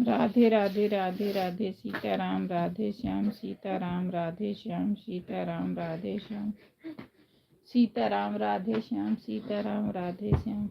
राधे राधे राधे राधे सीताराम राधे श्याम सीताराम राधे श्याम सीताराम राधे श्याम सीताराम राधे श्याम सीताराम राधे श्याम।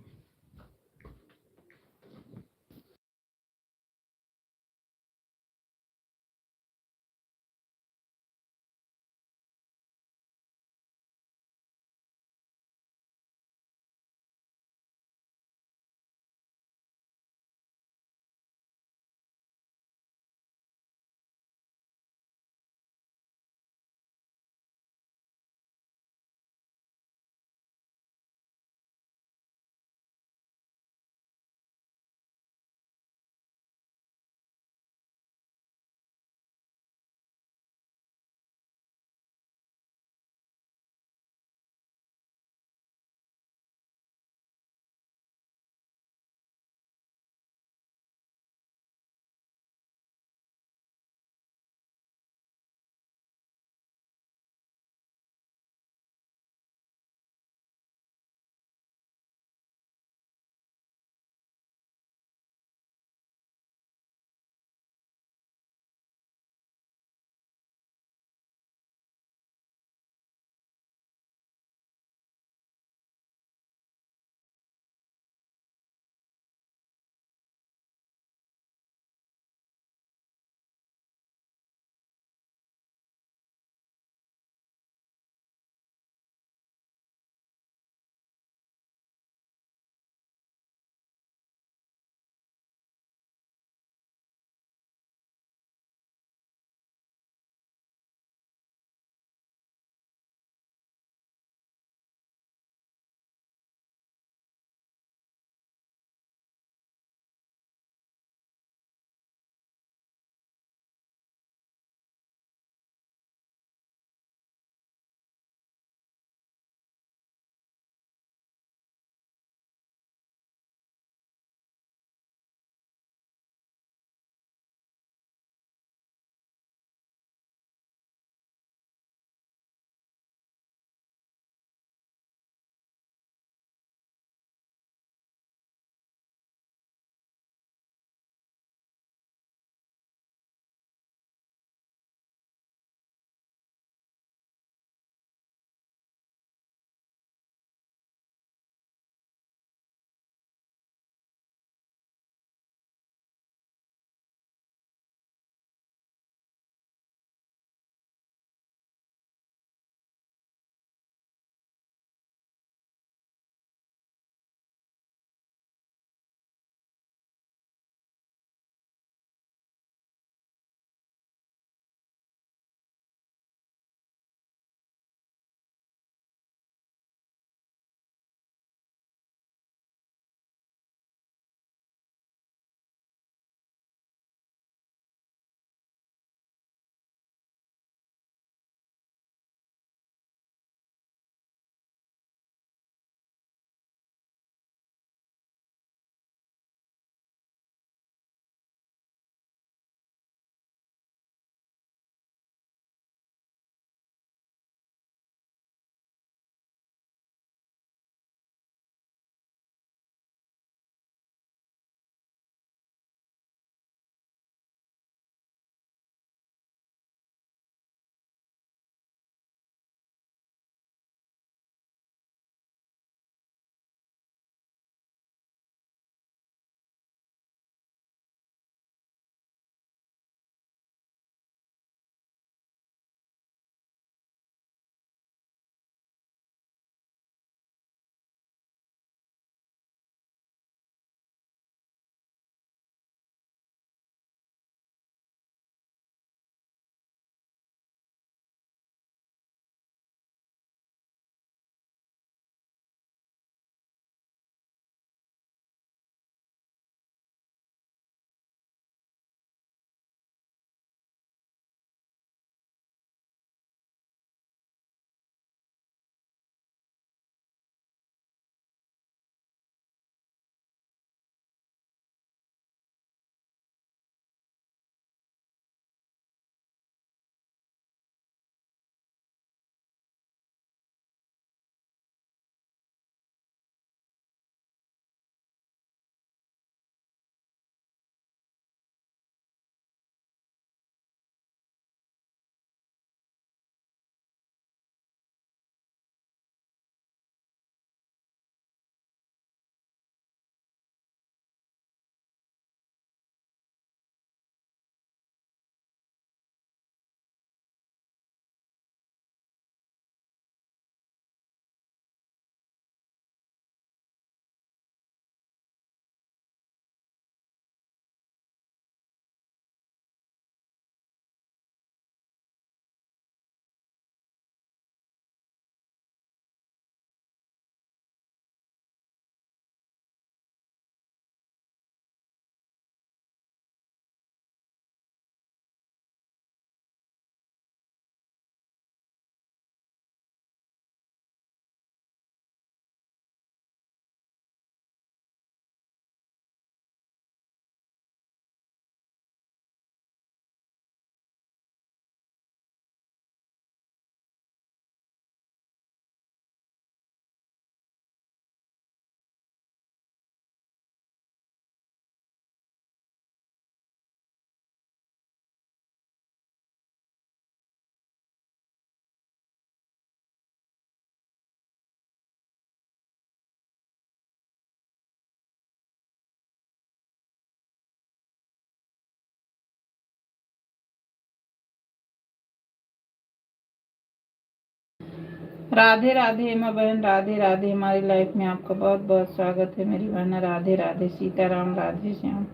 राधे राधे हेमा बहन, राधे राधे। हमारी लाइफ में आपका बहुत बहुत स्वागत है मेरी बहन। राधे राधे। सीताराम राधे श्याम,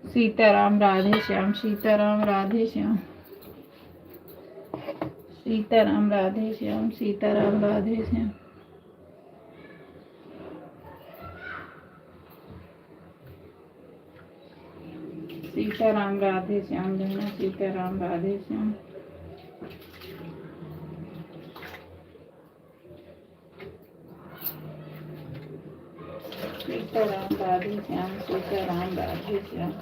सीताराम राधे श्याम, सीताराम राधे श्याम, सीताराम राधे श्याम, सीताराम राधे श्याम, सीताराम राधे श्याम बहना, सीताराम राधे श्याम, सीताराम राधे श्याम, सीताराम राधे श्याम।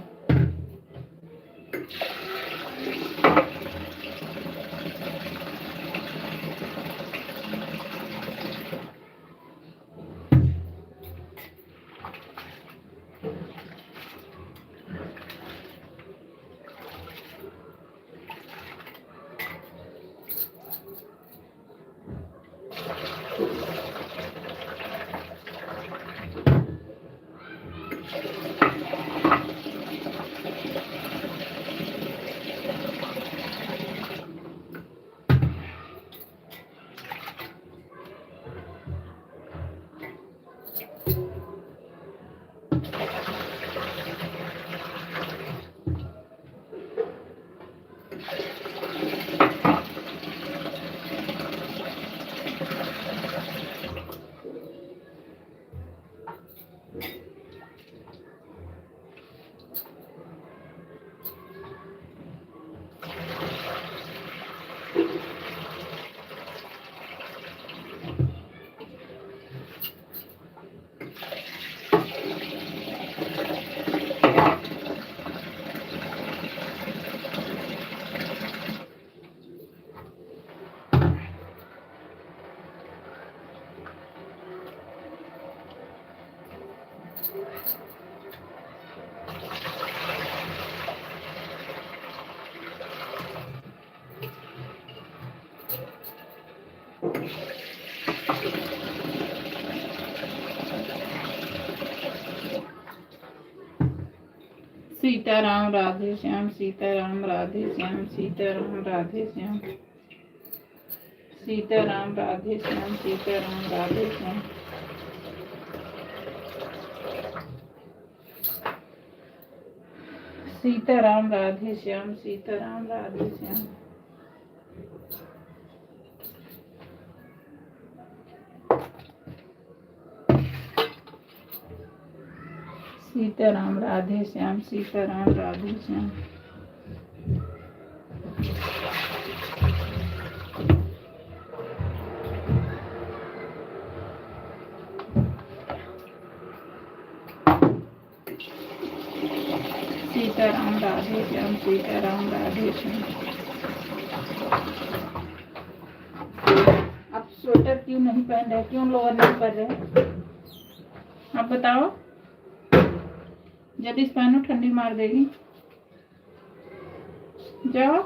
सीताराम राधे श्याम, सीताराम राधे श्याम, सीताराम राधे श्याम, सीताराम राधे श्याम, सीताराम राधे श्याम, सीताराम राधे श्याम, सीताराम राधे श्याम, सीताराम राधे श्याम, सीताराम राधे श्याम, सीताराम राधे श्याम, सीताराम राधे श्याम। आप स्वेटर क्यों नहीं पहन रहे, क्यों लोअर नहीं पहन रहे, आप बताओ। जल्दी पहनो, ठंडी मार देगी। जाओ।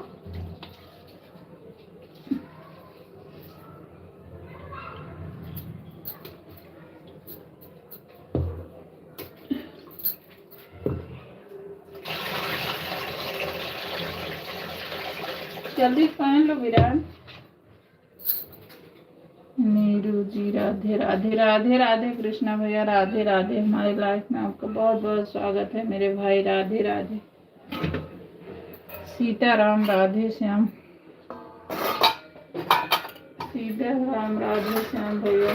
जल्दी पहन लो विराट। नीरू जी राधे राधे, राधे राधे। कृष्णा भैया राधे राधे। हमारे लाइफ में आपका बहुत बहुत स्वागत है मेरे भाई। राधे राधे। सीताराम राधे श्याम, सीताराम राधे श्याम भैया।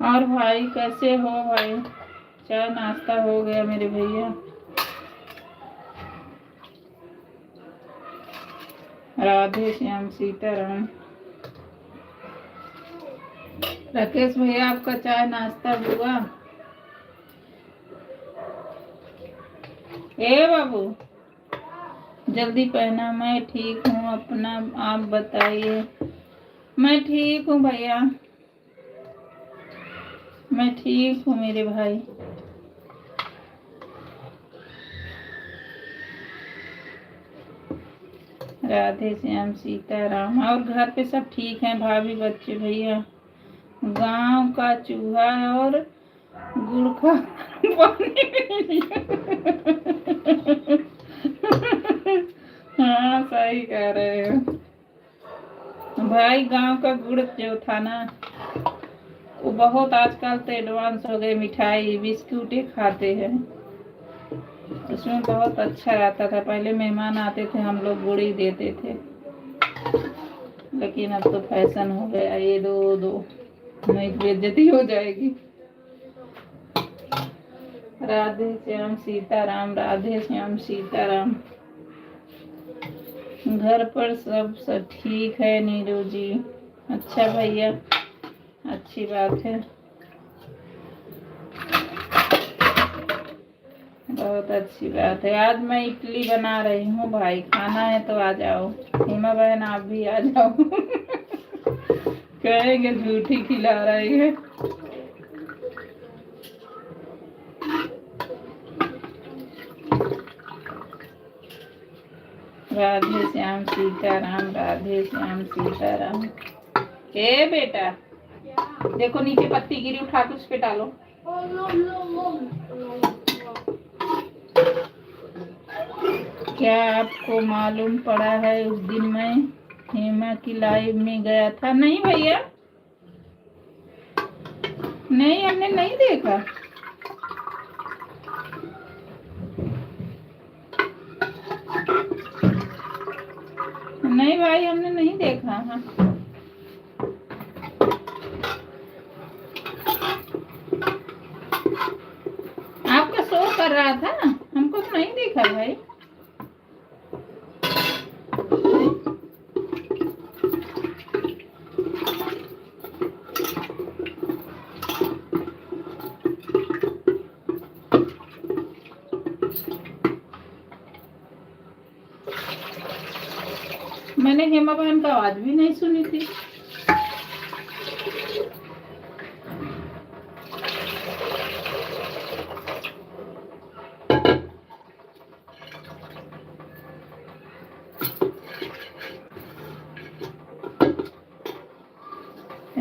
और भाई कैसे हो भाई? चाय नाश्ता हो गया मेरे भैया? राधे श्याम, सीताराम। राकेश भैया आपका चाय नाश्ता हुआ? ए बाबू जल्दी पहना। मैं ठीक हूँ, अपना आप बताइए। मैं ठीक हूँ भैया, मैं ठीक हूँ मेरे भाई। राधे श्याम, सीताराम। और घर पे सब ठीक हैं भाभी, बच्चे, भैया? गांव का चूहा और गुड़ का पानी हाँ सही कह रहे हो भाई। गांव का गुड़ जो था ना वो बहुत आजकल तो एडवांस हो गए, मिठाई बिस्कुट ही खाते हैं। उसमें बहुत अच्छा रहता था, पहले मेहमान आते थे हम लोग गुड़ ही देते थे, लेकिन अब तो फैशन हो गया ये दो वो दो, नहीं तो बेइज्जती हो जाएगी। राधे श्याम सीताराम, राधे श्याम सीताराम। घर पर सब ठीक है नीरू जी। अच्छा भैया, अच्छी बात है, बहुत अच्छी बात है। आज मैं इडली बना रही हूँ भाई, खाना है तो आ जाओ। हेमा बहन आप भी आ जाओ। कहेंगे झूठी खिला रही है। राधे श्याम सीताराम, राधे श्याम सीताराम। ए बेटा देखो नीचे पत्ती गिरी, उठा के उस पे डालो। क्या आपको मालूम पड़ा है उस दिन मैं हेमा की लाइव में गया था? नहीं भैया, नहीं हमने नहीं देखा। नहीं भाई हमने नहीं देखा। हाँ आपका शो कर रहा था, हमको तो नहीं देखा भाई। मैंने हेमा बहन का आवाज भी नहीं सुनी थी।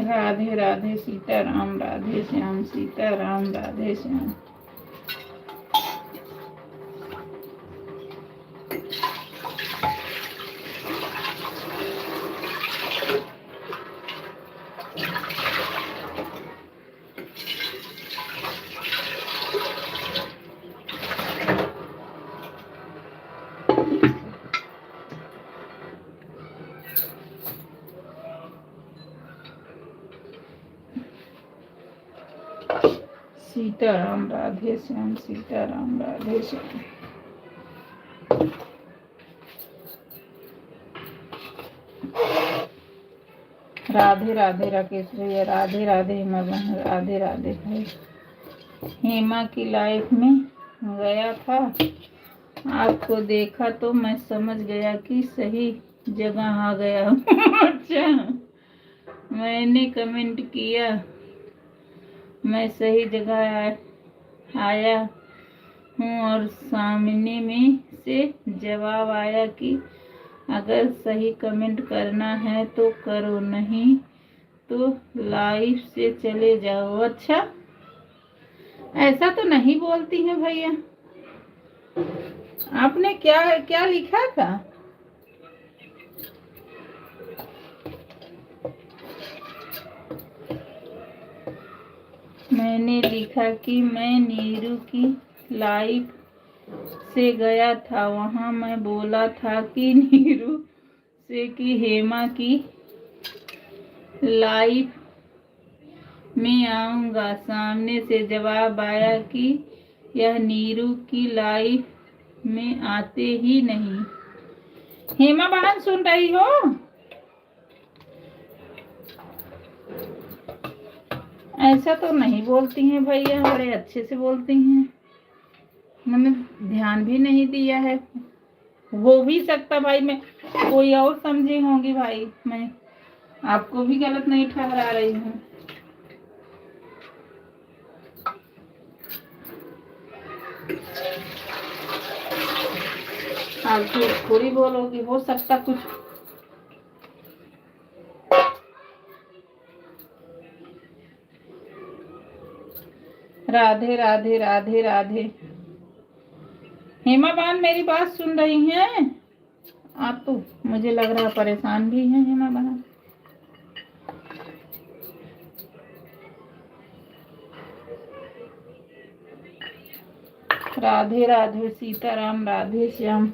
राधे राधे सीताराम, राधे श्याम सीताराम, राधे श्याम। सीताराम, राधे श्याम सीताराम, राधे श्याम। राधे राधे राकेश भैया, राधे राधे हेमा बहन, राधे राधे भाई। हेमा की लाइफ में गया था, आपको देखा तो मैं समझ गया कि सही जगह आ गया। अच्छा, मैंने कमेंट किया मैं सही जगह आया हूँ और सामने में से जवाब आया कि अगर सही कमेंट करना है तो करो, नहीं तो लाइव से चले जाओ। अच्छा, ऐसा तो नहीं बोलती हैं भैया। आपने क्या क्या लिखा था? मैंने लिखा कि मैं नीरू की लाइव से गया था, वहां मैं बोला था कि नीरू से कि हेमा की लाइव में आऊंगा। सामने से जवाब आया कि यह नीरू की लाइफ में आते ही नहीं। हेमा बहन सुन रही हो? ऐसा तो नहीं बोलती हैं भैया, बड़े अच्छे से बोलती हैं। मैंने ध्यान भी नहीं दिया है। हो भी सकता भाई, मैं कोई और समझी होंगी भाई, मैं आपको भी गलत नहीं ठहरा रही हूँ। आप झूठ थोड़ी बोलोगी, हो सकता कुछ। राधे राधे राधे राधे। हेमा बहन मेरी बात सुन रही हैं? आप तो मुझे लग रहा है परेशान भी हैं हेमा बहन। राधे राधे सीताराम, राधे श्याम।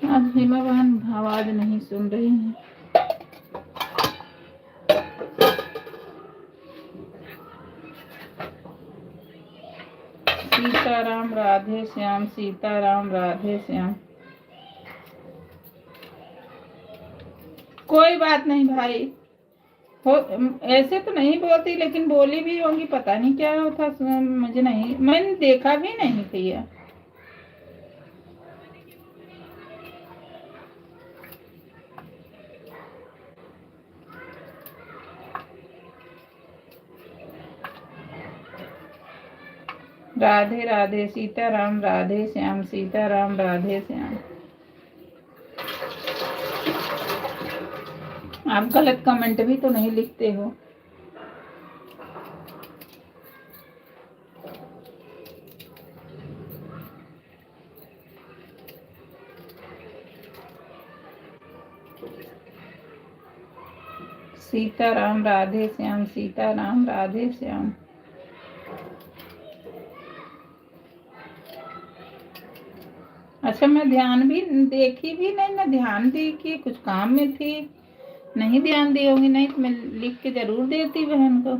आज हेमा बहन आवाज नहीं सुन रही हैं। सीताराम राधे श्याम, सीताराम राधे श्याम। कोई बात नहीं भाई, हो ऐसे तो नहीं बोलती, लेकिन बोली भी होंगी, पता नहीं क्या होता, मुझे नहीं, मैंने देखा भी नहीं भैया। राधे राधे सीताराम, राधे श्याम, सीताराम राधे श्याम। आप गलत कमेंट भी तो नहीं लिखते हो। सीताराम राधे श्याम, सीताराम राधे श्याम। अच्छा, मैं ध्यान भी देखी भी नहीं, मैं ध्यान दी कि कुछ काम में थी, नहीं ध्यान दी होगी, नहीं तो मैं लिख के जरूर देती बहन को।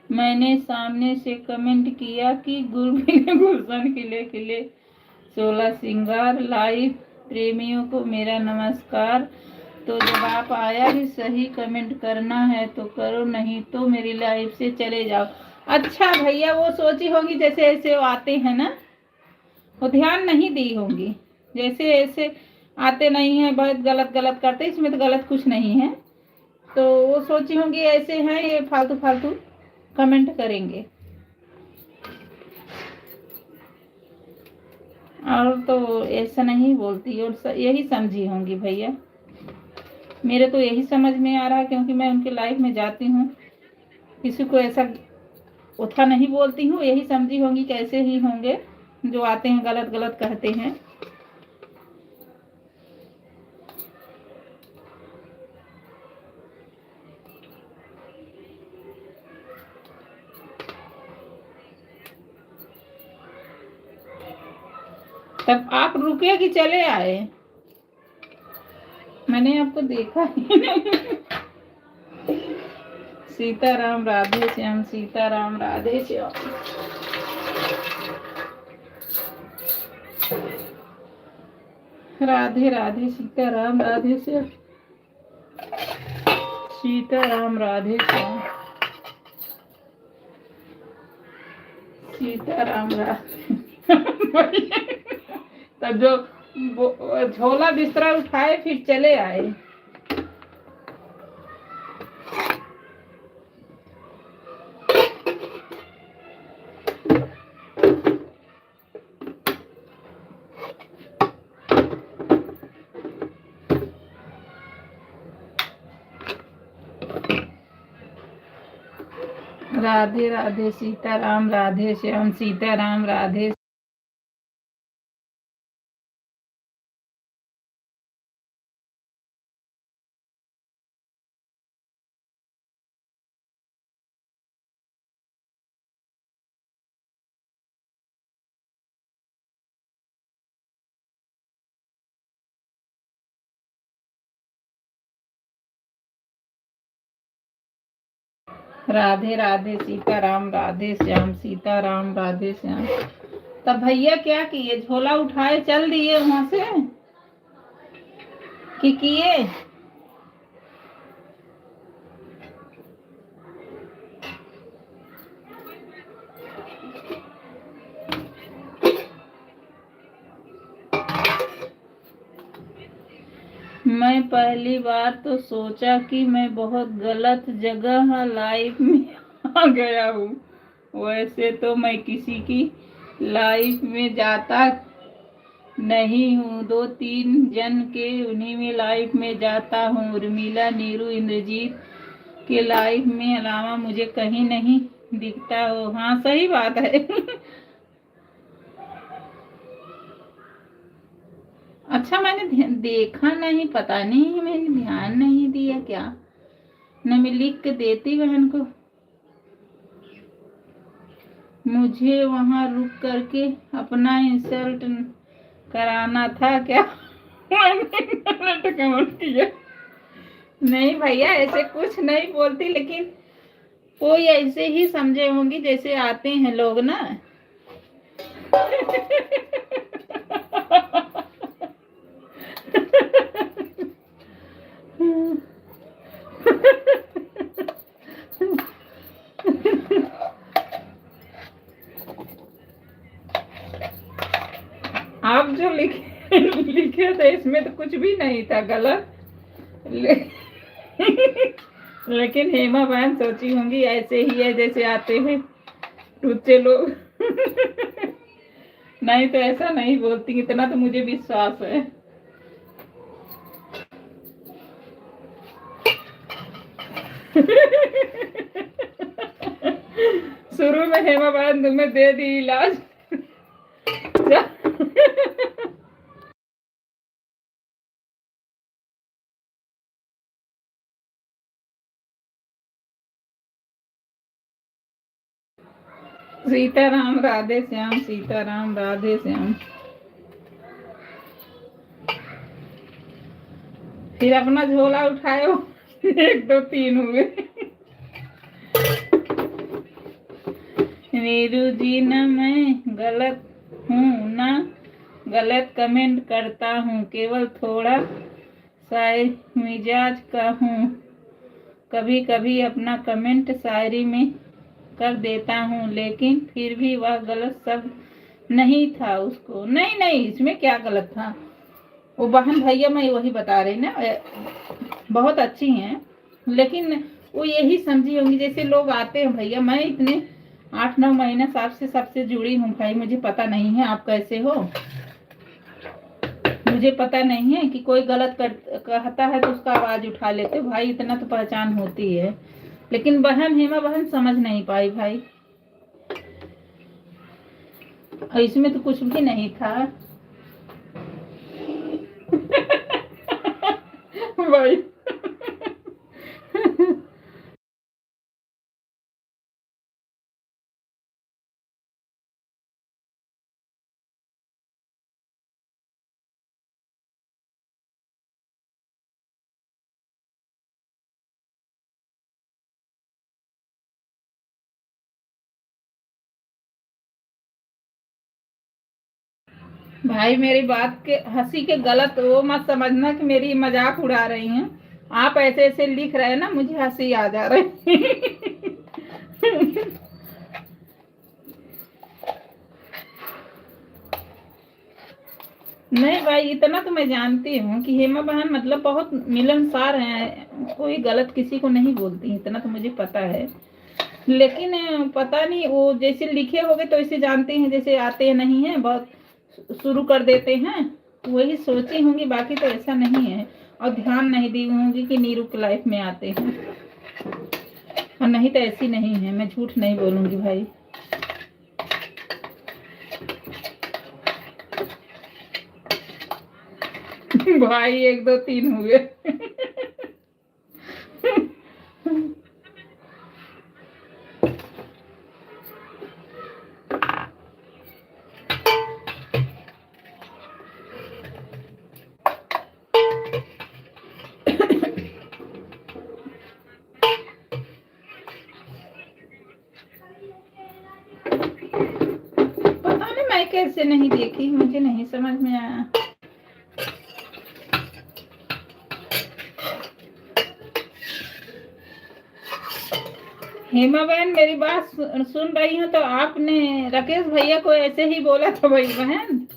मैंने सामने से कमेंट किया कि गुलशन खिले खिले 16 श्रृंगार लाइव प्रेमियों को मेरा नमस्कार। तो जब आप आया भी सही कमेंट करना है तो करो, नहीं तो मेरी लाइफ से चले जाओ। अच्छा भैया, वो सोची होंगी जैसे ऐसे आते हैं ना, वो ध्यान नहीं दी होंगी, जैसे ऐसे आते नहीं है, बहुत गलत गलत करते, इसमें तो गलत कुछ नहीं है, तो वो सोची होंगी ऐसे हैं ये फालतू फालतू कमेंट करेंगे, और तो ऐसा नहीं बोलती, और यही समझी होंगी भैया। मेरे तो यही समझ में आ रहा है, क्योंकि मैं उनके लाइफ में जाती हूँ, किसी को ऐसा उठा नहीं बोलती हूँ, यही समझी होंगी कैसे ही होंगे जो आते हैं गलत गलत कहते हैं। तब आप रुके कि चले आए? मैंने आपको देखा ही नहीं। सीताराम राधे श्याम, सीताराम राधे श्याम। राधे राधे सीताराम, राधे श्याम, सीताराम राधे श्याम, सीताराम राधे। तब जो झोला बिस्तरा उठाए फिर चले आए। राधे राधे सीताराम, राधे श्याम, सीताराम राधे। राधे राधे सीताराम, राधे श्याम, सीताराम राधे श्याम। तब भैया क्या किए, झोला उठाए चल दिए वहां से कि किए? मैं पहली बार तो सोचा कि मैं बहुत गलत जगह लाइफ में आ गया हूँ। वैसे तो मैं किसी की लाइफ में जाता नहीं हूँ, 2-3 जन के उन्हीं में लाइफ में जाता हूँ। उर्मिला, नीरू, इंद्रजीत कि लाइफ में अलावा मुझे कहीं नहीं दिखता हो। हाँ सही बात है। अच्छा मैंने देखा नहीं, पता नहीं, मैंने ध्यान नहीं दिया क्या, न मैं लिख के देती बहन को। मुझे वहां रुक करके अपना इंसल्ट कराना था क्या? मैंने कमेंट किया। नहीं भैया ऐसे कुछ नहीं बोलती, लेकिन कोई ऐसे ही समझे होंगी जैसे आते हैं लोग ना। आप जो लिखे थे इसमें तो कुछ भी नहीं था गलत। लेकिन हेमा बहन सोची होंगी ऐसे ही है जैसे आते हैं टूचे लोग। नहीं तो ऐसा नहीं बोलती, इतना तो मुझे विश्वास है। शुरू में हेमा बहन तुम्हें दे दी इलाज। सीताराम राधे श्याम, सीताराम राधे श्याम। फिर अपना झोला उठाओ। 1 2 3 हुए। वीरू जी न मैं गलत हूँ ना गलत कमेंट करता हूँ, केवल थोड़ा शायर मिजाज का हूँ। कभी कभी अपना कमेंट शायरी में कर देता हूँ, लेकिन फिर भी वह गलत शब्द नहीं था उसको। नहीं नहीं इसमें क्या गलत था, वो बहन भैया मैं वही बता रही ना, बहुत अच्छी हैं, लेकिन वो यही समझी होंगी जैसे लोग आते हैं। भैया मैं इतने 8 9 महीने सबसे सबसे जुड़ी हूँ भाई, मुझे पता नहीं है आप कैसे हो, मुझे पता नहीं है कि कोई गलत कहता है तो उसका आवाज उठा लेते हो भाई, इतना तो पहचान होती है। लेकिन बहन हेमा बहन समझ नहीं पाई भाई, इसमें तो कुछ भी नहीं था। भाई भाई मेरी बात के हंसी के गलत वो मत समझना कि मेरी मजाक उड़ा रही हैं। आप ऐसे ऐसे लिख रहे हैं ना, मुझे हंसी आ जा रही। नहीं भाई इतना तो मैं जानती हूँ कि हेमा बहन मतलब बहुत मिलनसार हैं, कोई गलत किसी को नहीं बोलती, इतना तो मुझे पता है। लेकिन पता नहीं वो जैसे लिखे होंगे तो इसे जानते हैं, जैसे आते नहीं हैं बहुत शुरू कर देते हैं, वही सोची होंगी, बाकी तो ऐसा नहीं है। और ध्यान नहीं दी होंगी कि नीरू की लाइफ में आते हैं, और नहीं तो ऐसी नहीं है, मैं झूठ नहीं बोलूंगी भाई। भाई 1 2 3 हुए। पता नहीं मैं कैसे नहीं देखी, मुझे नहीं समझ में आया। हेमा बहन मेरी बात सुन रही हो तो आपने राकेश भैया को ऐसे ही बोला था भाई बहन?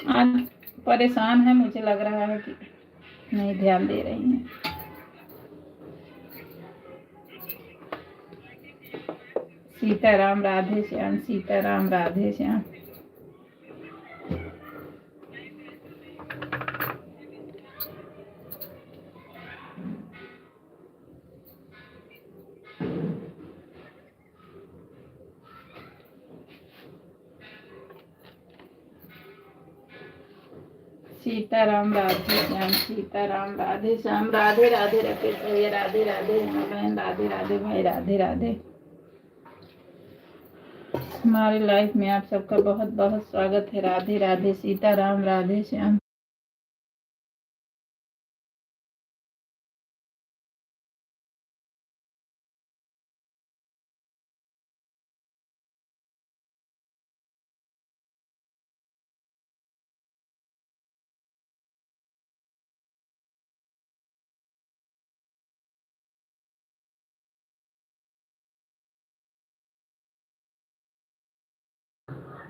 आज परेशान है, मुझे लग रहा है कि नहीं ध्यान दे रही हैं। सीताराम राधे श्याम, सीताराम राधे श्याम। सीताराम राधे श्याम, सीताराम राधे श्याम, राधे राधे राकेश भैया, राधे राधे हेमा बहन, राधे राधे भाई, राधे राधे। हमारे लाइफ में आप सबका बहुत बहुत स्वागत है। राधे राधे, सीताराम राधे श्याम।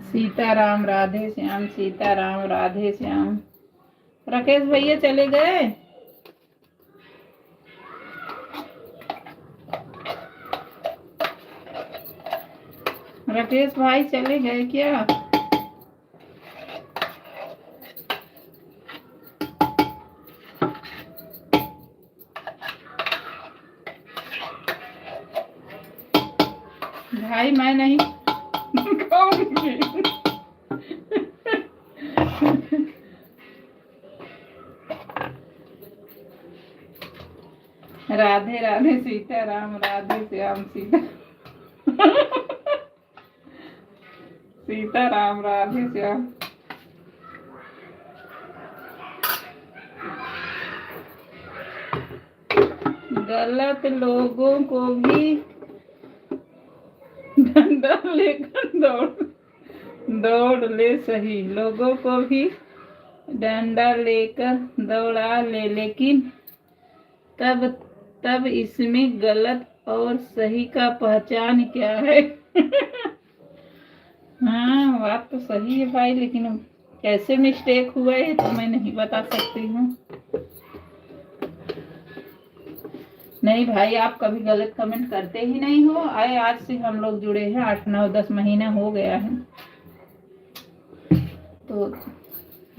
सीताराम राधे श्याम, सीताराम राधे श्याम। राकेश भैया चले गए? राकेश भाई चले गए क्या? भाई मैं नहीं खाऊंगी। राधे राधे, सीताराम राधे श्याम, सीताराम राधे श्याम। गलत लोगों को भी डंडा लेकर दौड़ ले, सही लोगों को भी डंडा लेकर दौड़ा ले, लेकिन तब इसमें गलत और सही का पहचान क्या है? हाँ बात तो सही है भाई, लेकिन कैसे मिस्टेक हुआ है तो मैं नहीं बता सकती हूँ। नहीं भाई, आप कभी गलत कमेंट करते ही नहीं हो। आए आज से हम लोग जुड़े हैं, 8 9 10 महीना हो गया है, तो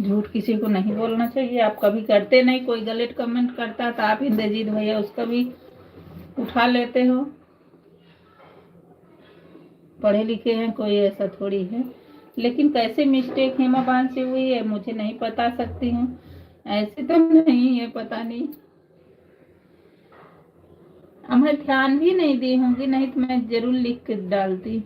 झूठ किसी को नहीं बोलना चाहिए। आप कभी करते नहीं, कोई गलत कमेंट करता तो आप इंद्रजीत भैया उसका भी उठा लेते हो। पढ़े लिखे हैं, कोई ऐसा थोड़ी है। लेकिन कैसे मिस्टेक हेमा बहन से हुई है मुझे नहीं बता सकती हूँ, ऐसे तो नहीं है, पता नहीं। मैं ध्यान भी नहीं दी होंगी, नहीं तो मैं जरूर लिख के डालती।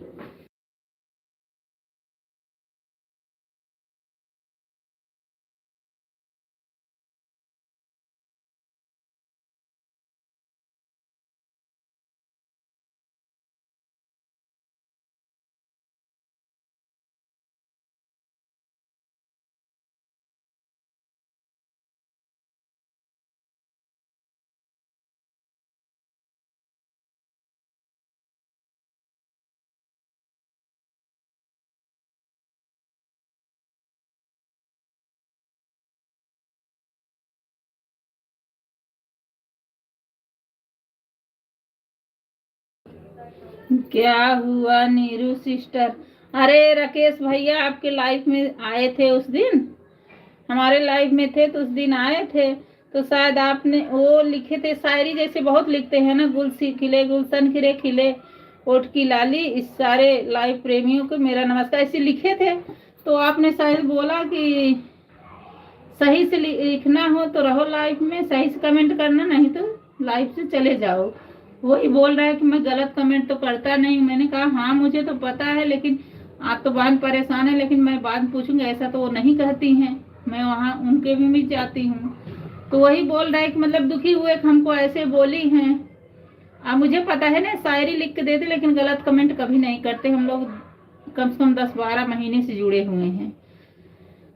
क्या हुआ नीरू सिस्टर? अरे राकेश भैया आपके लाइफ में आए थे उस दिन, हमारे लाइफ में थे तो उस दिन आए थे, तो शायद आपने वो लिखे थे शायरी जैसे बहुत लिखते हैं ना, गुल सी खिले गुलशन खिले खिले ओठ की लाली, इस सारे लाइव प्रेमियों को मेरा नमस्कार, ऐसे लिखे थे। तो आपने शायद बोला कि सही से लिखना हो तो रहो लाइफ में, सही से कमेंट करना, नहीं तो लाइफ से चले जाओ। वही बोल रहा है कि मैं गलत कमेंट तो करता नहीं। मैंने कहा हाँ मुझे तो पता है, लेकिन आप तो बहुत परेशान है, लेकिन मैं बात पूछूंगी, ऐसा तो वो नहीं कहती हैं, मैं वहाँ उनके भी मिल जाती हूँ। तो वही बोल रहा है कि मतलब दुखी हुए कि हमको ऐसे बोली हैं। अब मुझे पता है ना, शायरी लिख के देते, लेकिन गलत कमेंट कभी नहीं करते। हम लोग कम से कम 10-12 महीने से जुड़े हुए हैं।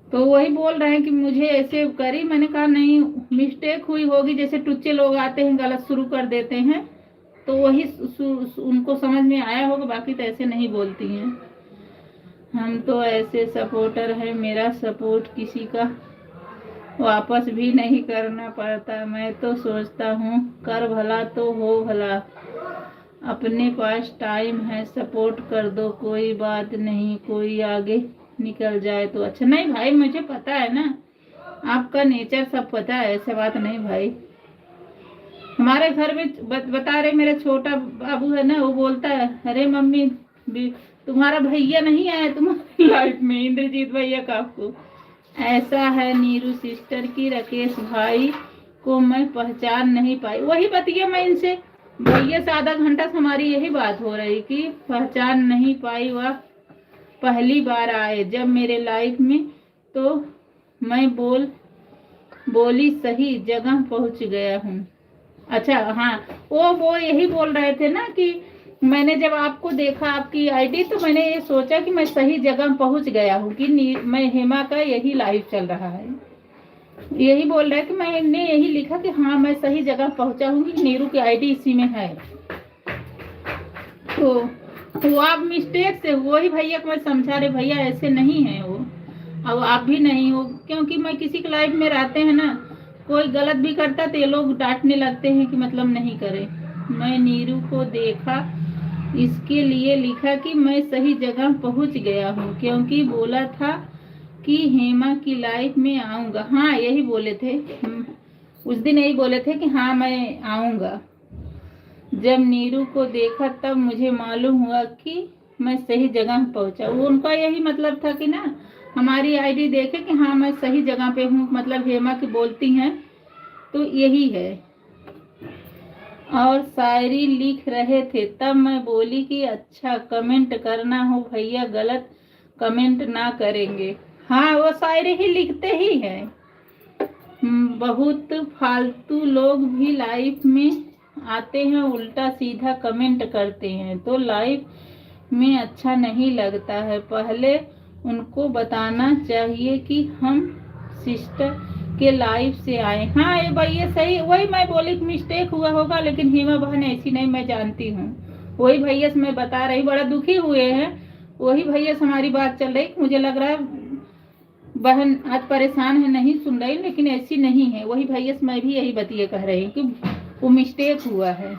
तो वही बोल रहे हैं कि मुझे ऐसे करी। मैंने कहा नहीं, मिस्टेक हुई होगी, जैसे टुच्चे लोग आते हैं गलत शुरू कर देते हैं, तो वही उनको समझ में आया होगा, बाकी तो ऐसे नहीं बोलती हैं। हम तो ऐसे सपोर्टर हैं, मेरा सपोर्ट किसी का वापस भी नहीं करना पड़ता। मैं तो सोचता हूँ कर भला तो हो भला, अपने पास टाइम है, सपोर्ट कर दो, कोई बात नहीं, कोई आगे निकल जाए तो अच्छा। नहीं भाई मुझे पता है ना, आपका नेचर सब पता है, ऐसा बात नहीं भाई। हमारे घर में बता रहे, मेरा छोटा बाबू है ना, वो बोलता है अरे मम्मी तुम्हारा भैया नहीं आया तुम्हारी लाइफ में, इंद्रजीत भैया का आपको ऐसा है नीरू सिस्टर की राकेश भाई को मैं पहचान नहीं पाई। वही बतिया मैं इनसे भैया से आधा घंटा से हमारी यही बात हो रही कि पहचान नहीं पाई, वह पहली बार आए जब मेरे लाइफ में, तो मैं बोली सही जगह पहुंच गया हूँ। अच्छा हाँ, वो यही बोल रहे थे ना कि मैंने जब आपको देखा आपकी आईडी तो मैंने ये सोचा कि मैं सही जगह पहुंच गया हूँ कि मैं हेमा का यही लाइव चल रहा है। यही बोल रहा है कि मैंने यही लिखा कि हाँ मैं सही जगह पहुंचा हूँ कि नीरू की आईडी इसी में है। तो वो आप मिस्टेक से, वही भैया को मैं समझा रहे भैया ऐसे नहीं है वो, अब आप भी नहीं हो, क्योंकि मैं किसी के लाइफ में रहते हैं ना, कोई गलत भी करता तो ये लोग डांटने लगते हैं कि मतलब नहीं करे। मैं नीरू को देखा इसके लिए लिखा कि मैं सही जगह पहुंच गया हूँ, क्योंकि बोला था कि हेमा की लाइफ में आऊंगा। हाँ यही बोले थे, उस दिन यही बोले थे कि हाँ मैं आऊंगा। जब नीरू को देखा तब मुझे मालूम हुआ कि मैं सही जगह पहुंचा। वो उनका यही मतलब था कि ना हमारी आईडी देखे कि हाँ मैं सही जगह पे हूँ, मतलब हेमा की बोलती हैं तो यही है। और शायरी लिख रहे थे तब मैं बोली कि अच्छा कमेंट करना हो भैया, गलत कमेंट ना करेंगे। हाँ वो शायरी ही लिखते ही हैं। बहुत फालतू लोग भी लाइफ में आते हैं, उल्टा सीधा कमेंट करते हैं तो लाइफ में अच्छा नहीं लगता है। पहले उनको बताना चाहिए कि हम सिस्टर के लाइफ से आए। हाँ ये भाई ये सही, वही मैं बोली मिस्टेक हुआ होगा, लेकिन हेमा बहन ऐसी नहीं, मैं जानती हूँ। वही भैया से मैं बता रही, बड़ा दुखी हुए हैं। वही भैया से हमारी बात चल रही, मुझे लग रहा है बहन आज परेशान है नहीं सुन रही, लेकिन ऐसी नहीं है। वही भैया से मैं भी यही बतिए कह रही हूँ कि वो मिस्टेक हुआ है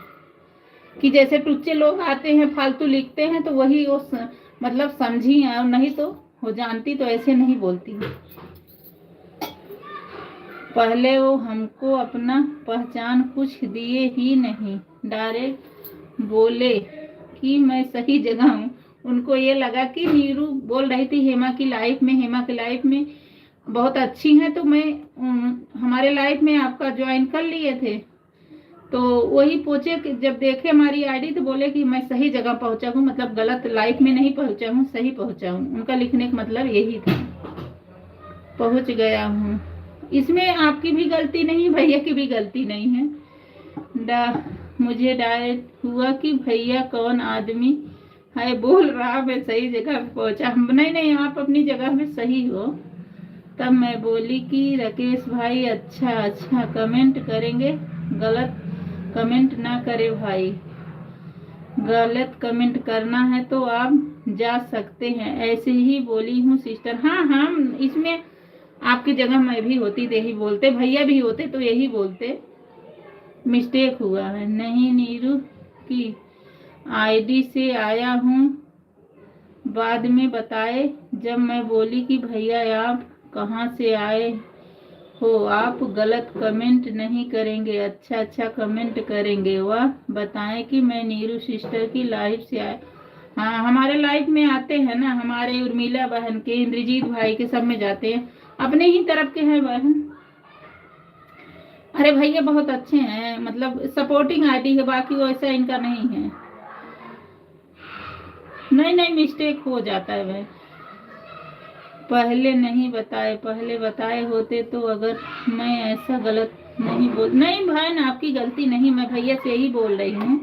कि जैसे टुच्चे लोग आते हैं फालतू लिखते हैं तो वही वो मतलब समझी, और नहीं तो वो जानती तो ऐसे नहीं बोलती। पहले वो हमको अपना पहचान कुछ दिए ही नहीं, डायरेक्ट बोले कि मैं सही जगह हूँ। उनको ये लगा कि नीरू बोल रही थी हेमा की लाइफ में बहुत अच्छी है, तो मैं हमारे लाइफ में आपका ज्वाइन कर लिए थे। तो वही पूछे कि जब देखे हमारी आईडी तो बोले कि मैं सही जगह पहुंचा हूँ, मतलब गलत लाइफ में नहीं पहुंचा हूँ, सही पहुंचा हूँ। उनका लिखने का मतलब यही था, पहुंच गया हूँ। इसमें आपकी भी गलती नहीं, भैया की भी गलती नहीं है। मुझे डायरेक्ट हुआ कि भैया कौन आदमी है बोल रहा मैं सही जगह पहुंचा। नहीं आप अपनी जगह में सही हो। तब मैं बोली कि राकेश भाई अच्छा कमेंट करेंगे, गलत कमेंट ना करे भाई, गलत कमेंट करना है तो आप जा सकते हैं, ऐसे ही बोली हूँ सिस्टर। हाँ इसमें आपकी जगह मैं भी होती तो यही बोलते, भैया भी होते तो यही बोलते, मिस्टेक हुआ है। नहीं नीरू की आईडी से आया हूँ, बाद में बताए जब मैं बोली कि भैया आप कहाँ से आए हो, आप गलत कमेंट नहीं करेंगे, अच्छा कमेंट करेंगे, वह बताएं कि मैं नीरू सिस्टर की लाइफ से आया। हाँ हमारे लाइफ में आते हैं ना, हमारे उर्मिला बहन के, इंद्रजीत भाई के, सब में जाते हैं, अपने ही तरफ के हैं बहन। अरे भैया बहुत अच्छे हैं, मतलब सपोर्टिंग आईडी है, बाकी वो ऐसा इनका नहीं है। नहीं मिस्टेक हो जाता है भाई, पहले नहीं बताए, पहले बताए होते तो अगर मैं ऐसा गलत नहीं बोल। नहीं बहन आपकी गलती नहीं, मैं भैया से ही बोल रही हूँ,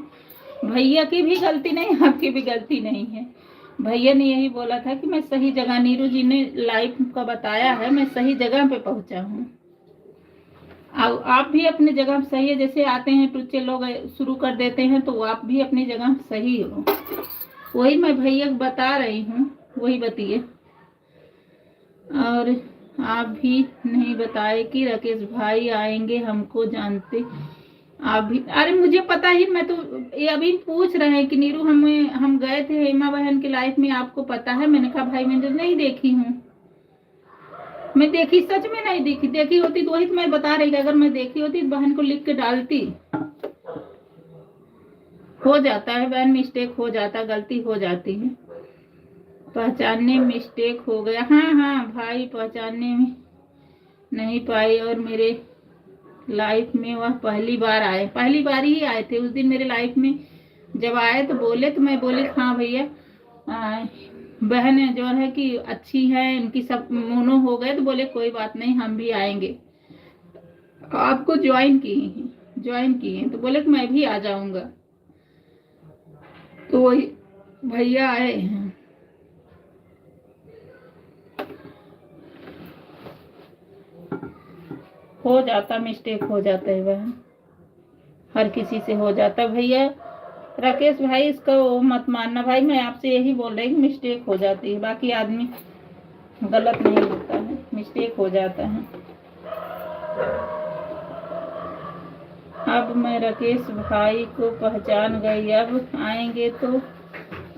भैया की भी गलती नहीं, आपकी भी गलती नहीं है। भैया ने यही बोला था कि मैं सही जगह, नीरू जी ने लाइफ का बताया है, मैं सही जगह पे पहुंचा हूँ। आप भी अपनी जगह सही है, जैसे आते हैं टुच्चे लोग शुरू कर देते हैं तो आप भी अपनी जगह सही हो, वही मैं भैया बता रही हूँ, वही बतिए। और आप भी नहीं बताए कि राकेश भाई आएंगे, हमको जानते आप भी। अरे मुझे पता ही, मैं तो ये अभी पूछ रहे हैं कि नीरू हम गए थे हेमा बहन की लाइफ में, आपको पता है? मैंने कहा भाई मैं तो नहीं देखी हूँ, मैं देखी सच में नहीं देखी, देखी होती तो वही तो मैं बता रही, अगर मैं देखी होती तो बहन को लिख के डालती। हो जाता है बहन, मिस्टेक हो जाता, गलती हो जाती है, पहचानने मिस्टेक हो गया। हाँ भाई पहचानने में नहीं पाई और मेरे लाइफ में वह पहली बार आए, पहली बार ही आए थे। उस दिन मेरे लाइफ में जब आए तो बोले, तो मैं बोली हाँ भैया, बहन जो है कि अच्छी है, इनकी सब मोनो हो गए, तो बोले कोई बात नहीं हम भी आएंगे, आपको ज्वाइन किए हैं तो बोले कि मैं भी आ जाऊंगा। तो वही भैया आए हैं। हो जाता, मिस्टेक हो जाता है बहन, हर किसी से हो जाता है भैया। राकेश भाई इसका वो मत मानना भाई, मैं आपसे यही बोल रही हूँ मिस्टेक हो जाती है, बाकी आदमी गलत नहीं होता है, मिस्टेक हो जाता है। अब मैं राकेश भाई को पहचान गई, अब आएंगे तो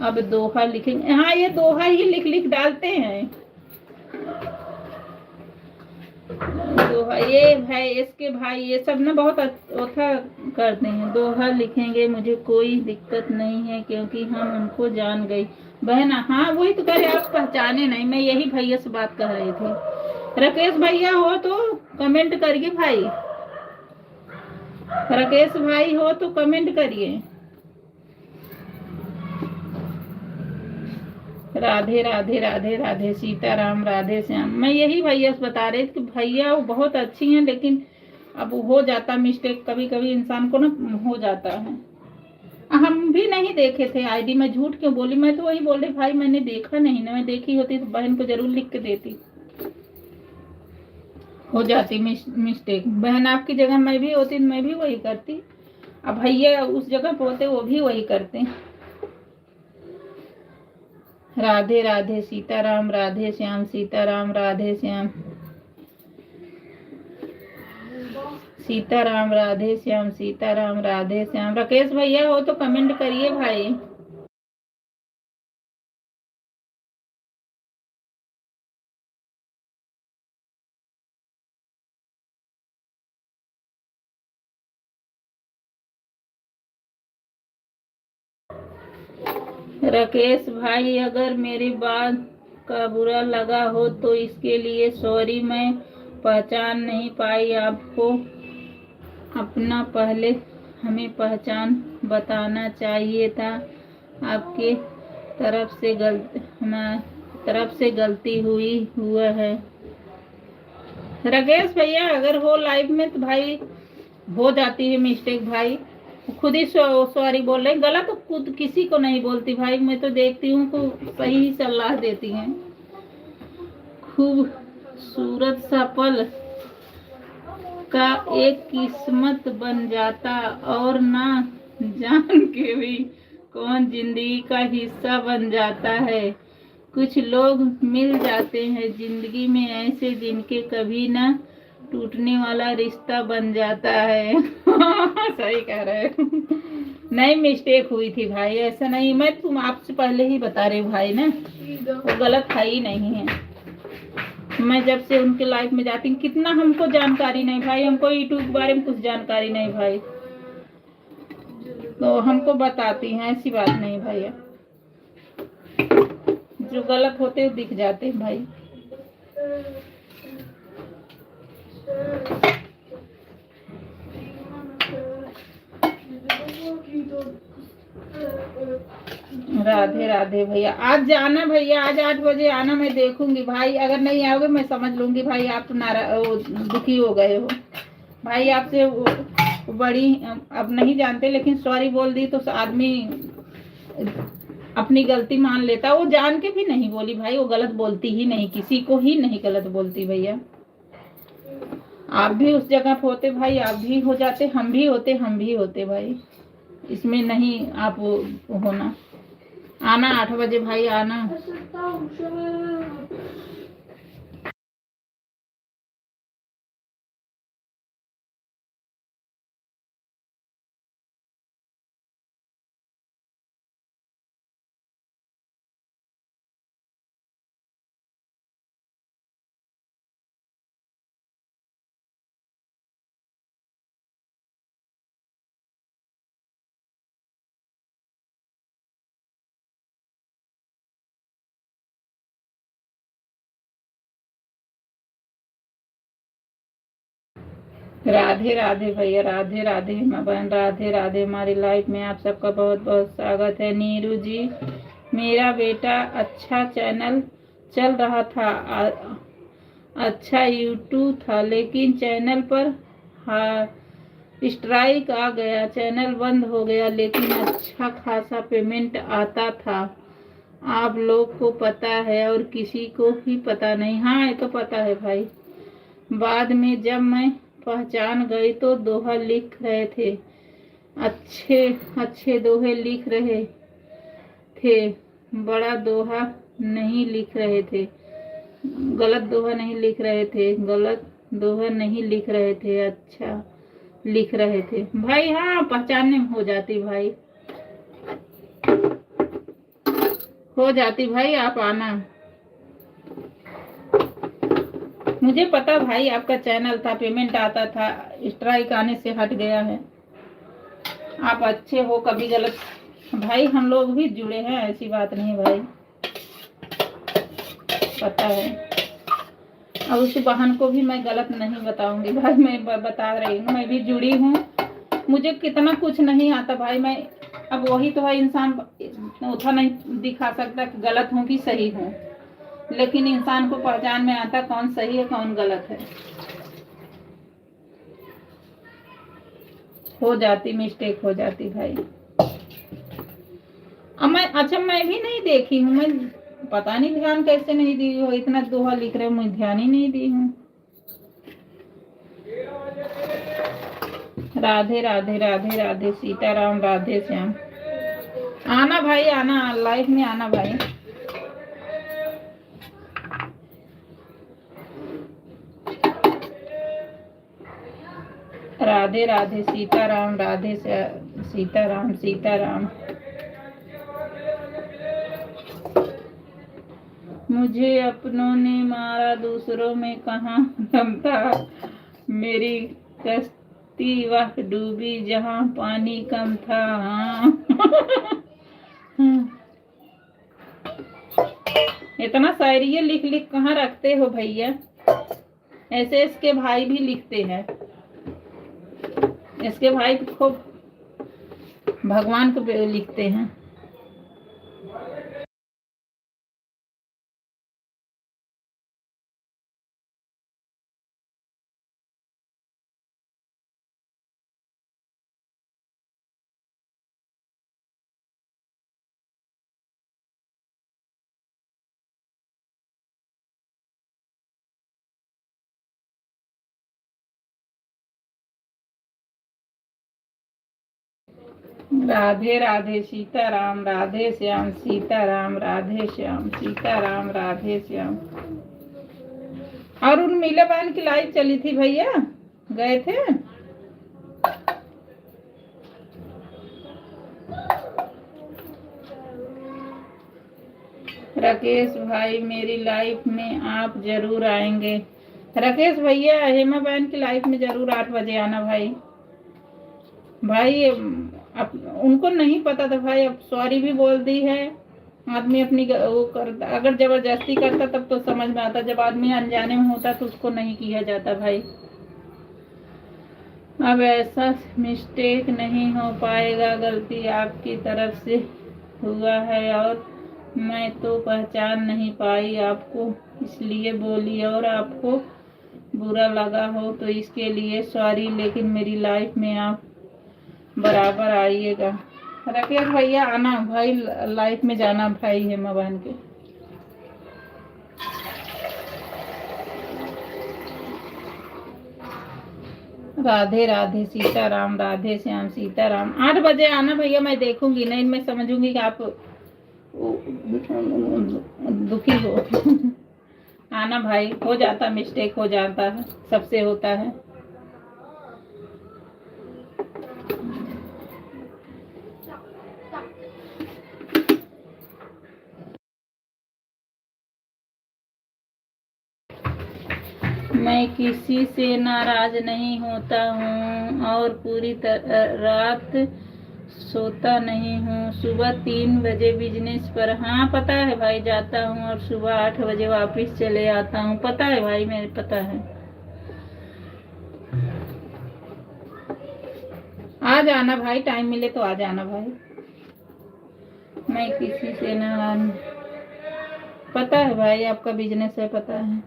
अब दोहा लिखेंगे। हाँ, ये दोहा ही लिख लिख डालते हैं दोहा, ये भाई इसके भाई ये सब ना बहुत ओथा करते हैं। दोहा लिखेंगे, मुझे कोई दिक्कत नहीं है क्योंकि हम उनको जान गई। बहन हाँ वही तो कह रहे, आप पहचाने नहीं, मैं यही भैया से बात कर रही थी। राकेश भैया हो तो कमेंट करिए भाई, राकेश भाई हो तो कमेंट करिए। राधे राधे राधे राधे, सीताराम, राधे श्याम। मैं यही भैया से बता रही थी कि भैया वो बहुत अच्छी हैं, लेकिन अब हो जाता मिस्टेक, कभी कभी इंसान को ना हो जाता है। हम भी नहीं देखे थे आईडी, में झूठ क्यों बोली, मैं तो वही बोल रही भाई मैंने देखा नहीं ना, मैं देखी होती तो बहन को जरूर लिख के देती। हो जाती मिस्टेक, बहन आपकी जगह मैं भी होती तो मैं भी वही करती, अब भैया उस जगह पे होते वो भी वही करते। राधे राधे, सीताराम, राधे श्याम, सीताराम, राधे श्याम, सीताराम, राधे श्याम, सीताराम, राधे श्याम। राकेश भैया हो तो कमेंट करिए भाई। राकेश भाई अगर मेरी बात का बुरा लगा हो तो इसके लिए सॉरी, मैं पहचान नहीं पाई आपको, अपना पहले हमें पहचान बताना चाहिए था, आपके तरफ से गलती, हमारी तरफ से गलती हुआ है। राकेश भैया अगर हो लाइफ में तो भाई हो जाती है मिस्टेक भाई, खुद ही सॉरी बोल रहे, गलत तो खुद किसी को नहीं बोलती भाई, मैं तो देखती हूँ तो सही सलाह देती हैं। खूबसूरत सा पल का एक किस्मत बन जाता, और ना जान के भी कौन जिंदगी का हिस्सा बन जाता है। कुछ लोग मिल जाते हैं जिंदगी में ऐसे, जिनके कभी ना टूटने वाला रिश्ता बन जाता है। सही कह रहे हो। नहीं मिस्टेक हुई थी भाई, ऐसा नहीं, मैं तुम आपसे पहले ही बता रही हूँ भाई ना, वो गलत है ही नहीं है। मैं जब से उनके लाइफ में जाती हूँ, कितना हमको जानकारी नहीं भाई, हमको यूट्यूब के बारे में कुछ जानकारी नहीं भाई, तो हमको बताती हैं, ऐसी बात नहीं भैया, जो गलत होते दिख जाते हैं भाई। राधे राधे भैया, आज जाना भैया, आज 8 बजे आना, मैं देखूंगी भाई, अगर नहीं आओगे मैं समझ लूंगी भाई आप तो दुखी हो गए हो भाई, आपसे बड़ी अब नहीं जानते, लेकिन सॉरी बोल दी तो आदमी अपनी गलती मान लेता, वो जान के भी नहीं बोली भाई, वो गलत बोलती ही नहीं, किसी को ही नहीं गलत बोलती भैया। आप भी उस जगह पे होते भाई, आप भी हो जाते, हम भी होते भाई, इसमें नहीं आप होना। आना 8 बजे भाई आना। राधे राधे भैया, राधे राधे माँ बहन, राधे राधे। हमारी लाइफ में आप सबका बहुत बहुत स्वागत है। नीरू जी, मेरा बेटा अच्छा चैनल चल रहा था, अच्छा यूट्यूब था, लेकिन चैनल पर स्ट्राइक आ गया, चैनल बंद हो गया, लेकिन अच्छा खासा पेमेंट आता था। आप लोग को पता है और किसी को भी पता नहीं? हाँ, ये तो पता है भाई। बाद में जब मैं पहचान गई तो दोहा लिख रहे थे, अच्छे अच्छे दोहे लिख रहे थे, बड़ा दोहा नहीं लिख रहे थे, गलत दोहा नहीं लिख रहे थे, गलत दोहा नहीं लिख रहे थे, अच्छा लिख रहे थे भाई। हाँ, पहचानने में हो जाती भाई, हो जाती भाई। आप आना, मुझे पता भाई आपका चैनल था, पेमेंट आता था, स्ट्राइक आने से हट गया है। आप अच्छे हो, कभी गलत भाई, हम लोग भी जुड़े हैं, ऐसी बात नहीं भाई, पता है। और उस बहन को भी मैं गलत नहीं बताऊंगी भाई, मैं बता रही हूँ, मैं भी जुड़ी हूँ, मुझे कितना कुछ नहीं आता भाई। मैं अब वही तो है, इंसान उतना नहीं दिखा सकता कि गलत हूँ कि सही हूँ, लेकिन इंसान को पहचान में आता कौन सही है कौन गलत है। हो जाती, मिस्टेक हो जाती भाई। अब मैं, अच्छा मैं भी नहीं देखी हूँ, मैं पता नहीं ध्यान कैसे नहीं दी हो, इतना दोहा लिख रहे हो, मैं ध्यान ही नहीं दी हूँ। राधे राधे, राधे राधे, सीताराम, राधे श्याम। आना भाई, आना लाइफ में, आना भाई। राधे राधे, सीताराम, राधे सीताराम, सीताराम। मुझे अपनों ने मारा, दूसरों में कहाँ दम था, मेरी कश्ती वह डूबी जहाँ पानी कम था। हाँ इतना शायरी लिख लिख कहाँ रखते हो भैया? ऐसे इसके भाई भी लिखते हैं, इसके भाई खूब भगवान को लिखते हैं। राधे राधे, सीताराम, राधे श्याम, सीताराम, राधे श्याम, सीताराम, राधे श्याम। और उन मीला बहन की लाइव चली थी भैया, गए थे? राकेश भाई, मेरी लाइफ में आप जरूर आएंगे। राकेश भैया, हेमा बहन की लाइफ में जरूर 8 बजे आना भाई। भाई अब उनको नहीं पता था भाई, अब सॉरी भी बोल दी है। आदमी अपनी वो करता, अगर जबरदस्ती करता तब तो समझ में आता, जब आदमी अनजाने में होता तो उसको नहीं किया जाता भाई। अब ऐसा मिस्टेक नहीं हो पाएगा, गलती आपकी तरफ से हुआ है और मैं तो पहचान नहीं पाई आपको, इसलिए बोली, और आपको बुरा लगा हो तो इसके लिए सॉरी, लेकिन मेरी लाइफ में आप बराबर आइएगा। राकेश भैया आना भाई, लाइफ में जाना भाई हेमा बहन के। राधे राधे, सीताराम, राधे श्याम, सीताराम। 8 बजे आना भैया, मैं देखूंगी, नहीं मैं समझूंगी कि आप दुखी हो। आना भाई, हो जाता, मिस्टेक हो जाता है, सबसे होता है। मैं किसी से नाराज नहीं होता हूँ और पूरी रात सोता नहीं हूँ। सुबह 3 बजे बिजनेस पर, हाँ पता है भाई, जाता हूँ और सुबह 8 बजे वापस चले आता हूँ। पता है भाई, मेरे पता है। आ जाना भाई, टाइम मिले तो आ जाना भाई। मैं किसी से ना, पता है भाई आपका बिजनेस है, पता है।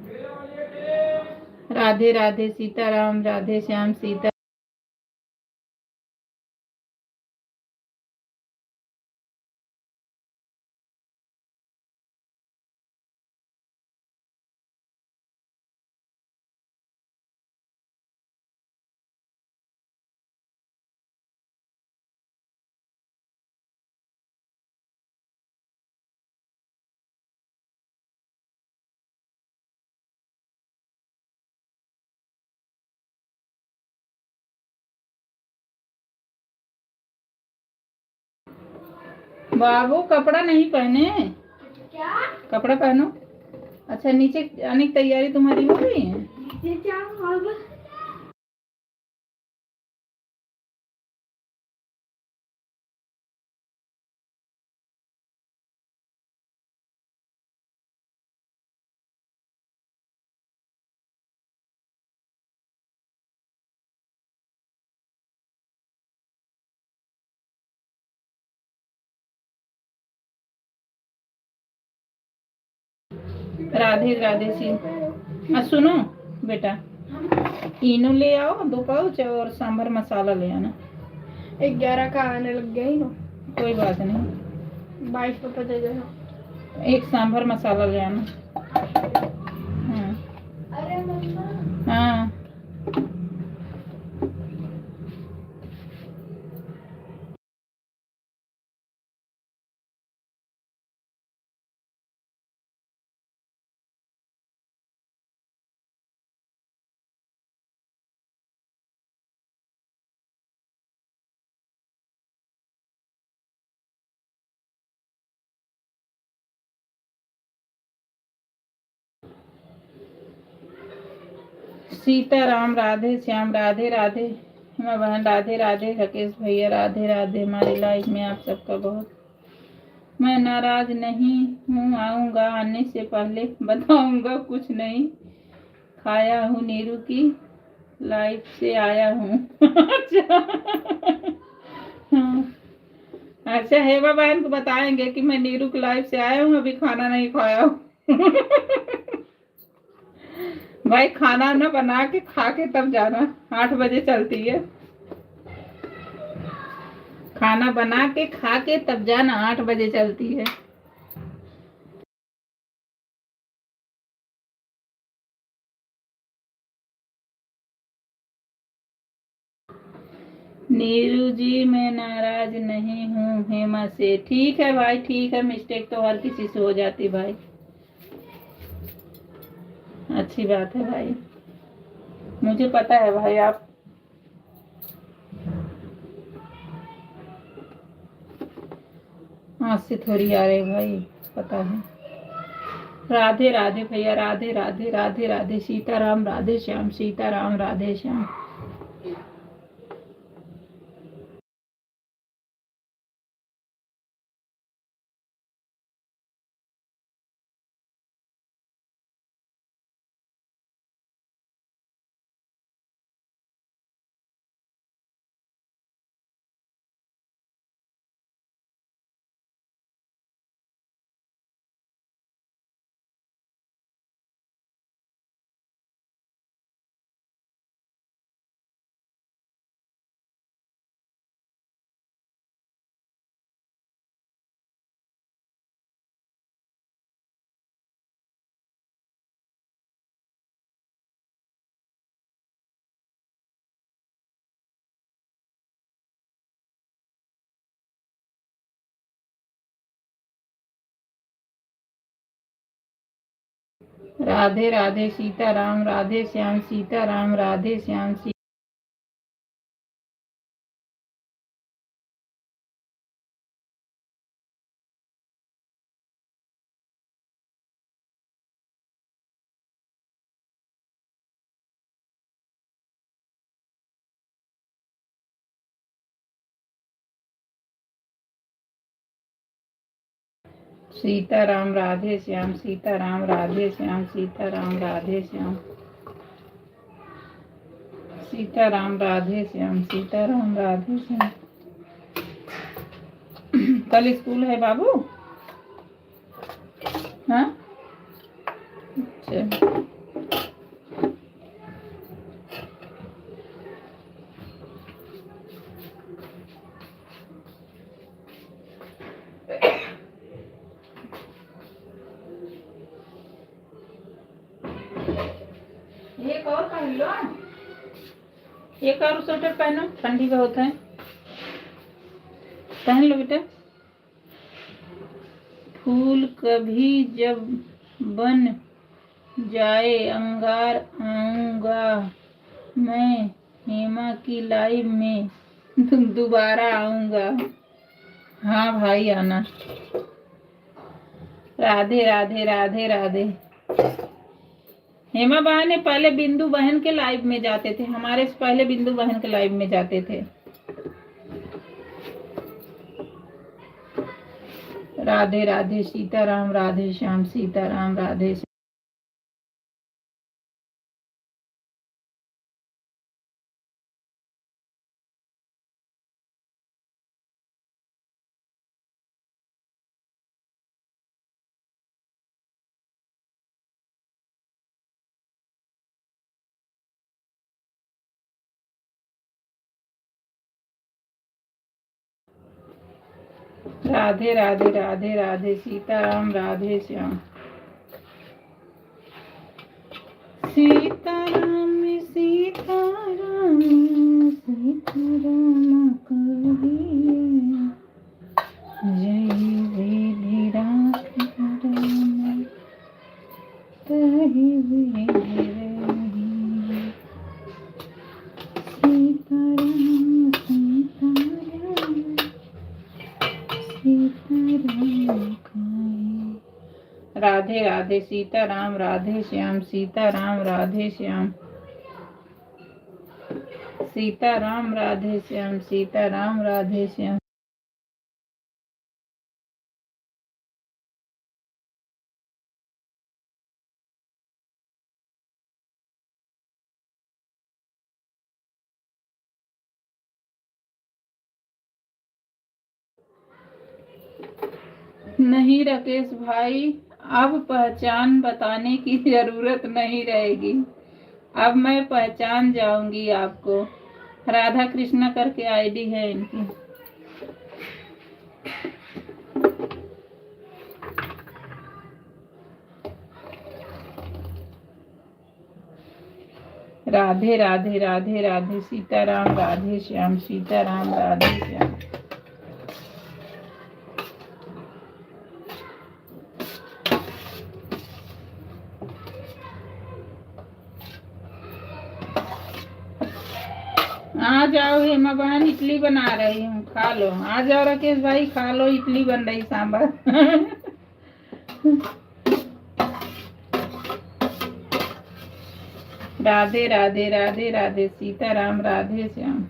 राधे राधे सीताराम, राधे श्याम सीता। बाबू कपड़ा नहीं पहने, क्या कपड़ा पहनो। अच्छा नीचे आने की तैयारी तुम्हारी हो गई है? नीचे क्या होगा? राधे राधे सी। सुनो बेटा, इनो ले आओ 2 पाउच और सांभर मसाला ले आना। 11 का आने लग गया ही ना। कोई बात नहीं, 22 रुपये दे देना। एक सांभर मसाला ले आना। हाँ। अरे मम्मा। हाँ सीताराम, राधे श्याम, राधे राधे मैं बहन, राधे राधे राकेश भैया, राधे राधे। हमारी लाइफ में आप सबका बहुत, मैं नाराज नहीं हूँ, आऊँगा आने से पहले बताऊँगा, कुछ नहीं खाया हूँ, नीरू की लाइफ से आया हूँ। अच्छा हाँ। अच्छा हेमा बहन को बताएंगे कि मैं नीरू की लाइफ से आया हूँ, अभी खाना नहीं खाया हूँ। भाई खाना ना बना के खा के तब जाना, 8 बजे चलती है। खाना बना के खा के तब जाना, 8 बजे चलती है। नीरू जी मैं नाराज नहीं हूँ हेमा से। ठीक है भाई, ठीक है, मिस्टेक तो हर किसी से हो जाती भाई, अच्छी बात है भाई, मुझे पता है भाई आप। हाथ से थोड़ी आ रहे भाई, पता है। राधे राधे भैया, राधे राधे, राधे राधे सीताराम, राधे श्याम सीताराम, राधे श्याम। राधे राधे सीताराम, राधे श्याम सीताराम, राधे श्याम। सीताराम, राधे श्याम सीताराम, राधे श्याम सीताराम, राधे श्याम। सीताराम राधे श्याम, सीताराम राधे श्याम। कल स्कूल है बाबू? हाँ, अच्छा। एक और पहन लो, एक और स्वेटर पहनो, ठंडी बहुत है, पहन लो बेटा। फूल कभी जब बन जाए अंगार आऊंगा मैं, हेमा की लाइव में दोबारा आऊंगा। हाँ भाई आना। राधे राधे राधे राधे। हेमा बहन पहले बिंदु बहन के लाइव में जाते थे, हमारे से पहले बिंदु बहन के लाइव में जाते थे। राधे राधे, सीताराम राधे श्याम, सीताराम राधे श्याम। राधे राधे राधे राधे, सीताराम राधे श्याम। सीताराम सीताराम सीताराम कहिए, जय विधि राम तहि विधि रही। सीताराम सीताराम सीताराम कहिए। राधे राधे, सीताराम राधे श्याम, सीताराम राधे श्याम, सीताराम राधे श्याम, सीताराम राधे श्याम। नहीं राकेश भाई, अब पहचान बताने की जरूरत नहीं रहेगी, अब मैं पहचान जाऊंगी आपको। राधा कृष्णा करके आईडी है इनकी। राधे राधे राधे राधे, सीताराम राधे श्याम, सीताराम राधे श्याम। आ जाओ हेमा बहन, इडली बना रही हूँ, खा लो। आ जाओ राकेश भाई, खा लो, इडली बन रही, सांभर। राधे राधे राधे राधे, सीताराम राधे श्याम।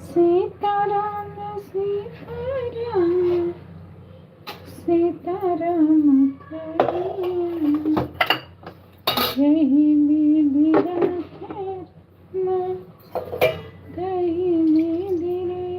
सीताराम सीताराम सीताराम कहिए, जय विधि राम तहि विधि रही।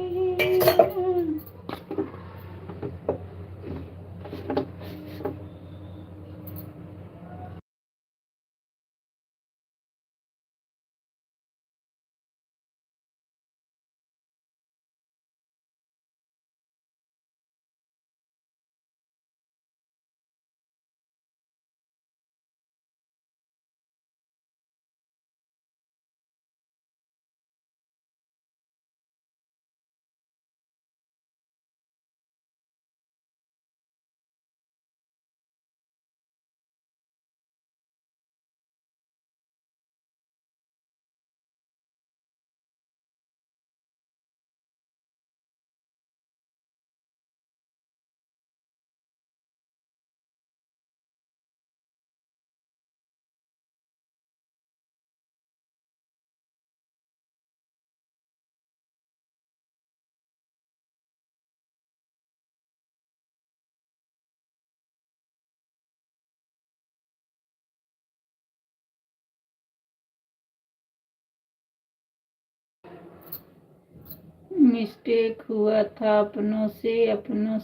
मिस्टेक हुआ था अपनों से, अपनों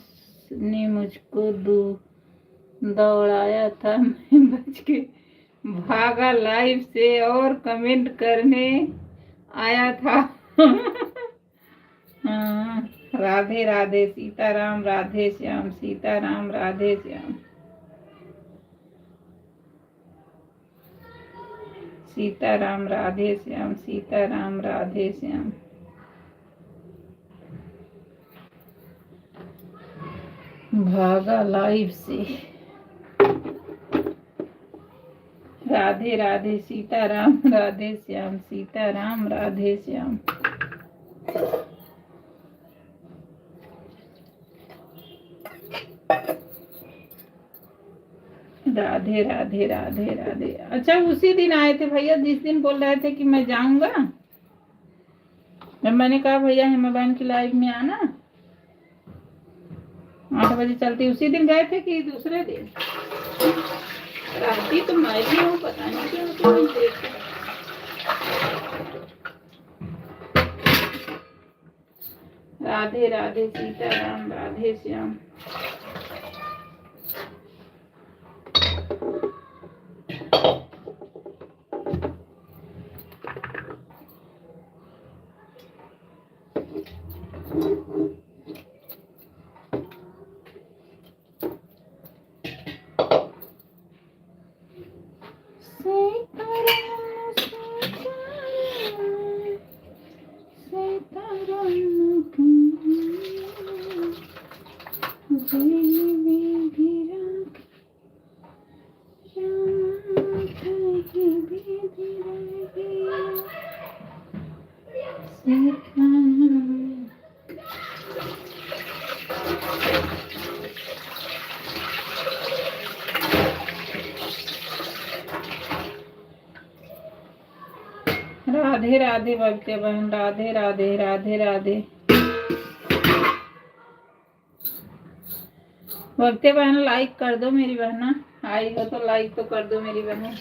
ने मुझको दौड़ाया था, मैं बच के भागा लाइव से और कमेंट करने आया था। हाँ, राधे राधे सीताराम राधे श्याम, सीताराम राधे श्याम, सीताराम राधे श्याम, सीताराम राधे श्याम। भागा लाइव से। राधे राधे सीताराम राधे श्याम, सीताराम राधे श्याम। राधे राधे राधे राधे। अच्छा, उसी दिन आए थे भैया जिस दिन बोल रहे थे कि मैं जाऊंगा, जब मैंने कहा भैया हेमा बहन की लाइव में आना 8 बजे चलती, उसी दिन गए थे कि दूसरे दिन? राती तो मैं भी हूँ, पता नहीं क्यों तो नहीं देखी। राधे राधे सीताराम राधे श्याम। राधे राधे भक्ति बहन, राधे राधे राधे राधे। भक्ति बहन लाइक कर दो मेरी बहना, आई हो तो लाइक तो कर दो मेरी बहन।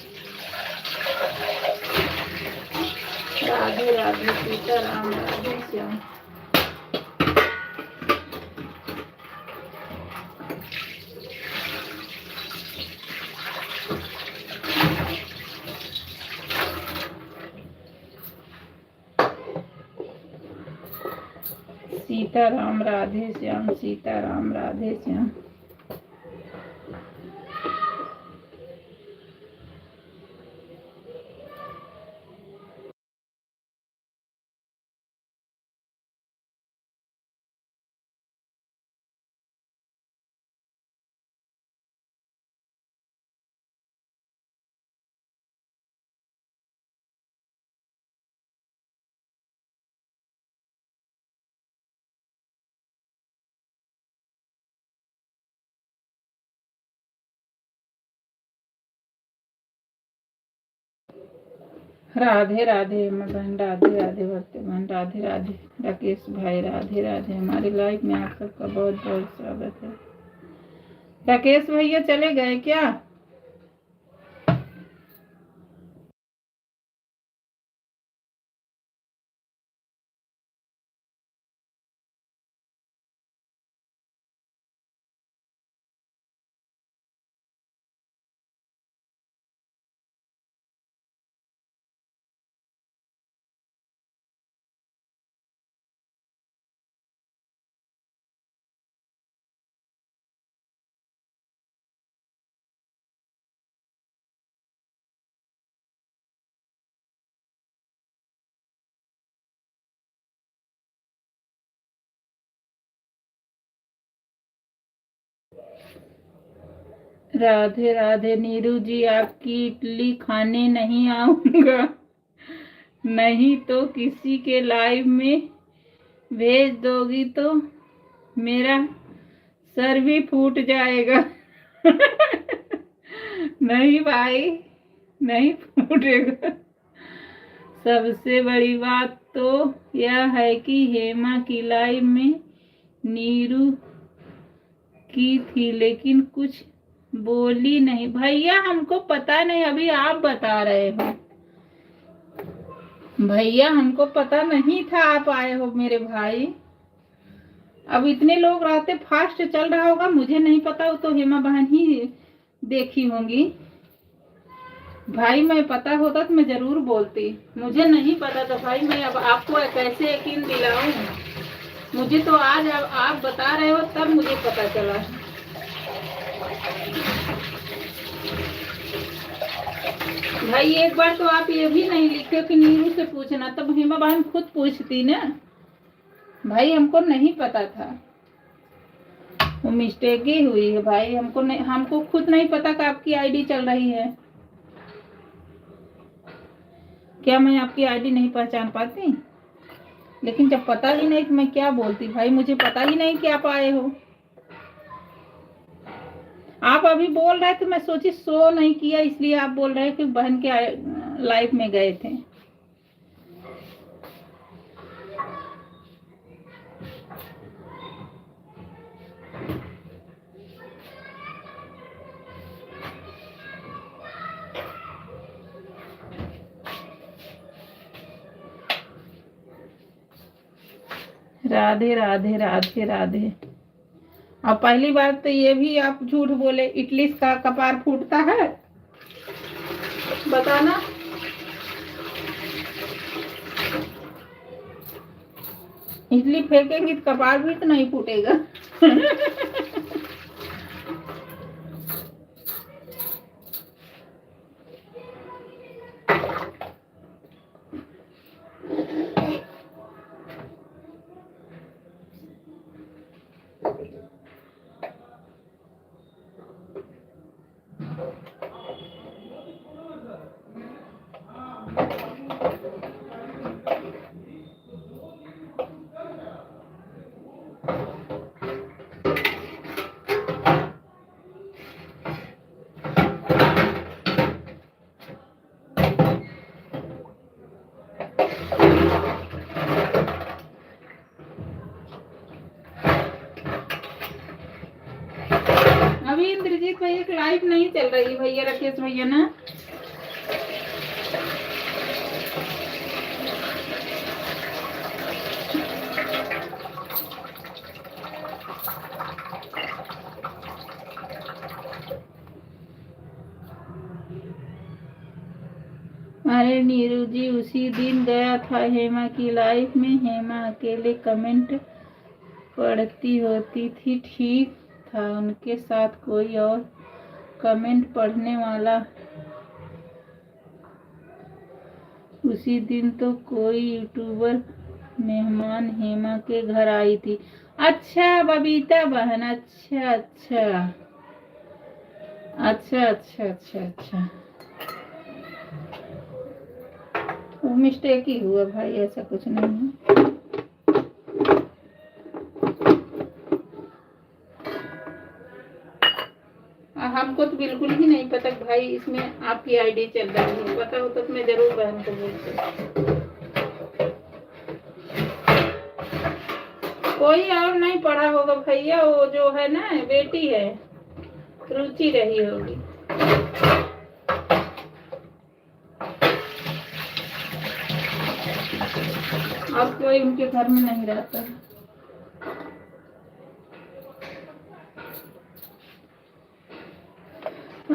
राधे राधे सीताराम राधे श्याम। सीताराम राधे श्याम, सीताराम राधे श्याम। राधे राधे मैं बहन, राधे राधे भक्ति बहन, राधे राधे राकेश भाई, राधे राधे। हमारी लाइफ में आप सबका बहुत बहुत स्वागत है। राकेश भैया चले गए क्या? राधे राधे नीरू जी, आपकी इडली खाने नहीं आऊंगा, नहीं तो किसी के लाइव में भेज दोगी तो मेरा सर भी फूट जाएगा। नहीं भाई, नहीं फूटेगा। सबसे बड़ी बात तो यह है कि हेमा की लाइव में नीरू की थी, लेकिन कुछ बोली नहीं। भैया हमको पता नहीं, अभी आप बता रहे हो। भैया हमको पता नहीं था आप आए हो मेरे भाई। अब इतने लोग रहते, फास्ट चल रहा होगा, मुझे नहीं पता, वो तो हेमा बहन ही देखी होंगी। भाई मैं पता होता तो मैं जरूर बोलती, मुझे नहीं पता था भाई, मैं अब आपको कैसे यकीन दिलाऊं। मुझे तो आज आप बता रहे हो तब मुझे पता चला। भाई एक बार तो आप ये भी नहीं लिखे कि नीरू से पूछना, तब हेमा बहन खुद पूछती ना। भाई हमको नहीं पता था, वो मिस्टेक ही हुई है भाई, हमको नहीं, हमको खुद नहीं पता कि आपकी आईडी चल रही है। क्या मैं आपकी आईडी नहीं पहचान पाती? लेकिन जब पता ही नहीं तो मैं क्या बोलती भाई, मुझे पता ही नहीं कि आप आए हो। आप अभी बोल रहे थे, मैं सोची शो नहीं किया इसलिए आप बोल रहे कि बहन के लाइफ में गए थे। राधे राधे राधे राधे। और पहली बार तो ये भी आप झूठ बोले, इडली का कपार फूटता है, बताना। इडली फेंकेंगी तो कपार भी तो नहीं फूटेगा। अभी इंद्रजीत भैया की लाइफ नहीं चल रही भैया, राकेश भैया ना। अरे नीरू जी उसी दिन गया था हेमा की लाइफ में, हेमा अकेले कमेंट पढ़ती होती थी, ठीक था, उनके साथ कोई और कमेंट पढ़ने वाला। उसी दिन तो कोई यूट्यूबर मेहमान हेमा के घर आई थी। अच्छा बबीता बहन, अच्छा अच्छा अच्छा अच्छा अच्छा अच्छा, वो मिस्टेक ही हुआ भाई, ऐसा कुछ नहीं है। हमको तो बिल्कुल ही नहीं पता भाई इसमें आपकी आईडी चल रही है, पता होता तो मैं जरूर बहन को बोलती। कोई और नहीं पढ़ा होगा भैया, वो जो है ना बेटी है, रुचि रही होगी। और कोई उनके घर में नहीं रहता।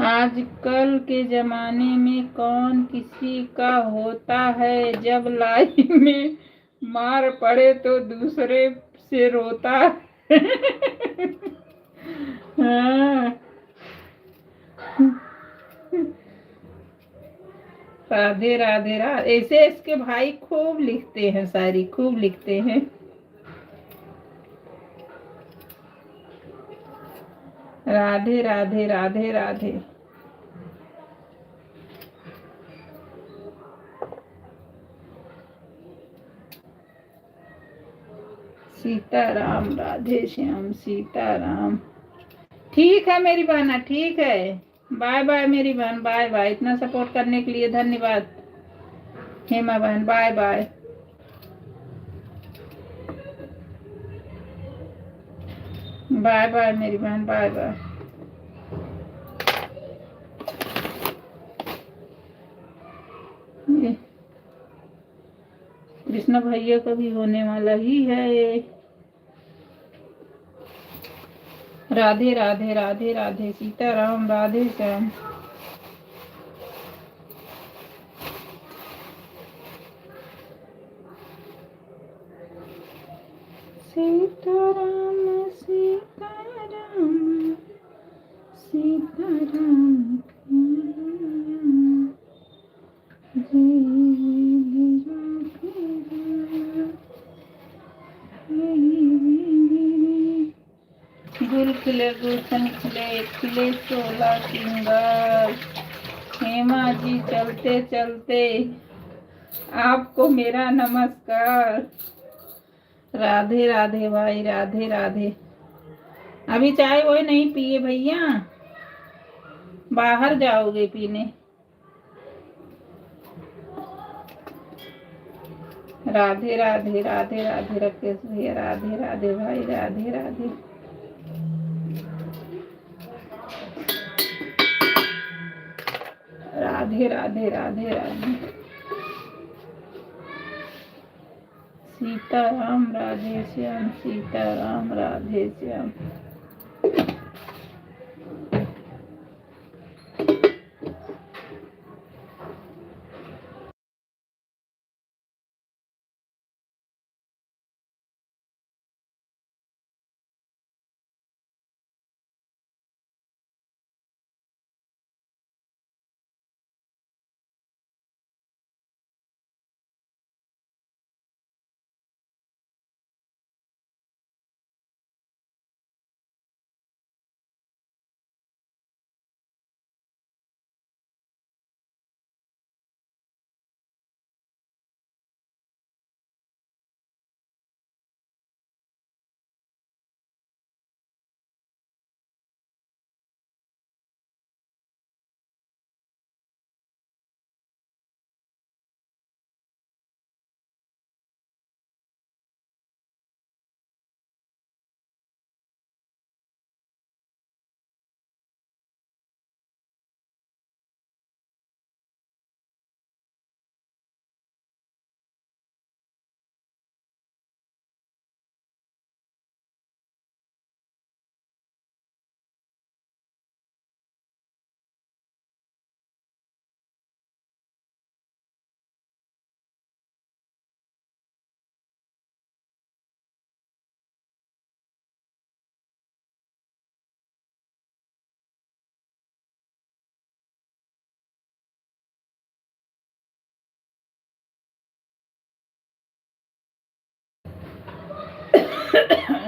आजकल के जमाने में कौन किसी का होता है, जब लाइफ में मार पड़े तो दूसरे से रोता। हाँ। राधे राधे राधे, ऐसे इसके भाई खूब लिखते हैं, शायरी खूब लिखते हैं। राधे राधे राधे राधे। सीताराम, राधे श्याम, सीताराम। ठीक है मेरी बहना, ठीक है, बाय बाय मेरी बहन, बाय बाय। इतना सपोर्ट करने के लिए धन्यवाद हेमा बहन, बाय बाय। बाय बाय मेरी बहन, बाय बाय। कृष्ण भैया का भी होने वाला ही है। राधे राधे राधे राधे सीताराम राधे श्याम। सीताराम सीताराम सीताराम गुल खिले गुलशन खिले खिले 16 सिंगार। हेमा जी चलते चलते आपको मेरा नमस्कार। राधे राधे भाई राधे राधे। अभी चाय वो नहीं पिए भैया, बाहर जाओगे पीने। राधे राधे राधे राधे राकेश भैया राधे राधे भाई राधे राधे। राधे राधे राधे राधे। सीताराम राधे श्याम सीताराम राधे श्याम।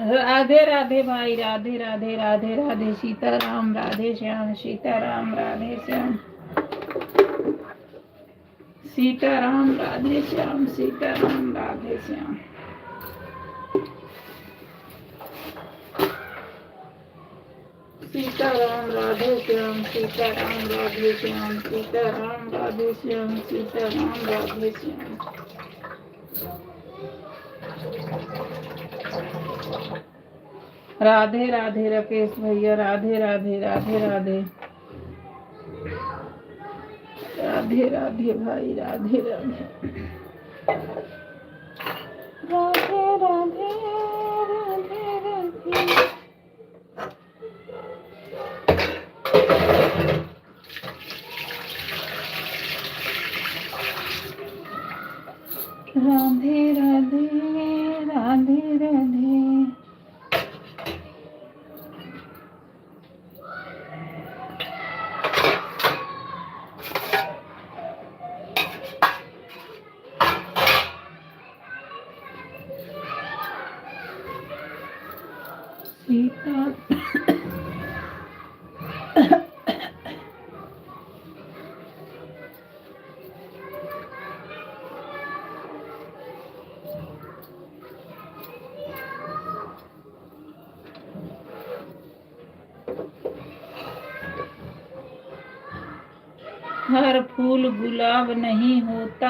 राधे राधे भाई राधे राधे राधे राधे सीताराम राधे श्याम सीताराम राधे श्याम सीताराम राधे श्याम सीताराम राधे श्याम। सीताराम राधे श्याम सीताराम राधे श्याम सीताराम राधे श्याम सीताराम राधे श्याम। राधे राधे राकेश भैया राधे राधे राधे राधे राधे राधे भाई राधे राधे राधे राधे राधे राधे। राधे राधे राधे राधे। सीता हर फूल गुलाब नहीं होता,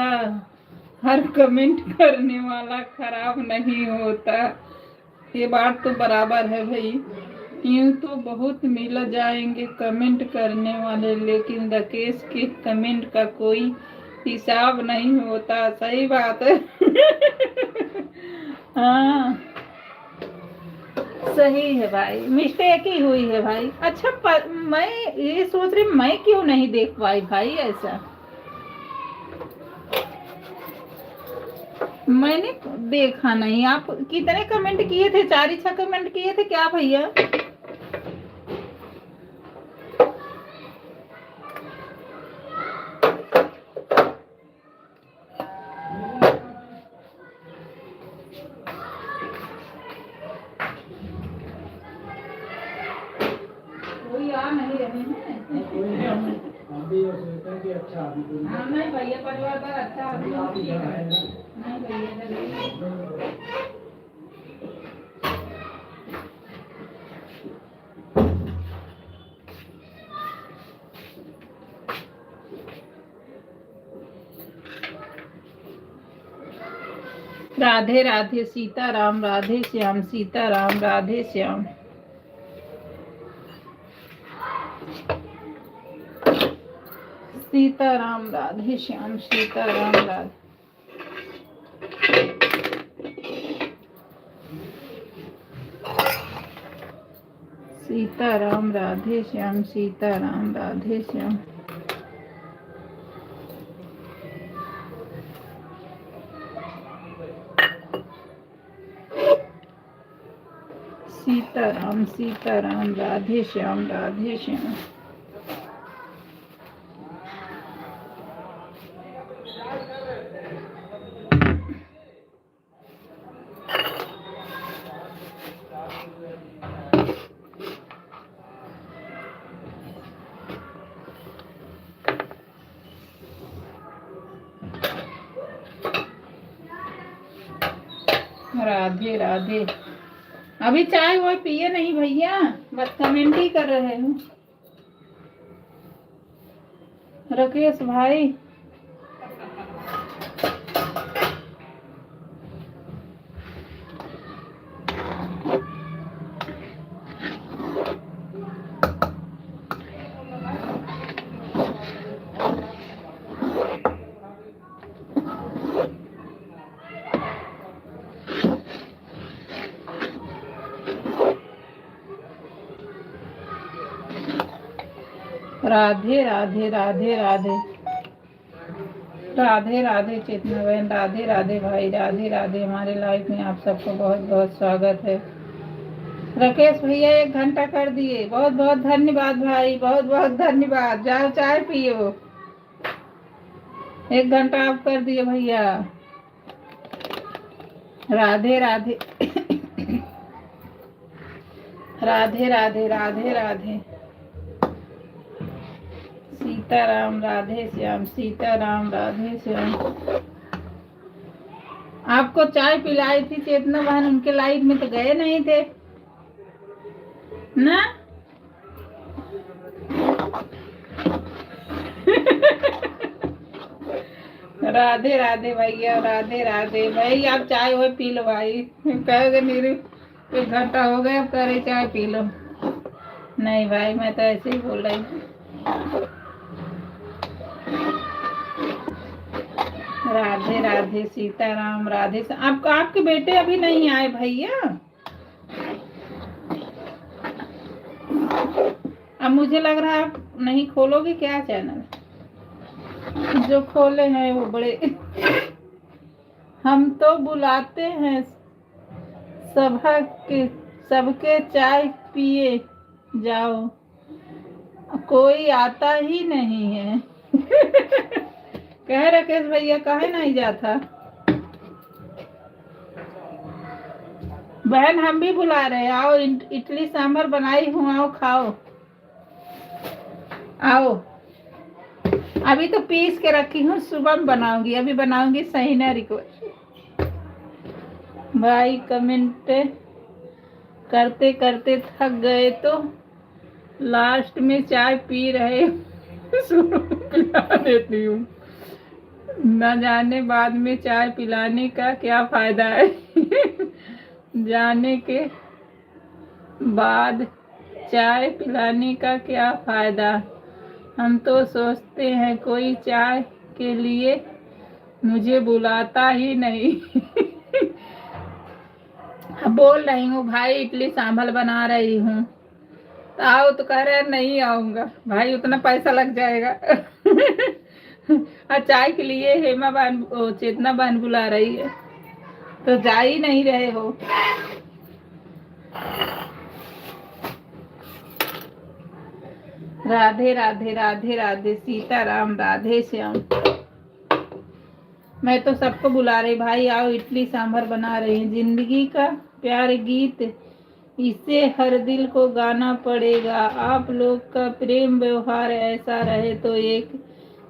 हर कमेंट करने वाला खराब नहीं होता। ये बात तो बराबर है भाई। यूं तो बहुत मिल जाएंगे कमेंट करने वाले, लेकिन राकेश के कमेंट का कोई हिसाब नहीं होता। सही बात है। हाँ सही है भाई, मिस्टेक ही हुई है भाई। अच्छा मैं ये सोच रही मैं क्यों नहीं देख पाई भाई ऐसा। मैंने देखा नहीं। आप कितने कमेंट किए थे? 4 ही 6 कमेंट किए थे क्या भैया? कोई आ नहीं रहे हैं। हाँ नहीं भैया, परिवार का अच्छा नहीं भैया। राधे राधे सीताराम, राधे श्याम सीताराम, राधे श्याम। सीताराम राधे श्याम सीताराम राधे। सीताराम राधे श्याम सीताराम राधे श्याम। सीताराम सीताराम राधे श्याम राधे श्याम। राधे राधे। अभी चाय वो पिए नहीं भैया, बस कमेंट ही कर रहे हूँ। राकेश भाई राधे राधे राधे राधे। राधे राधे चेतना बहन, राधे राधे भाई, राधे राधे। हमारे लाइफ में आप सबको बहुत बहुत स्वागत है। राकेश भैया 1 घंटा कर दिए, बहुत बहुत धन्यवाद भाई, बहुत बहुत धन्यवाद। जाओ चाय पियो। 1 घंटा आप कर दिए भैया। राधे राधे राधे राधे राधे राधे। सीताराम राधे श्याम सीताराम राधे श्याम। आपको चाय पिलाई थी चेतना बहन, उनके लाइफ में तो गए नहीं थे ना। राधे राधे भैया, राधे राधे भाई। आप चाय वो पी लो भाई। कहोगे मेरे 1 घंटा हो गया, अब करे चाय पी लो। नहीं भाई, मैं तो ऐसे ही बोल रही हूँ। राधे राधे सीताराम राधे। आपके बेटे अभी नहीं आए भैया? अब मुझे लग रहा है आप नहीं खोलोगे क्या चैनल? जो खोले हैं वो बड़े हम तो बुलाते हैं सभा के, सबके चाय पिए जाओ, कोई आता ही नहीं है। कह राकेश भैया काहे नहीं जाता? बहन हम भी बुला रहे हैं, आओ। इडली सांभर बनाई हूँ, आओ खाओ। आओ। अभी तो पीस के रखी हूँ, सुबह में बनाऊंगी। अभी बनाऊंगी सही ना रिक्वेस्ट। भाई कमेंट करते करते थक गए तो लास्ट में चाय पी रहे पिला देती हूँ। न जाने बाद में चाय पिलाने का क्या फायदा है। जाने के बाद चाय पिलाने का क्या फायदा। हम तो सोचते हैं कोई चाय के लिए मुझे बुलाता ही नहीं। अब बोल रही हूँ भाई इडली सांभर बना रही हूँ तो आओ, तो कह रहे हैं नहीं आऊंगा भाई, उतना पैसा लग जाएगा। और चाय के लिए हेमा बहन चेतना बहन बुला रही है तो जा ही नहीं रहे हो। राधे राधे राधे राधे सीताराम राधे श्याम। मैं तो सबको बुला रही, भाई आओ इडली सांभर बना रही हूँ। जिंदगी का प्यार गीत, इसे हर दिल को गाना पड़ेगा। आप लोग का प्रेम व्यवहार ऐसा रहे तो एक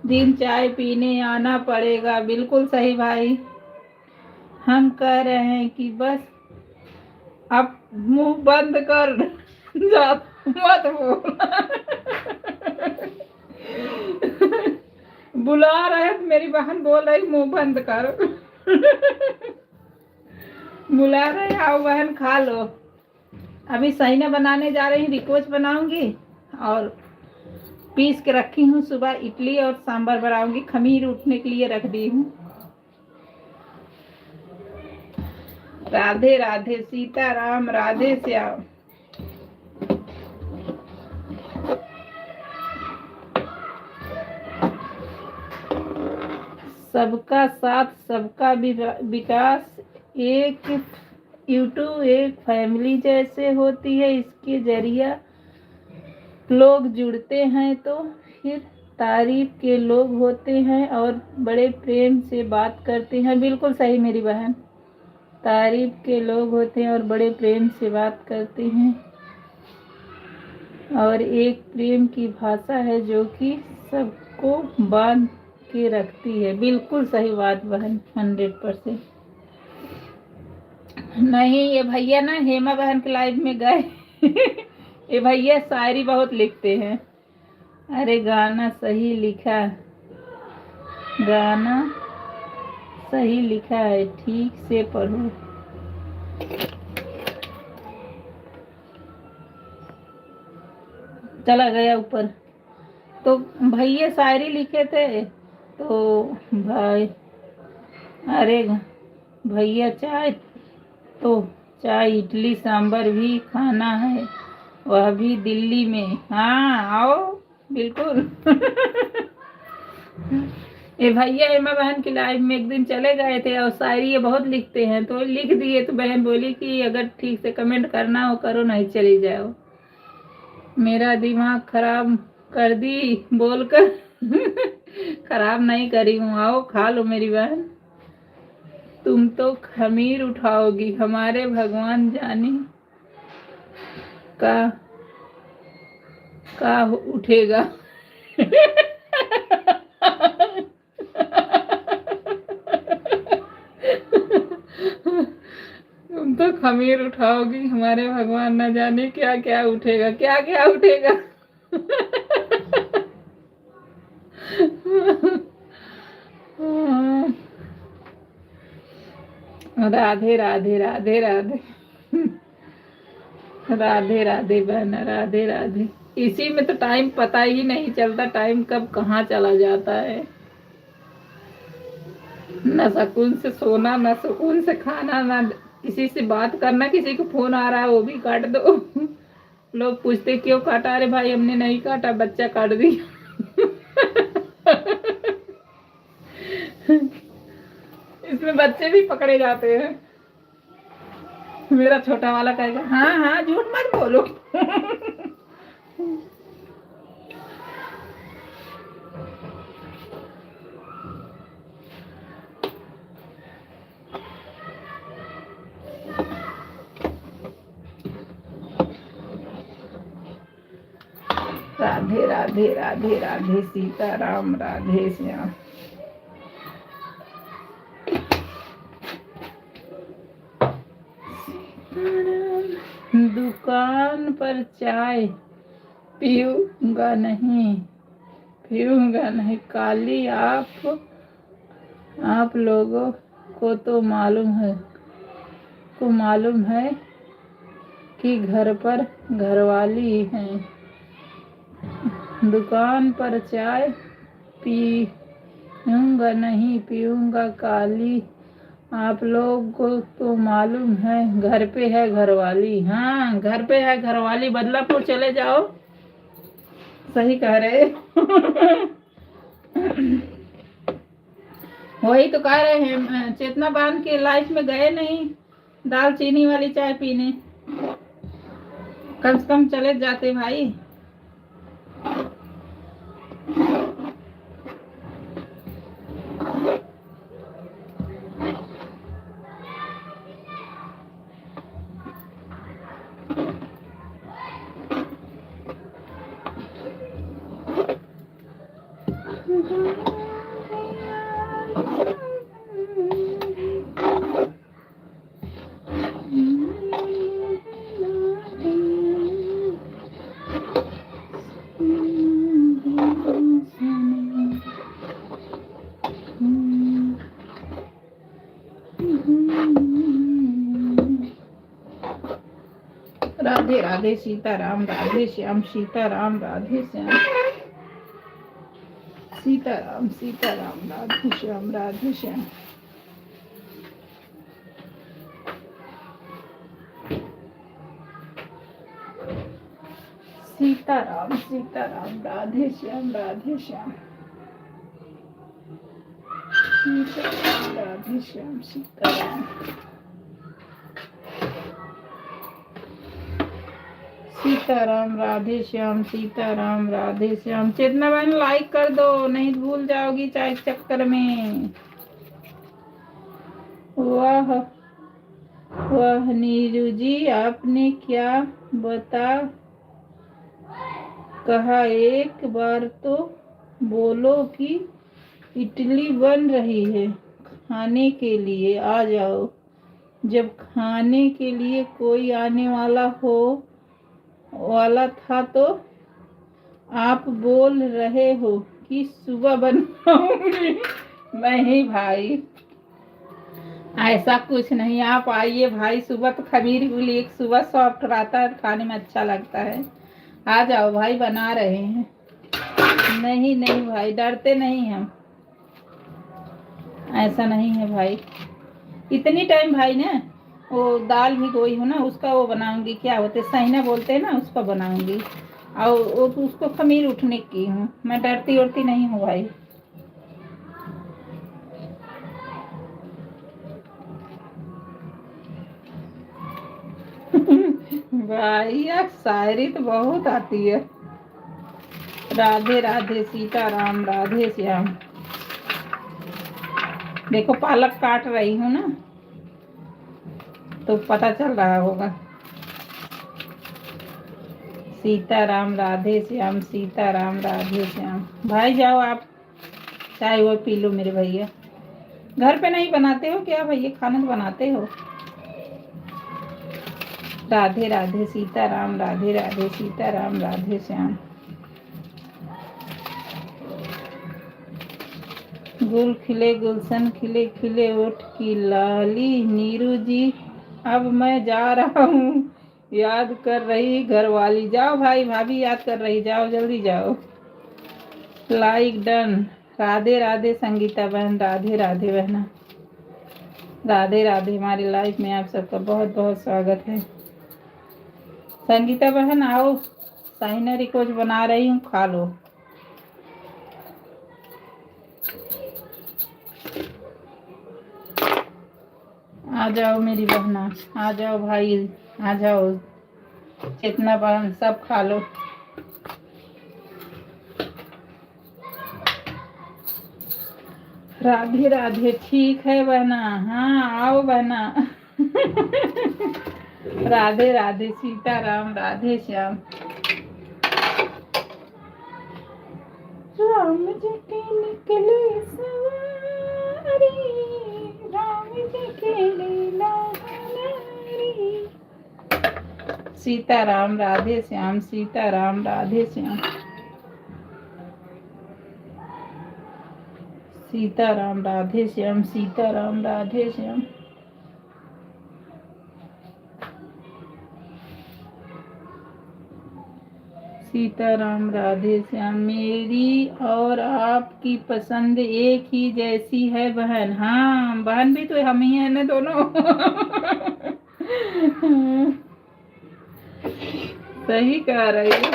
दिन चाय पीने आना पड़ेगा। बिल्कुल सही भाई, हम कह रहे हैं कि बस अब मुंह बंद कर जा, मत बोल। बुला रहे तो मेरी बहन बोल रही मुंह बंद कर। बुला रहे आओ बहन खा लो। अभी सहीना बनाने जा रही हूँ, रिकोच बनाऊंगी और पीस के रखी हूँ। सुबह इडली और सांभर बनाऊंगी, खमीर उठने के लिए रख दी हूँ। राधे राधे सीताराम राधे श्याम। सबका साथ सबका विकास, एक यूट्यूब एक फैमिली जैसे होती है। इसके जरिया लोग जुड़ते हैं तो फिर तारीफ के लोग होते हैं और बड़े प्रेम से बात करते हैं। बिल्कुल सही मेरी बहन, तारीफ के लोग होते हैं और बड़े प्रेम से बात करते हैं। और एक प्रेम की भाषा है जो कि सबको बांध के रखती है। बिल्कुल सही बात बहन, 100%। नहीं, ये भैया ना हेमा बहन के लाइव में गए। ये भैया शायरी बहुत लिखते हैं। अरे गाना सही लिखा, गाना सही लिखा है, ठीक से पढ़ो। चला गया ऊपर। तो भैया शायरी लिखे थे तो भाई, अरे भैया चाय, तो चाय इडली सांभर भी खाना है, वह भी दिल्ली में। हाँ आओ बिल्कुल। ये भैया हेमा बहन की लाइव में एक दिन चले गए थे और शायरी ये बहुत लिखते हैं तो लिख दिए। तो बहन बोली कि अगर ठीक से कमेंट करना हो करो, नहीं चली जाओ। मेरा दिमाग खराब कर दी बोलकर। खराब नहीं करी हूँ, आओ खा लो मेरी बहन। तुम तो खमीर उठाओगी, हमारे भगवान जाने का उठेगा। तुम तो खमीर उठाओगी, हमारे भगवान न जाने क्या क्या उठेगा, क्या क्या उठेगा। राधे राधे राधे राधे राधे राधे बहन, राधे राधे। इसी में तो टाइम पता ही नहीं चलता, टाइम कब कहाँ चला जाता है। न सुकून से सोना, न सुकून से खाना, न किसी से बात करना। किसी को फोन आ रहा है वो भी काट दो। लोग पूछते क्यों काटा, अरे भाई हमने नहीं काटा, बच्चा काट दिया। इसमें बच्चे भी पकड़े जाते हैं। मेरा छोटा वाला कहेगा हाँ हाँ झूठ मत बोलो। राधे राधे राधे राधे सीताराम राधे श्याम। दुकान पर चाय पीऊंगा नहीं काली। आप लोगों को तो मालूम है कि घर पर घरवाली हैं। दुकान पर चाय पीऊँगा नहीं पीऊँगा काली, आप लोग को तो मालूम है घर पे है घरवाली। हाँ घर पे है घरवाली, बदलापुर चले जाओ। सही कह रहे वही तो कह रहे हैं, चेतना बांध के लाइफ में गए नहीं दालचीनी वाली चाय पीने, कम से कम चले जाते भाई। राधे राधे सीताराम राधे श्याम सीताराम राधे श्याम सीताराम सीताराम राधे श्याम राधे श्याम। सीताराम सीताराम राधे श्याम राधे श्याम सीताराम राधे श्याम सीताराम सीताराम राधे श्याम सीताराम राधे श्याम। चेतना बहन लाइक कर दो, नहीं भूल जाओगी चाय के चक्कर में। वाह वाह नीरू जी, आपने क्या बता कहा, एक बार तो बोलो कि इडली बन रही है खाने के लिए, आ जाओ। जब खाने के लिए कोई आने वाला था तो आप बोल रहे हो कि सुबह बनाऊंगी। नहीं भाई ऐसा कुछ नहीं, आप आइए भाई। सुबह तो खमीर के लिए सुबह सॉफ्ट रहता है, खाने में अच्छा लगता है। आ जाओ भाई, बना रहे हैं। नहीं नहीं भाई, डरते नहीं हम, ऐसा नहीं है भाई। इतनी टाइम भाई ना वो दाल भिगोई हूँ ना, उसका वो बनाऊंगी, क्या होते सहीना बोलते हैं ना, उसका बनाऊंगी। और वो तो उसको खमीर उठने की हूँ, मैं डरती उड़ती नहीं हूँ भाई। भाई यार शायरी तो बहुत आती है। राधे राधे सीताराम राधे श्याम। देखो पालक काट रही हूँ ना, तो पता चल रहा होगा। सीताराम राधे श्याम सीताराम राधे श्याम। भाई जाओ आप चाय वो पी लो मेरे भैया। घर पे नहीं बनाते हो क्या भैया, खाना तो बनाते हो। राधे राधे सीताराम राधे राधे सीताराम राधे श्याम। गुल खिले गुलशन खिले खिले ओठ की लाली, नीरू जी अब मैं जा रहा हूँ, याद कर रही घरवाली। जाओ भाई, भाभी याद कर रही, जाओ जल्दी जाओ। Like done. राधे राधे संगीता बहन, राधे राधे बहना, राधे राधे। हमारी लाइफ में आप सबका बहुत बहुत स्वागत है। संगीता बहन आओ, साइनरी कुछ बना रही हूँ, खा लो। आ जाओ मेरी बहना, आ जाओ भाई, आ जाओ। चेतना बहन सब खा लो। राधे राधे, ठीक है बहना, हाँ आओ बहना। राधे राधे सीताराम राधे श्याम। राम जी के निकले सवारी, राम जी के लीला हमारी। सीताराम राधे श्याम सीताराम राधे श्याम। सीताराम राधे श्याम सीताराम राधे श्याम। सीताराम राधे श्याम। मेरी और आपकी पसंद एक ही जैसी है बहन। हाँ, बहन भी तो हम ही हैं ना दोनों। सही कह रही है।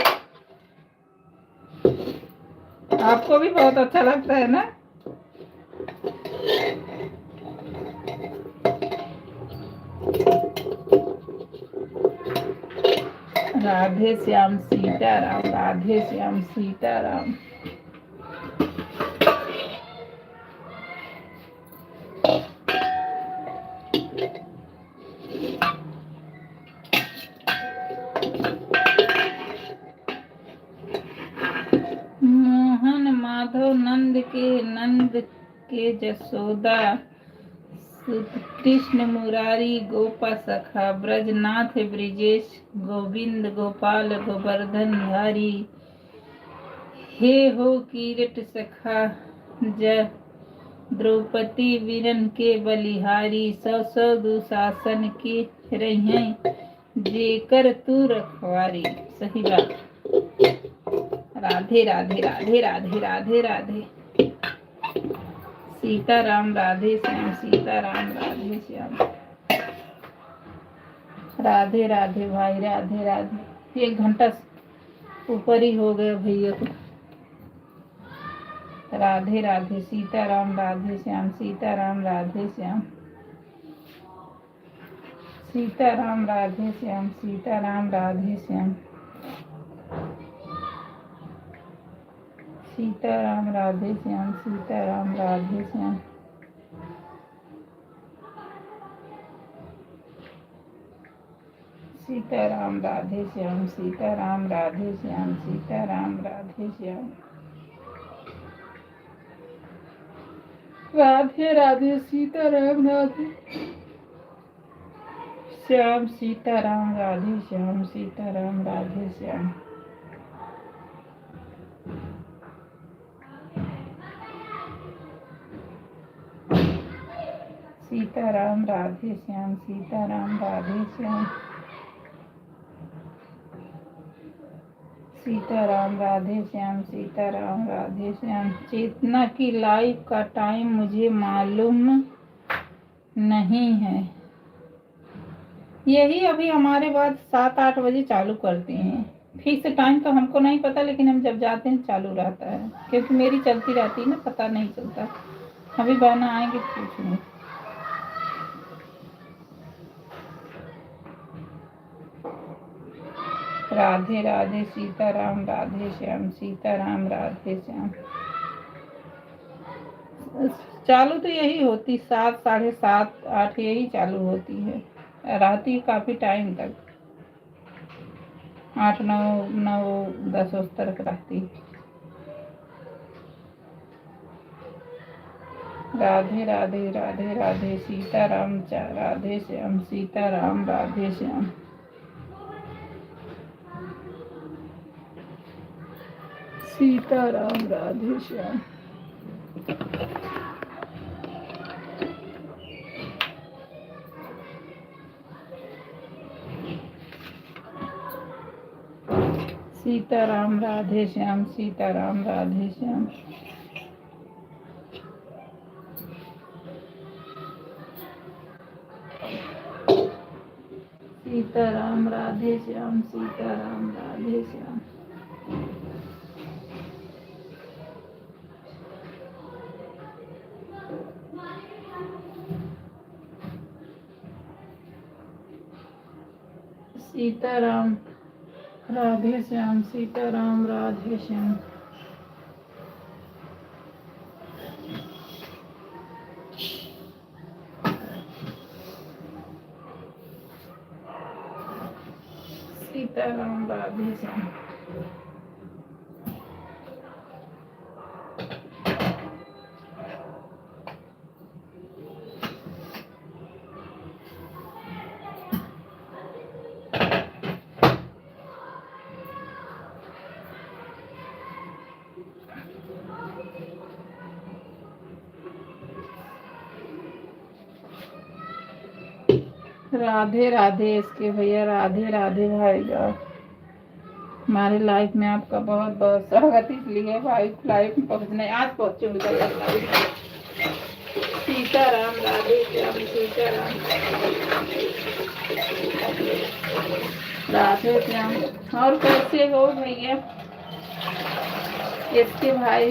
आपको भी बहुत अच्छा लगता है ना। राधे श्याम सीताराम, राधे श्याम सीताराम। मोहन माधव नंद के जसोदा सुत कृष्ण मुरारी गोपा सखा ब्रजनाथ ब्रिजेश गोविंद गोपाल गोवर्धन धारी। हे हो कीरट सखा ज द्रौपदी वीरन के बलिहारी। सौ सौ दुशासन के रही जेकर तू रखवारी। सही बात। राधे राधे राधे राधे राधे राधे। सीताराम राधे श्याम सीताराम राधे श्याम। राधे राधे भाई, राधे राधे। 1 घंटा ऊपर ही हो गया भैया को। राधे राधे सीताराम राधे श्याम सीताराम राधे श्याम। सीताराम राधे श्याम सीताराम राधे श्याम। सीताराम राधे श्याम सीताराम राधे श्याम। सीताराम राधे श्याम सीताराम राधे श्याम सीताराम राधे श्याम। राधे राधे सीताराम राधे श्याम सीताराम राधे श्याम सीताराम राधे श्याम। सीताराम राधे श्याम सीताराम राधे श्याम। सीताराम राधे श्याम सीताराम राधे श्याम। चेतना की लाइव का टाइम मुझे मालूम नहीं है। यही अभी हमारे बाद 7-8 बजे चालू करते हैं। फिक्स टाइम तो हमको नहीं पता, लेकिन हम जब जाते हैं चालू रहता है, क्योंकि मेरी चलती रहती है ना, पता नहीं चलता। अभी बहना आएंगे पूछूंगी। राधे राधे सीताराम राधे श्याम सीताराम राधे श्याम। चालू तो यही होती 7, 7:30, 8 यही चालू होती है, रहती काफी टाइम तक। 8, 9, 10 उस तक रहती। राधे राधे राधे राधे सीताराम राधे श्याम सीताराम राधे श्याम। सीताराम राधे श्याम। सीताराम राधे श्याम सीताराम राधे श्याम। सीताराम राधे श्याम सीताराम राधे श्याम। सीताराम राधे श्याम सीताराम राधे श्याम। सीताराम राधे श्याम। राधे राधे इसके भैया, राधे राधे भाई। हमारे लाइफ में आपका बहुत बहुत स्वागत। इसलिए भाई लाइफ में पहुँचने आज पहुँचे सीताराम राधे श्याम सीताराम राधे श्याम। और कैसे हो भैया इसके भाई?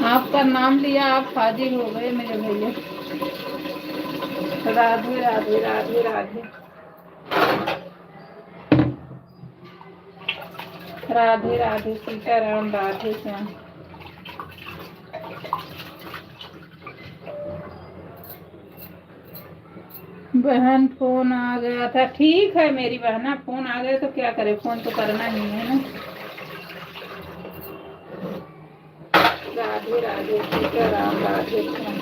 आपका नाम लिया आप हाजिर हो गए मेरे भैया। राधे राधे राधे राधे राधे राधे सीताराम राधे श्याम। बहन फोन आ गया था। ठीक है मेरी बहना, फोन आ गया तो क्या करे, फोन तो करना ही है ना। राधे राधे सीताराम राधे श्याम।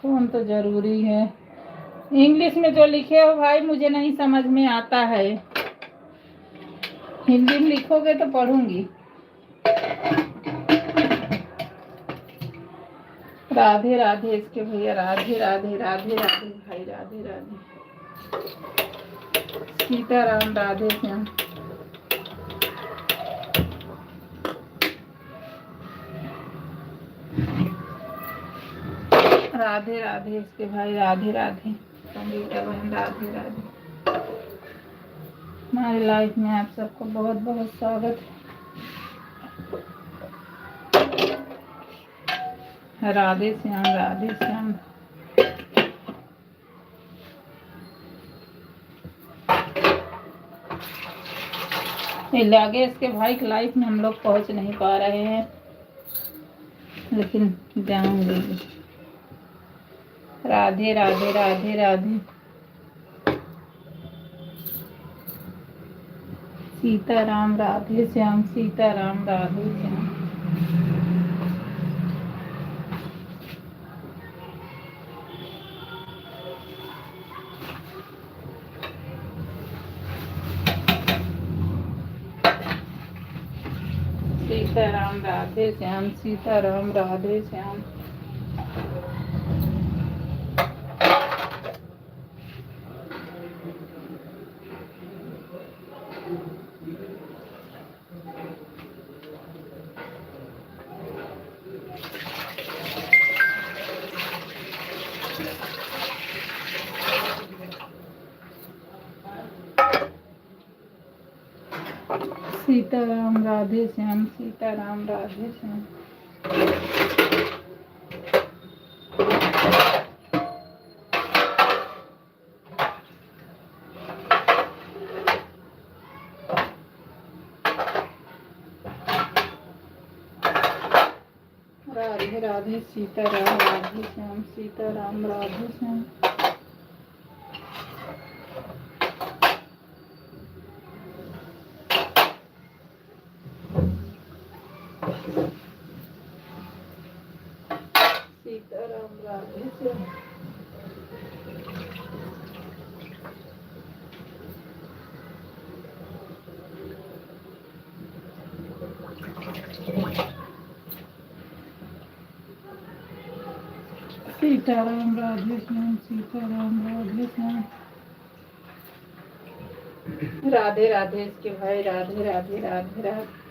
फोन तो जरूरी है। इंग्लिश में जो लिखे हो भाई मुझे नहीं समझ में आता है, हिंदी में लिखोगे तो पढ़ूंगी। राधे राधे इसके भैया राधे राधे राधे राधे भाई राधे राधे सीताराम राधे श्याम। राधे राधे इसके भाई राधे राधे संगीता बहन राधे राधे। हमारी लाइफ में आप सबको बहुत बहुत स्वागत है। राधे श्याम राधे श्याम। लागे इसके भाई की लाइफ में हम लोग पहुंच नहीं पा रहे हैं, लेकिन जाऊंगे। राधे राधे राधे राधे सीताराम राधे श्याम सीताराम राधे श्याम। सीताराम राधे श्याम सीताराम राधे श्याम। सीताराम राधे श्याम सीताराम राधे श्याम। राधे राधे सीताराम राधे श्याम सीताराम राधे श्याम। सीताराम राधे श्याम। सीताराम राधे श्याम सीताराम राधे श्याम। राधे राधे इसके भाई राधे राधे राधे राधे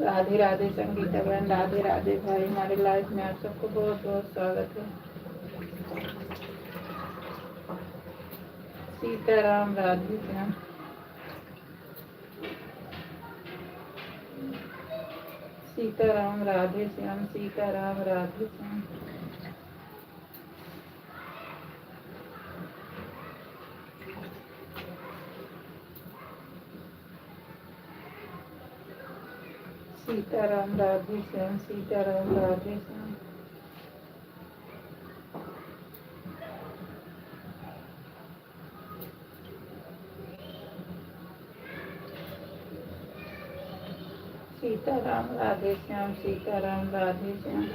राधे राधे संगीता बहन राधे राधे भाई। हमारे लाइफ में आप सबको बहुत बहुत स्वागत है। सीताराम राधे श्याम। सीताराम राधे श्याम सीताराम राधे श्याम। सीताराम राधे श्याम सीताराम राधे श्याम। सीताराम राधे श्याम सीताराम राधे श्याम।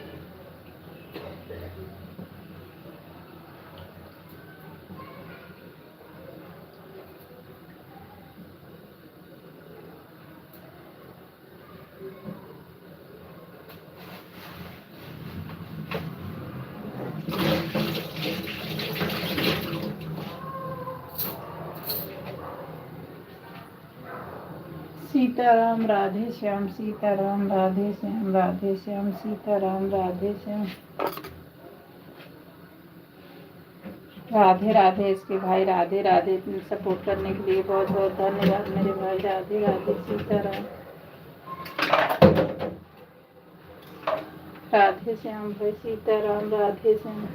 सीताराम राधे श्याम, सीताराम राधे श्याम, राधे श्याम, सीताराम राधे श्याम। राधे राधे इसके भाई, राधे राधे। सपोर्ट करने के लिए बहुत बहुत धन्यवाद मेरे भाई। राधे राधे, सीताराम राधे श्याम भाई, सीताराम राधे श्याम।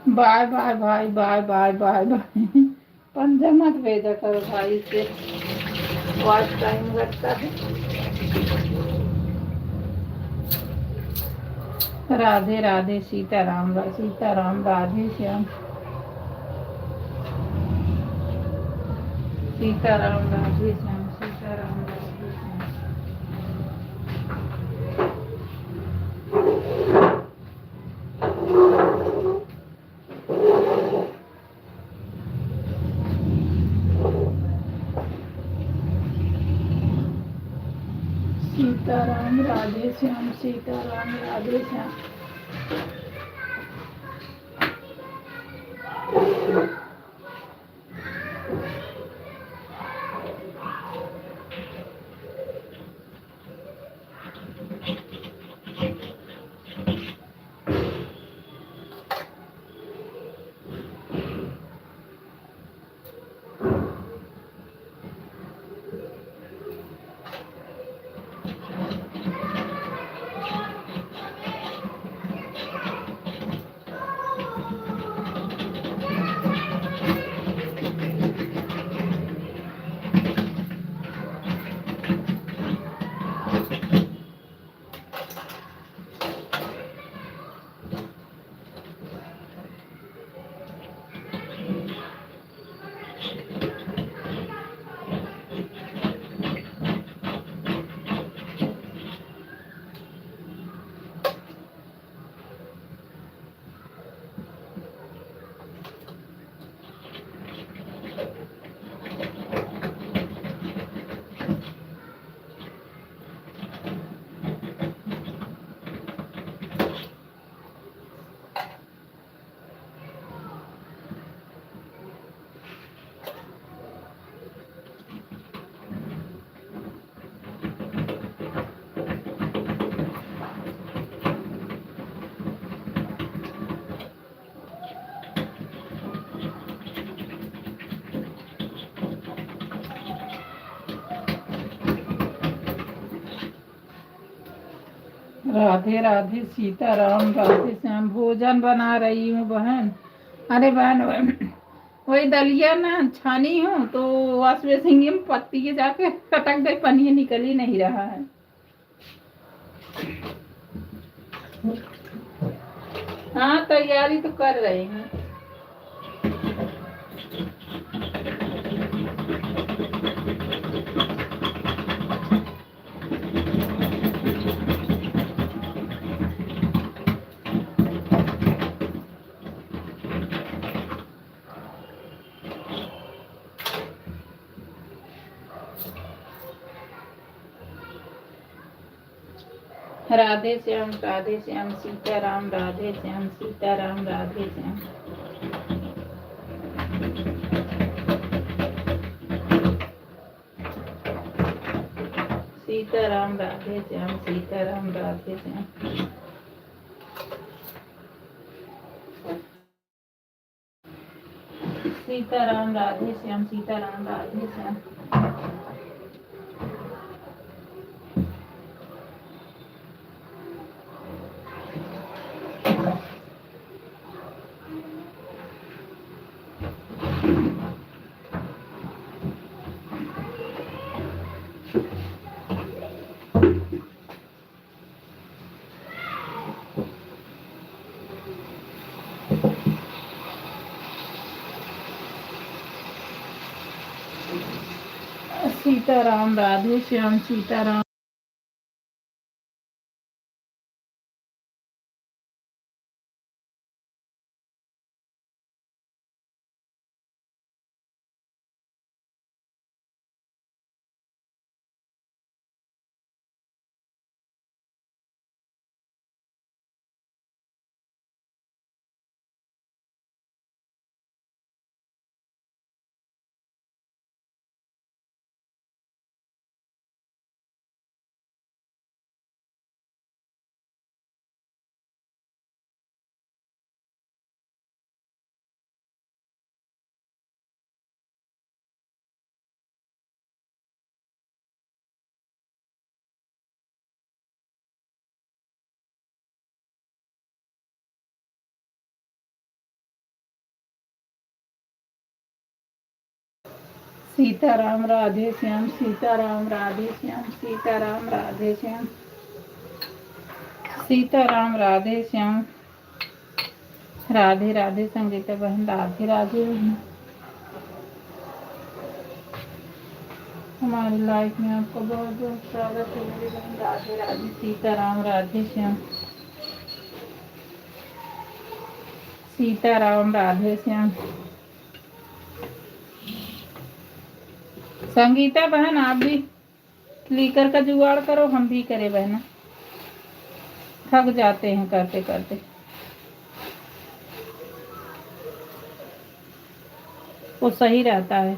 बाय बाय भाई, बाय बाय बाय बाय। पंजा मत भेजा करो भाई से, वॉच टाइम घटता है। राधे राधे, सीताराम सीताराम राधे श्याम, सीताराम राधे श्याम, सीताराम राधे श्याम। सीताराम राधे श्याम, सीताराम राधे श्याम। राधे राधे, सीताराम राधे श्याम। भोजन बना रही हूँ बहन। अरे बहन, वही दलिया ना छानी हूँ तो वॉश बेसिन में पत्ती के जाके कटक गई, पनीर निकल ही नहीं रहा है। हाँ, तैयारी तो कर रही हूँ। राधे श्याम, राधे श्याम, सीताराम राधे श्याम, सीताराम राधे श्याम। सीताराम राधे श्याम, सीताराम राधे श्याम। सीताराम राधे श्याम, सीताराम राधे श्याम। सीताराम राधे श्याम, सीताराम। सीताराम राधे श्याम, सीताराम राधे श्याम, सीताराम राधे श्याम, सीताराम राधे श्याम। राधे राधे संगीता बहन, राधे राधे बहन। हमारी लाइफ में आपको बहुत बहुत स्वागत है मेरी बहन। राधे राधे, सीताराम राधे श्याम, सीताराम राधे श्याम। संगीता बहन आप भी लीकर का जुगाड़ करो, हम भी करें बहना, थक जाते हैं करते करते। वो सही रहता है।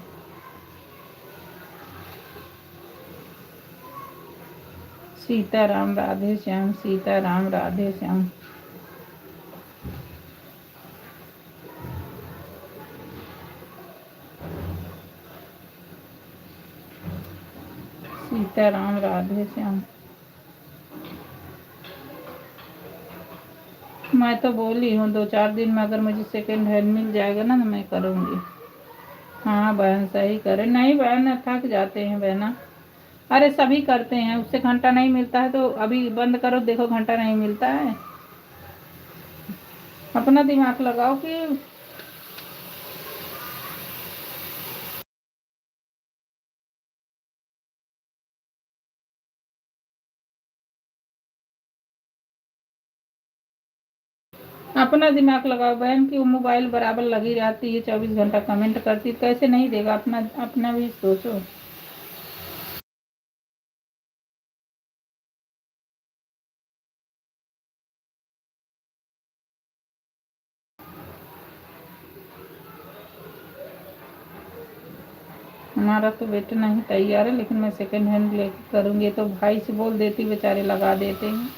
सीताराम राधे श्याम, सीताराम राधे श्याम। सीताराम राधे श्याम। मैं तो बोली हूँ 2-4 दिन में अगर मुझे सेकंड हैंड मिल जाएगा ना तो मैं करूँगी। हाँ बहन सही करे। नहीं बहन थक जाते हैं बहना, अरे सभी करते हैं, उससे घंटा नहीं मिलता है तो अभी बंद करो देखो घंटा नहीं मिलता है। अपना दिमाग लगाओ कि अपना दिमाग लगाओ बहन कि वो मोबाइल बराबर लगी रहती है, 24 घंटा कमेंट करती, कैसे नहीं देगा? अपना अपना भी सोचो। हमारा तो बेटा नहीं तैयार है, लेकिन मैं सेकंड हैंड लेके करूँगी। तो भाई से बोल देती, बेचारे लगा देते हैं।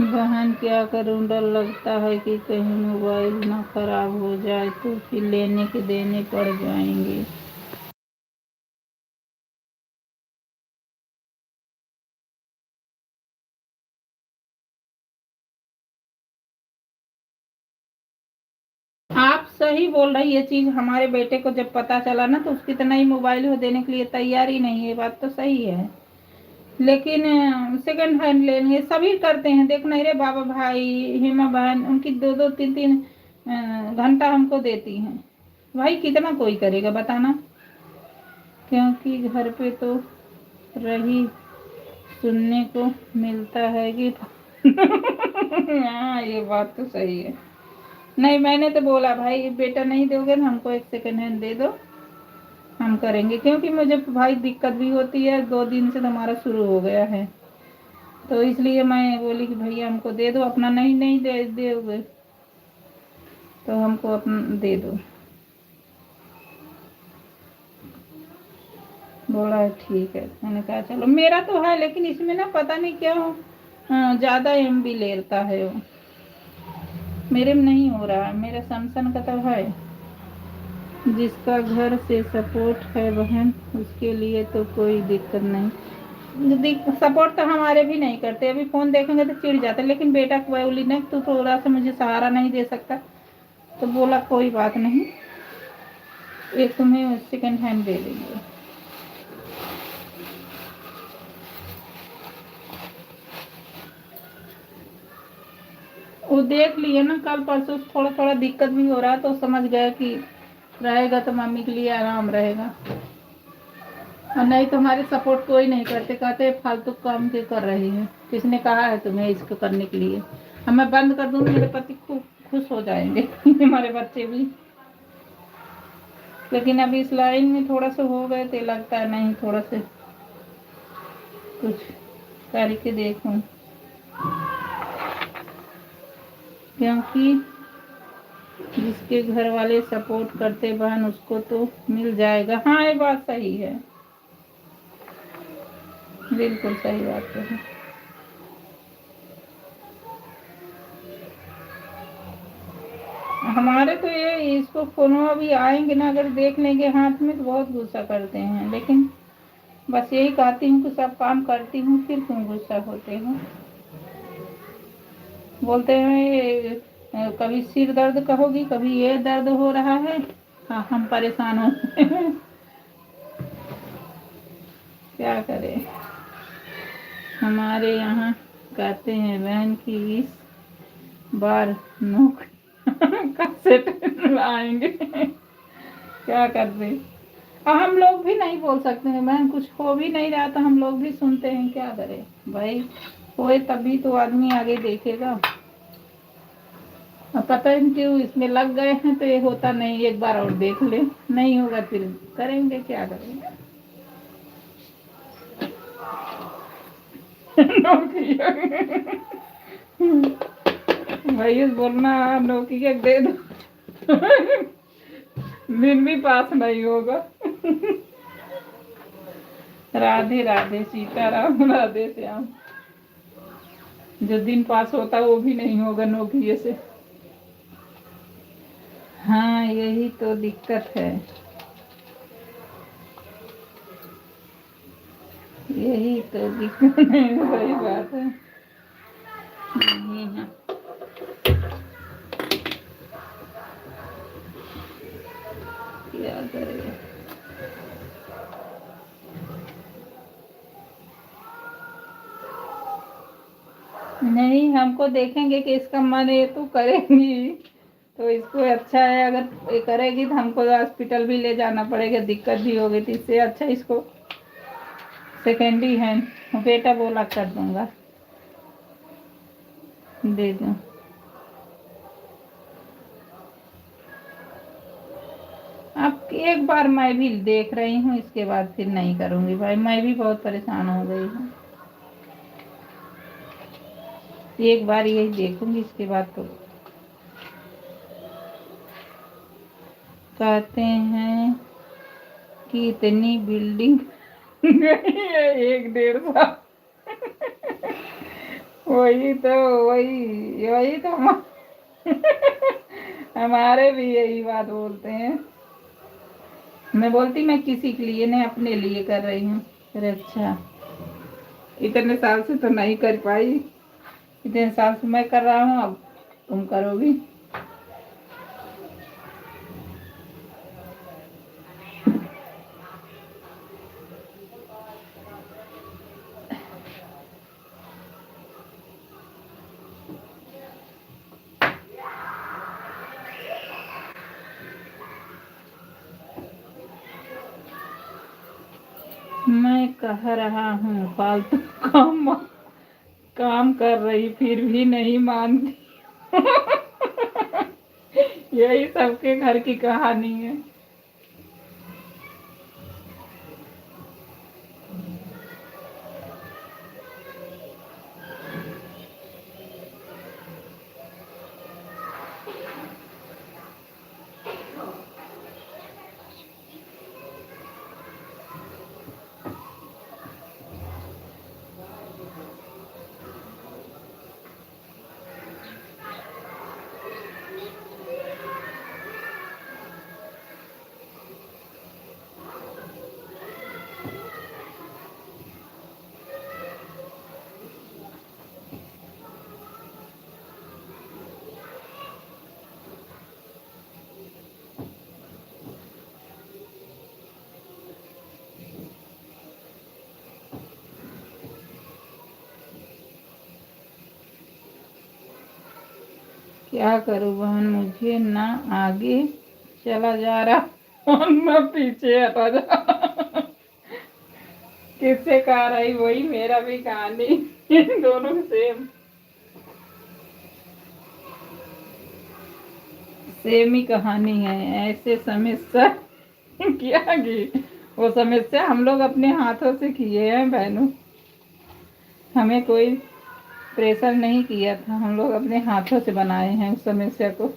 बहन क्या करूं, डर लगता है कि कहीं मोबाइल ना खराब हो जाए तो फिर लेने के देने पड़ जाएंगे। आप सही बोल रही, ये चीज हमारे बेटे को जब पता चला ना तो उसकी तो नई मोबाइल हो देने के लिए तैयार ही नहीं है। बात तो सही है, लेकिन सेकंड हैंड लेंगे सभी करते हैं। देख नहीं रे बाबा भाई, हेमा बहन उनकी 2-2 3-3 घंटा हमको देती हैं। भाई कितना कोई करेगा बताना, क्योंकि घर पे तो रही सुनने को मिलता है कि हाँ ये बात तो सही है। नहीं मैंने तो बोला भाई बेटा नहीं दोगे ना हमको, एक सेकंड हैंड दे दो, हम करेंगे। क्योंकि मुझे भाई दिक्कत भी होती है, 2 दिन से तो हमारा शुरू हो गया है, तो इसलिए मैं बोली कि भैया हमको दे दो अपना। नहीं नहीं दे दोगे तो हमको अपना दे दो। बोला ठीक है। मैंने कहा चलो, मेरा तो है लेकिन इसमें ना पता नहीं क्या ज़्यादा MB लेता है वो, मेरे में नहीं हो रहा है। मेरा सैमसंग का तो है। जिसका घर से सपोर्ट है बहन उसके लिए तो कोई दिक्कत नहीं। सपोर्ट तो हमारे भी नहीं करते, अभी फ़ोन देखेंगे तो चिढ़ जाते, लेकिन बेटा बोली ना तो थोड़ा सा मुझे सहारा नहीं दे सकता, तो बोला कोई बात नहीं, एक तुम्हें सेकंड हैंड दे देंगे। वो देख लिए ना कल परसों, थोड़ा थोड़ा दिक्कत भी हो रहा तो समझ गया कि रहेगा तो मम्मी के लिए आराम रहेगा। और नहीं तो हमारे सपोर्ट कोई नहीं करते, कहते फालतू काम क्यों कर रही है, किसने कहा है तुम्हें इसको करने के लिए। अब मैं बंद कर दूंगी मेरे पति खूब खुश हो जाएंगे हमारे बच्चे भी। लेकिन अभी इस लाइन में थोड़ा सा हो गए तो लगता है नहीं थोड़ा सा कुछ करके देखूं, क्योंकि जिसके घर वाले सपोर्ट करते बहन उसको तो मिल जाएगा। हाँ ये बात सही है, बिल्कुल सही बात है। हमारे तो ये इसको फोनवा भी आएंगे ना, अगर देख लेंगे हाथ में तो बहुत गुस्सा करते हैं। लेकिन बस यही कहती हूँ कि सब काम करती हूँ, फिर क्यों गुस्सा होते हो। बोलते हैं कभी सिर दर्द कहोगी, कभी ये दर्द हो रहा है। हाँ, हम परेशान होते हैं। क्या करें। हमारे यहाँ कहते हैं बहन की इस बार नौकरी का सेट आएंगे। क्या कर रहे। हम लोग भी नहीं बोल सकते हैं बहन, कुछ हो भी नहीं रहा तो हम लोग भी सुनते हैं। क्या करें भाई, होए तभी तो आदमी आगे देखेगा। अब पता नहीं क्यों इसमें लग गए हैं तो ये होता नहीं। एक बार और देख ले, नहीं होगा फिर करेंगे। क्या करेंगे। भाई बोलना नौकरी दे दो, दिन भी पास नहीं होगा। राधे राधे सीताराम, राधे श्याम। जो दिन पास होता वो भी नहीं होगा नौकरी से। हाँ, यही तो दिक्कत है। यही तो दिक्कत है। सही बात है। हाँ। क्या करें। नहीं, हमको देखेंगे कि इसका मन ये तो करेंगी तो इसको अच्छा है। अगर ये करेगी तो हमको हॉस्पिटल भी ले जाना पड़ेगा, दिक्कत भी होगी। तो इससे अच्छा इसको सेकेंडरी हैंड बेटा बोला कर दूंगा, दे दूँ। अब एक बार मैं भी देख रही हूँ, इसके बाद फिर नहीं करूँगी भाई। मैं भी बहुत परेशान हो गई हूँ। एक बार यही देखूंगी, इसके बाद तो कहते हैं कि इतनी बिल्डिंग गई है 1-1.5 साल। वही तो, वही वही तो हमारे भी यही बात बोलते हैं। मैं बोलती मैं किसी के लिए नहीं, अपने लिए कर रही हूँ। अरे अच्छा, इतने साल से तो नहीं कर पाई, इतने साल से मैं कर रहा हूँ, अब तुम करोगी। मैं कह रहा हूँ फालतू काम काम कर रही, फिर भी नहीं मानती। यही सबके घर की कहानी है। क्या करूँ बहन, मुझे ना आगे चला जा रहा और न पीछे हटा जा। किससे कह रही, वही मेरा भी कहानी। दोनों सेम सेम ही कहानी है। ऐसे समस्या क्या की, वो समस्या हम लोग अपने हाथों से किए हैं बहनों। हमें कोई प्रेशर नहीं किया था, हम लोग अपने हाथों से बनाए हैं उस समस्या को।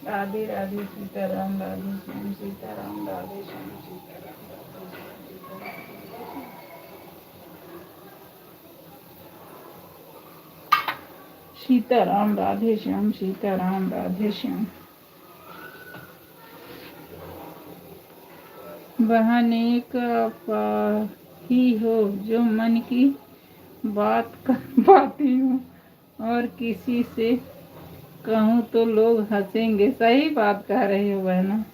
राधे राधे सीताराम राधे श्याम सीताराम राधे श्याम सीताराम सीताराम राधे श्याम सीताराम राधे श्याम। बहन एक आप ही हो जो मन की बात कर पाती हूँ और किसी से कहूँ तो लोग हंसेंगे। सही बात कह रही हो बहना,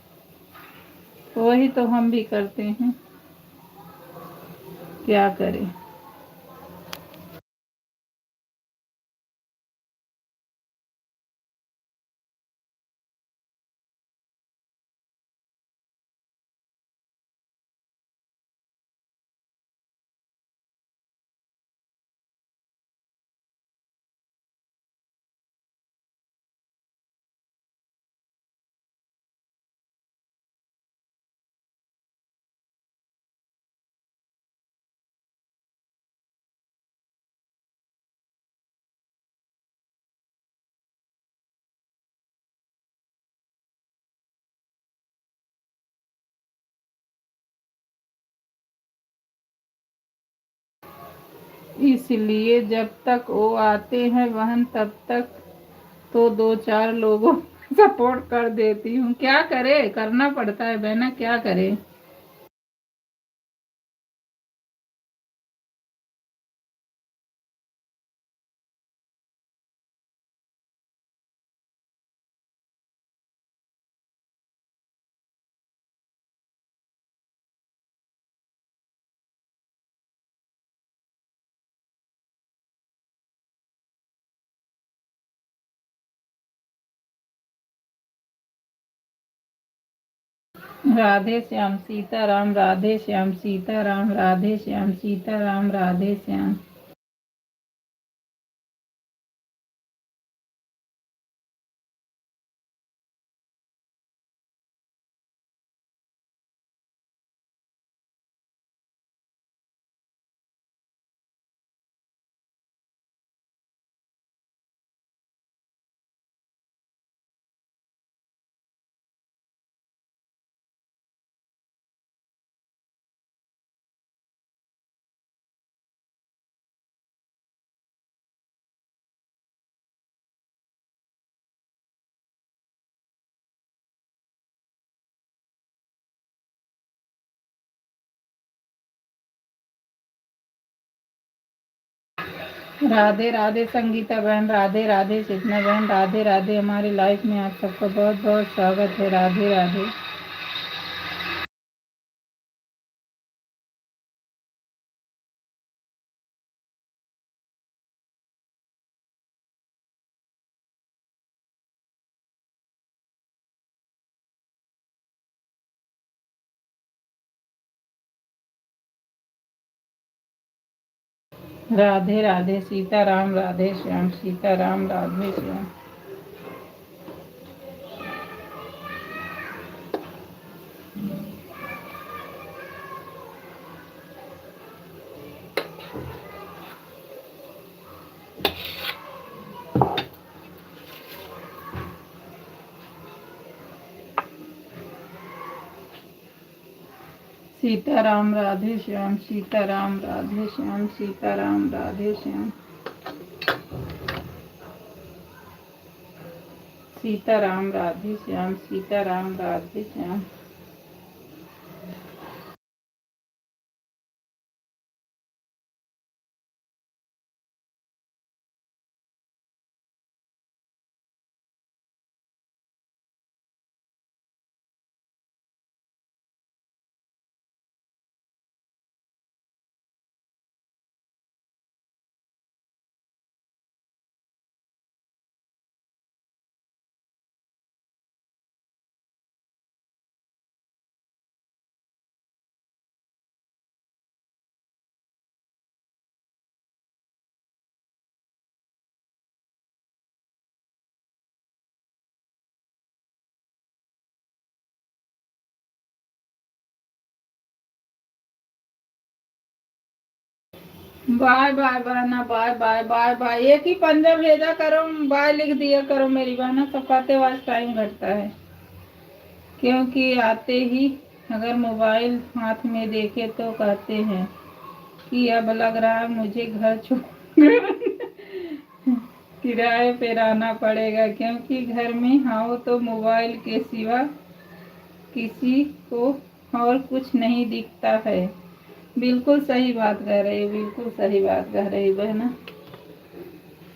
वही तो हम भी करते हैं, क्या करें। इसलिए जब तक वो आते हैं बहन तब तक तो दो चार लोगों सपोर्ट कर देती हूँ। क्या करे, करना पड़ता है बहना, क्या करे। राधे श्याम सीताराम राधे श्याम सीताराम राधे श्याम सीताराम राधे श्याम। राधे राधे संगीता बहन, राधे राधे चितना बहन, राधे राधे। हमारी लाइफ में आप सबका बहुत बहुत स्वागत है। राधे राधे। राधे राधे सीताराम राधे श्याम सीताराम राधे श्याम। सीताराम राधे श्याम सीताराम राधे श्याम सीताराम राधे श्याम। सीताराम राधे श्याम सीताराम राधे श्याम। बाय बाय बहना, बाय बाय बाय बाय। एक ही पंजा भेजा करो, बाय लिख दिया करो मेरी बहना, सब कहते आज टाइम घटता है। क्योंकि आते ही अगर मोबाइल हाथ में देखे तो कहते हैं कि अब लग रहा है मुझे घर छोड़ किराए पे रहना पड़ेगा, क्योंकि घर में हो तो मोबाइल के सिवा किसी को और कुछ नहीं दिखता है। बिल्कुल सही बात कह रही है, बिल्कुल सही बात कह रही बहना।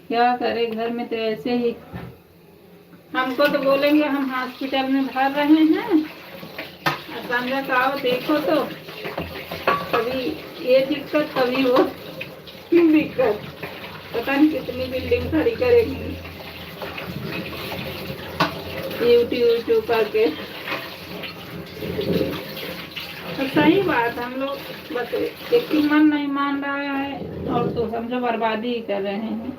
क्या करे, घर में तो ऐसे ही हमको तो बोलेंगे हम हॉस्पिटल में भर रहे हैं, समझा तो आओ देखो, तो कभी ये दिक्कत कभी वो दिक्कत, पता नहीं कितनी बिल्डिंग खड़ी करेंगी यूट्यूब करके। तो सही बात, हम लोग बस एक ही मन नहीं मान रहा है और तो समझो बर्बादी ही कर रहे हैं।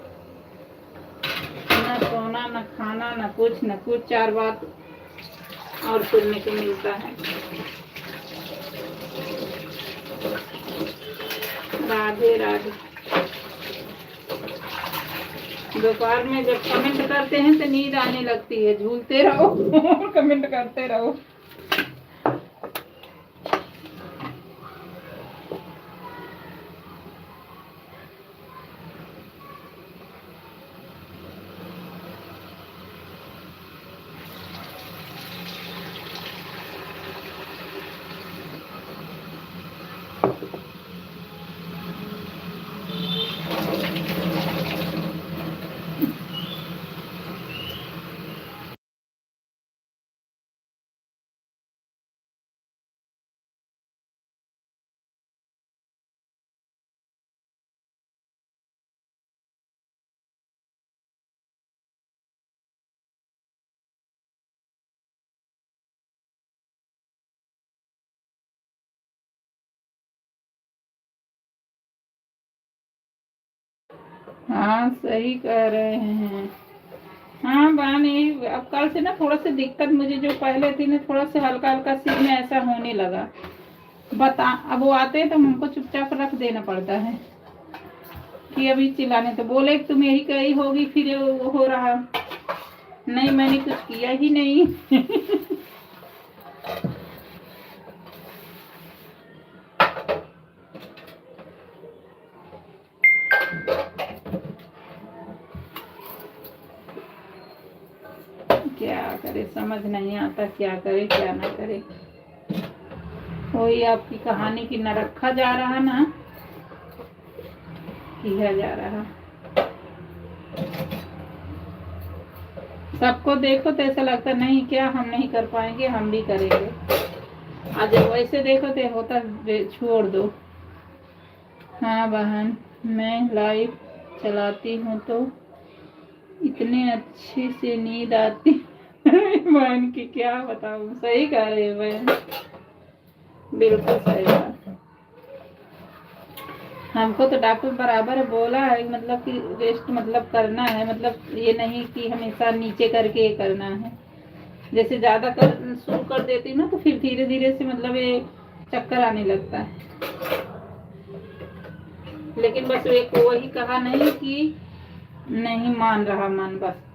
न सोना, न खाना, न कुछ, चार बात और सुनने को मिलता है। राधे राधे। दोपहर में जब कमेंट करते हैं तो नींद आने लगती है, झूलते रहो और कमेंट करते रहो। हाँ सही कह रहे हैं। हाँ बहन, यही अब कल से ना थोड़ा सा दिक्कत मुझे जो पहले थी ना, थोड़ा सा हल्का हल्का सिर में ऐसा होने लगा। बता, अब वो आते हैं तो हमको चुपचाप रख देना पड़ता है कि अभी चिल्लाने, तो बोले तू मेरी कही होगी फिर वो हो रहा। नहीं, मैंने कुछ किया ही नहीं क्या करे, समझ नहीं आता क्या करे क्या ना करे। वही आपकी कहानी की न रखा जा रहा ना किया जा रहा। सबको देखो तो ऐसा लगता नहीं क्या हम नहीं कर पाएंगे, हम भी करेंगे। आज जब वैसे देखो तो होता छोड़ दो। हाँ बहन, मैं लाइव चलाती हूँ तो इतने अच्छे से नींद आती बहन की क्या बताऊँ। सही कह रही है बहन, बिल्कुल सही बात। हमको तो डॉक्टर बराबर बोला है, मतलब कि रेस्ट मतलब करना है, मतलब ये नहीं कि हमेशा नीचे करके ये करना है। जैसे ज़्यादा कर शुरू कर देती ना तो फिर धीरे धीरे से मतलब ये चक्कर आने लगता है। लेकिन बस एक वही कहा नहीं कि नहीं मान रहा मन, बस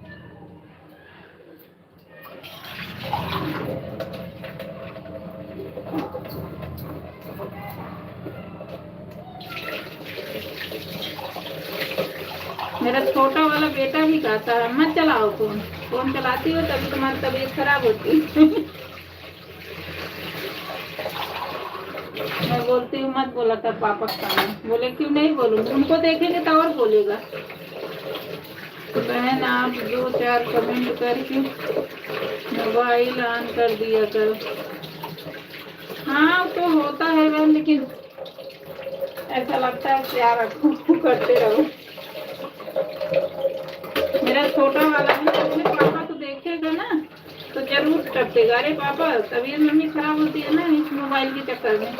मेरा छोटा वाला बेटा ही कहता है मत चलाओ फोन, फोन चलाती हो तभी तुम्हारी तबीयत खराब होती मैं बोलती हूँ मत बोला कर पापा का नाम। बोले क्यों नहीं बोलूँगी, उनको देखेंगे तो और बोलेगा। तो बहन आप 2-4 कमेंट करके मोबाइल ऑन कर दिया करो। हाँ तो होता है बहन, लेकिन ऐसा लगता है क्या रखो करते रहो। मेरा छोटा वाला है ना, अपने पापा को देखेगा ना तो जरूर टपेगा, अरे पापा तबीयत मम्मी खराब होती है ना इस मोबाइल के चक्कर में।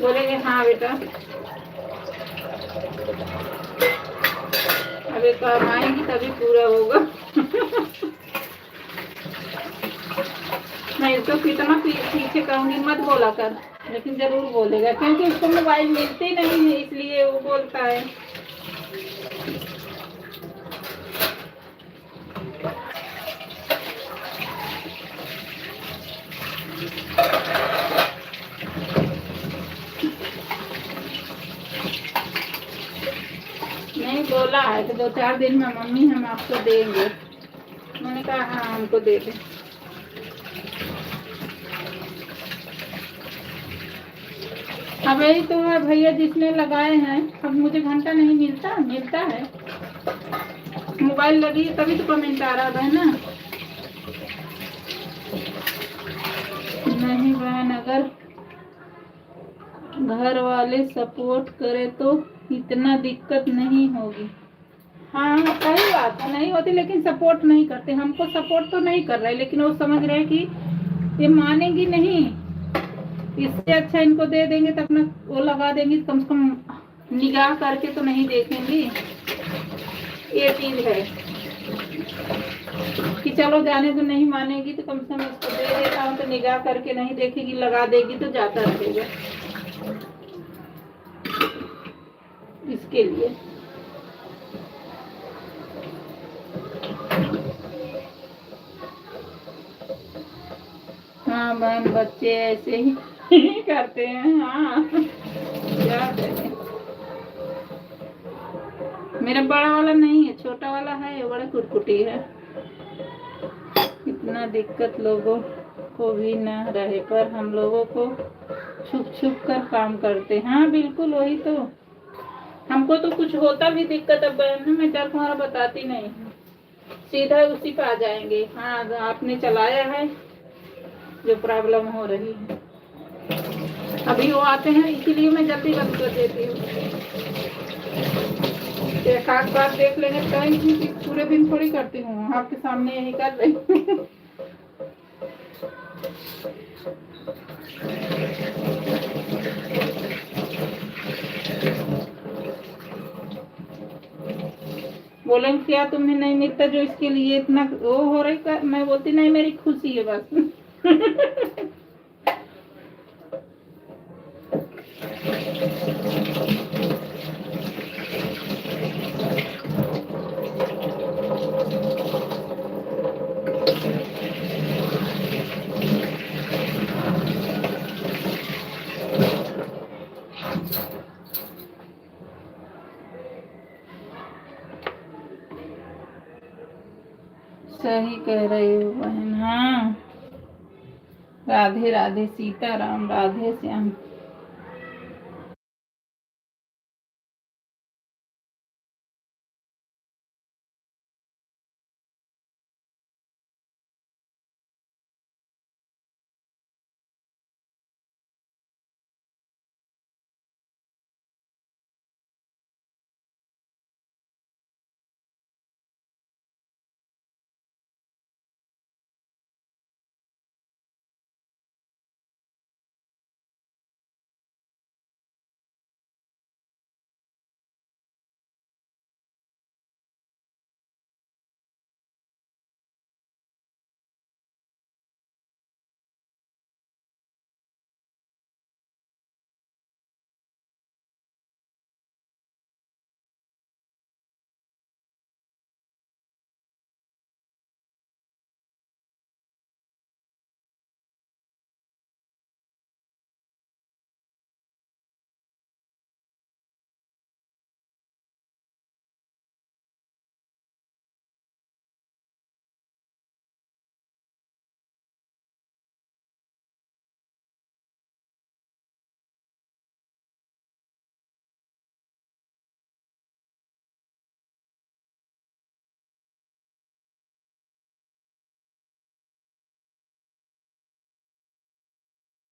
बोलेंगे हाँ बेटा, अभी काम आएगी तभी पूरा होगा मैं इसको कितना पीछे कहूँगी मत बोला कर, लेकिन जरूर बोलेगा क्योंकि उसको मोबाइल मिलती नहीं है, इसलिए वो बोलता है। नहीं, बोला है कि 2-4 दिन में मम्मी हम आपको देंगे। मैंने कहा हाँ हमको दे दे। अब यही तो है भैया, जिसने लगाए हैं। अब मुझे घंटा नहीं मिलता, मिलता है मोबाइल लगी तभी तो कमेंट आ रहा है ना। नहीं बहन, अगर घर वाले सपोर्ट करे तो इतना दिक्कत नहीं होगी। हाँ सही बात है, नहीं होती, लेकिन सपोर्ट नहीं करते। हमको सपोर्ट तो नहीं कर रहे, लेकिन वो समझ रहे हैं कि ये मानेंगी नहीं, इससे अच्छा इनको दे देंगे तो अपना वो लगा देंगी, कम से कम निगाह करके तो नहीं देखेंगी। ये चीज है कि चलो जाने तो नहीं मानेगी तो कम से कम इसको दे देता हूँ, तो निगाह करके नहीं देखेगी, लगा देगी तो जाता रहेगा। इसके लिए हाँ बहन, बच्चे ऐसे ही करते हैं। हाँ क्या करें। मेरा बड़ा वाला नहीं है, छोटा वाला है, बड़ा कुटकुटी है। इतना दिक्कत लोगों को भी न रहे, पर हम लोगों को छुप छुप कर काम करते। हाँ बिल्कुल, वही तो। हमको तो कुछ होता भी दिक्कत, अब बहन मैं क्या तुम्हारा बताती नहीं, सीधा उसी पे आ जाएंगे। हाँ आपने चलाया है, जो प्रॉब्लम हो रही है। अभी वो आते हैं, इसीलिए मैं जल्दी बंद कर देती हूँ। एक आध बार देख लेंगे, टाइम की पूरे दिन थोड़ी करती हूँ, आपके सामने यही कर रही हूँ। बोलेंगे क्या तुम्हें नहीं मिलता जो इसके लिए इतना वो हो रही कर। मैं बोलती नहीं, मेरी खुशी है बस। सही कह रही हो बहन। हाँ राधे राधे, सीताराम, राधे श्याम।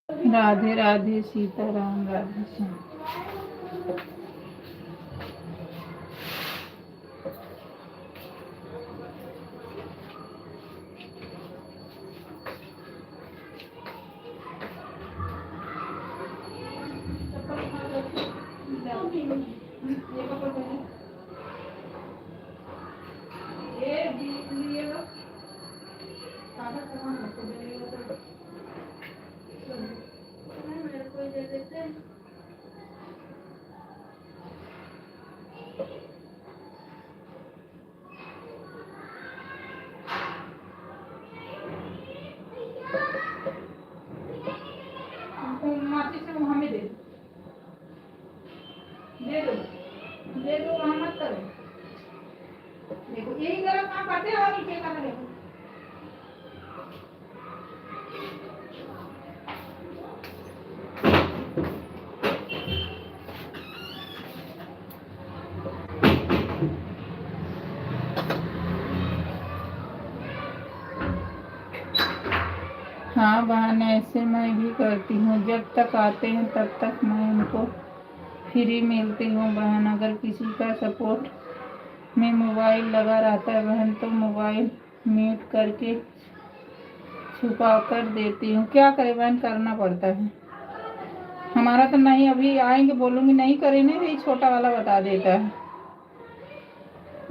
राधे राधे, सीताराम, राधे श्याम। देखो यही गलत काम करते हैं और नीचे करना देखो। हाँ बहन, ऐसे मैं भी करती हूँ। जब तक आते हैं तब तक मैं उनको फ्री मिलती हूँ बहन। अगर किसी का सपोर्ट में मोबाइल लगा रहता है बहन तो मोबाइल म्यूट करके छुपा कर देती हूँ। क्या करें बहन, करना पड़ता है। हमारा तो नहीं, अभी आएंगे बोलूँगी नहीं करें, नहीं यही छोटा वाला बता देता है।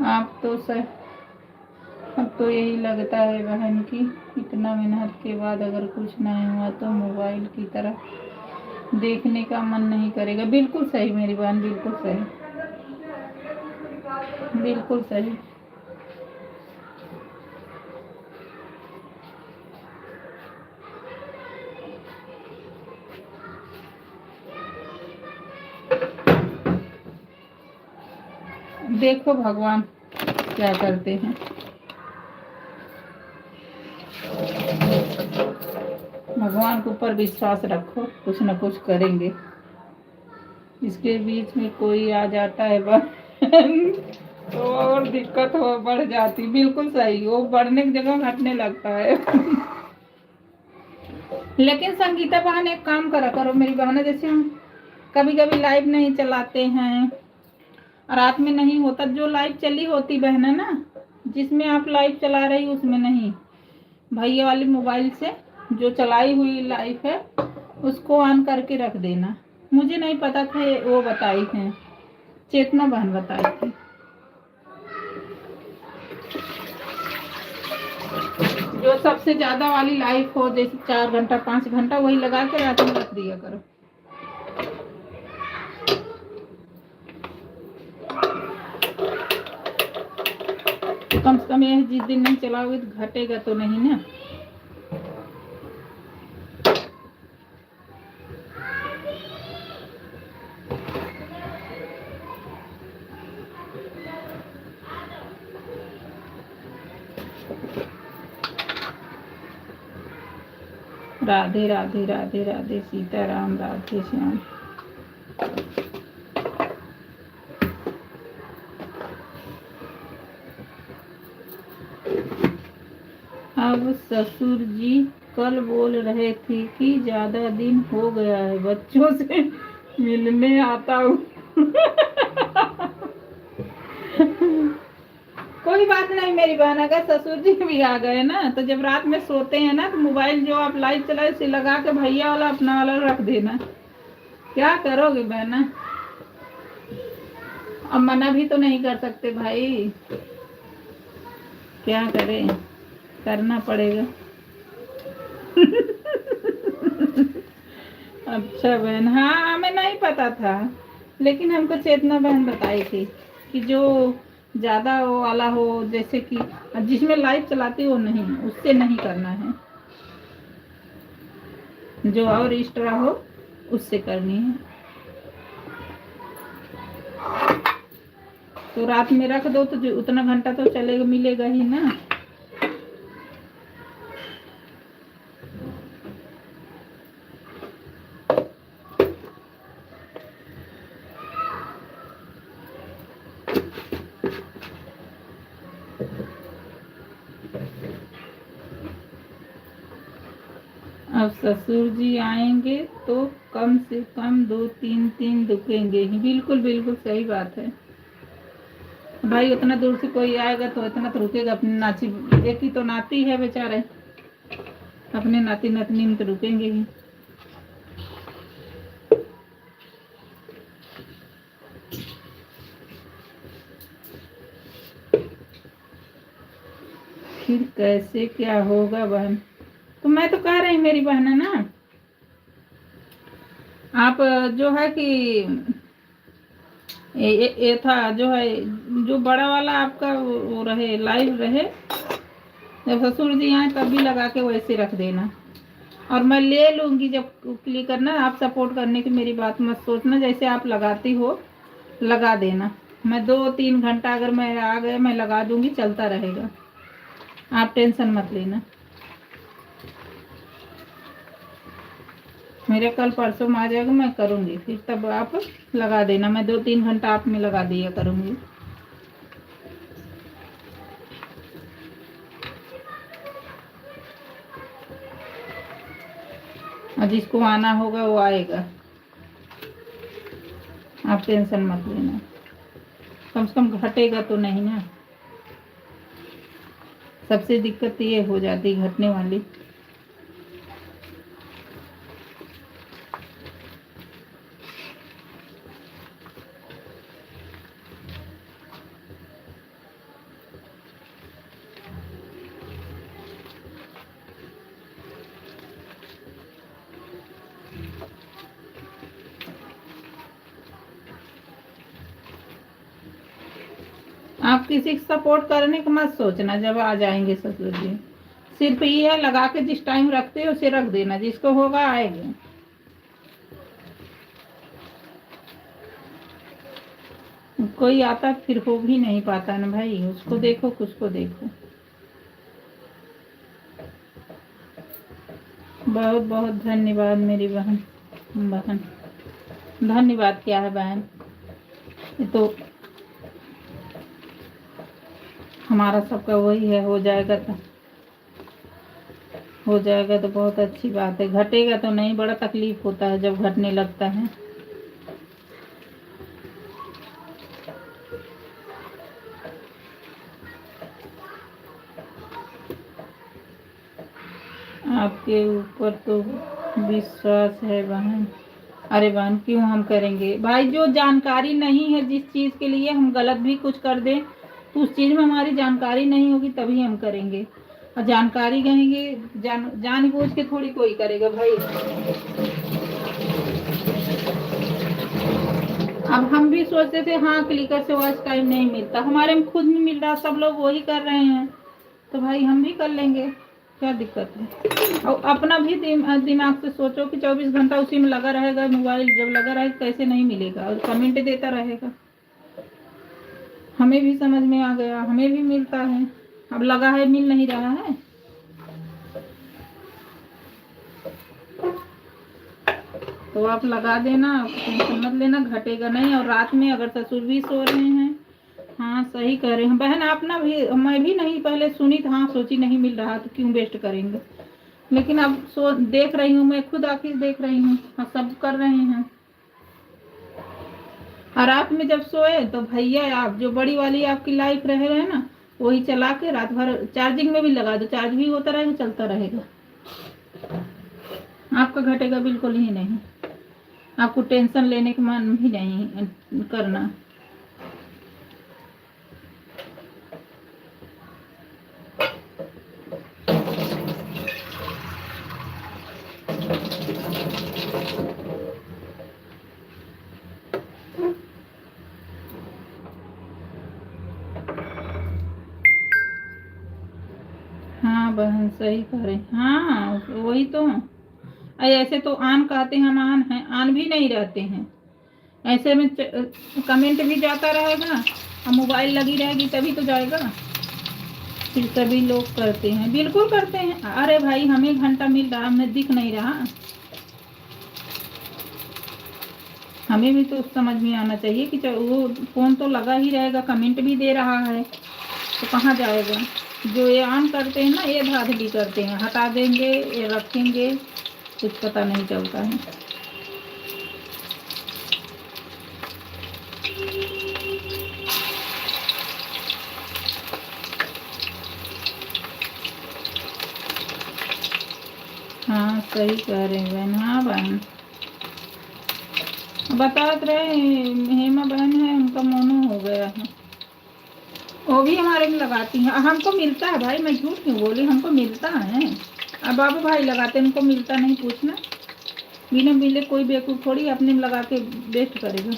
आप तो सर, अब तो यही लगता है बहन कि इतना मेहनत के बाद अगर कुछ नहीं हुआ तो मोबाइल की तरफ देखने का मन नहीं करेगा। बिल्कुल सही मेरी बहन, बिल्कुल सही, बिल्कुल सही। देखो भगवान क्या करते हैं। भगवान के ऊपर विश्वास रखो, कुछ न कुछ करेंगे। इसके बीच में कोई आ जाता है तो और दिक्कत हो बढ़ जाती। बिल्कुल सही, वो बढ़ने की जगह घटने लगता है। लेकिन संगीता बहन एक काम करा करो मेरी बहन, जैसे हम कभी कभी लाइव नहीं चलाते हैं, रात में नहीं होता, जो लाइव चली होती बहन है ना, जिसमें आप लाइव चला रही उसमें नहीं, भैया वाली मोबाइल से जो चलाई हुई लाइव है उसको ऑन करके रख देना। मुझे नहीं पता था, वो बताई हैं, चेतना बहन बताई थी। जो सबसे ज्यादा वाली लाइव हो, जैसे 4 घंटा 5 घंटा, वही लगा के रात में रख दिया करो। कम से कम ये जिस दिन नहीं चलाओगे तो घटेगा तो नहीं ना। राधे राधे राधे राधे सीताराम, राधे श्याम। अब ससुर जी कल बोल रहे थे कि ज्यादा दिन हो गया है बच्चों से मिलने आता हूँ। कोई बात नहीं मेरी बहन, अगर ससुर जी भी आ गए ना तो जब रात में सोते हैं ना तो मोबाइल जो आप लाइट चलाए उसे लगा के भैया वाला अपना वाला रख देना। क्या करोगे बहना, अब मना भी तो नहीं कर सकते भाई, क्या करें, करना पड़ेगा। अच्छा बहन, हाँ हमें नहीं पता था, लेकिन हमको चेतना बहन बताई थी कि जो ज्यादा वो वाला हो, जैसे कि जिसमें लाइट चलाती हो नहीं, उससे नहीं करना है, जो और एक्स्ट्रा हो उससे करनी है। तो रात में रख दो तो जो उतना घंटा तो चलेगा, मिलेगा ही ना। अब ससुर जी आएंगे तो कम से कम 2-3 दिन रुकेंगे ही। बिल्कुल बिल्कुल सही बात है भाई, उतना दूर से कोई आएगा तो इतना तो रुकेगा। अपनी नाची, एक ही तो नाती है बेचारे, अपने नाती नतनी में तो रुकेंगे ही। फिर कैसे क्या होगा बहन, तो मैं तो कह रही मेरी बहन है ना, आप जो है कि ये था जो है, जो बड़ा वाला आपका वो रहे, लाइव रहे, जब ससुर जी आए तब भी लगा के वैसे रख देना। और मैं ले लूंगी जब क्लिक करना। आप सपोर्ट करने की मेरी बात मत सोचना, जैसे आप लगाती हो लगा देना। मैं 2-3 घंटा अगर मैं आ गए मैं लगा दूंगी, चलता रहेगा, आप टेंशन मत लेना। मेरे कल परसों में आ जाएगा, मैं करूंगी, फिर तब आप लगा देना। मैं 2-3 घंटा आप में लगा दिया करूंगी। और जिसको आना होगा वो आएगा, आप टेंशन मत लेना। कम से कम घटेगा तो नहीं ना, सबसे दिक्कत ये हो जाती घटने वाली। आप किसी को सपोर्ट करने का मत सोचना जब आ जाएंगे ससुर जी। सिर्फ ये है, लगा के जिस टाइम रखते हो उसे रख देना, जिसको होगा आएगा। कोई आता फिर हो भी नहीं पाता ना भाई, उसको देखो कुछ को देखो। बहुत बहुत धन्यवाद मेरी बहन। धन्यवाद क्या है बहन, ये तो हमारा सबका वही है। हो जाएगा तो बहुत अच्छी बात है, घटेगा तो नहीं, बड़ा तकलीफ होता है जब घटने लगता है। आपके ऊपर तो विश्वास है बहन। अरे बहन क्यों हम करेंगे भाई, जो जानकारी नहीं है, जिस चीज़ के लिए हम गलत भी कुछ कर दें तो उस चीज़ में हमारी जानकारी नहीं होगी तभी हम करेंगे। और जानकारी कहेंगे, जान बूझ के थोड़ी कोई करेगा भाई। अब हम भी सोचते थे हाँ क्लिकर से वॉच टाइम नहीं मिलता, हमारे में खुद नहीं मिल रहा, सब लोग वही कर रहे हैं, तो भाई हम भी कर लेंगे, क्या दिक्कत है। और अपना भी दिमाग से सोचो कि 24 घंटा उसी में लगा रहेगा, मोबाइल जब लगा रहेगा कैसे नहीं मिलेगा, और कमेंट देता रहेगा। हमें भी समझ में आ गया, हमें भी मिलता है, अब लगा है मिल नहीं रहा है। तो आप लगा देना, टेंशन मत लेना, घटेगा नहीं। और रात में अगर ससुर भी सो रहे हैं, हाँ सही कह रहे हैं बहन आप ना भी, मैं भी नहीं पहले सुनी तो हाँ सोची नहीं मिल रहा तो क्यों वेस्ट करेंगे, लेकिन अब देख रही हूँ, मैं खुद आखिर देख रही हूँ, सब कर रहे हैं। और रात में जब सोए तो भैया आप जो बड़ी वाली आपकी लाइफ रह रहे हैं ना, वही चला के रात भर चार्जिंग में भी लगा दो, चार्ज भी होता रहेगा, चलता रहेगा, आपका घटेगा बिल्कुल ही नहीं। आपको टेंशन लेने का मन भी नहीं करना। हाँ बहन सही कह रहे, हाँ वही तो। ऐसे तो आन कहते हैं, हम आन हैं, आन भी नहीं रहते हैं, ऐसे में कमेंट भी जाता रहेगा और मोबाइल लगी रहेगी तभी तो जाएगा। फिर सभी लोग करते हैं, बिल्कुल करते हैं। अरे भाई हमें घंटा मिल रहा, हमें दिख नहीं रहा, हमें भी तो समझ में आना चाहिए कि वो फोन तो लगा ही रहेगा, कमेंट भी दे रहा है, तो कहाँ जाएगा। जो ये ऑन करते हैं ना, ये धांधली करते हैं, हटा देंगे ये रखेंगे, कुछ पता नहीं चलता है। हाँ सही कह रहे हैं बहन। हाँ बहन बता रहे, हेमा बहन है, उनका मोनो हो गया है, वो भी हमारे में लगाती हैं, हमको मिलता है भाई, मैं झूठ क्यों बोली, हमको मिलता है। अब बाबू भाई लगाते हैं, उनको मिलता नहीं, पूछना, बिना मिले कोई बेवकूफ़ थोड़ी अपने में लगा के वेस्ट करेगा।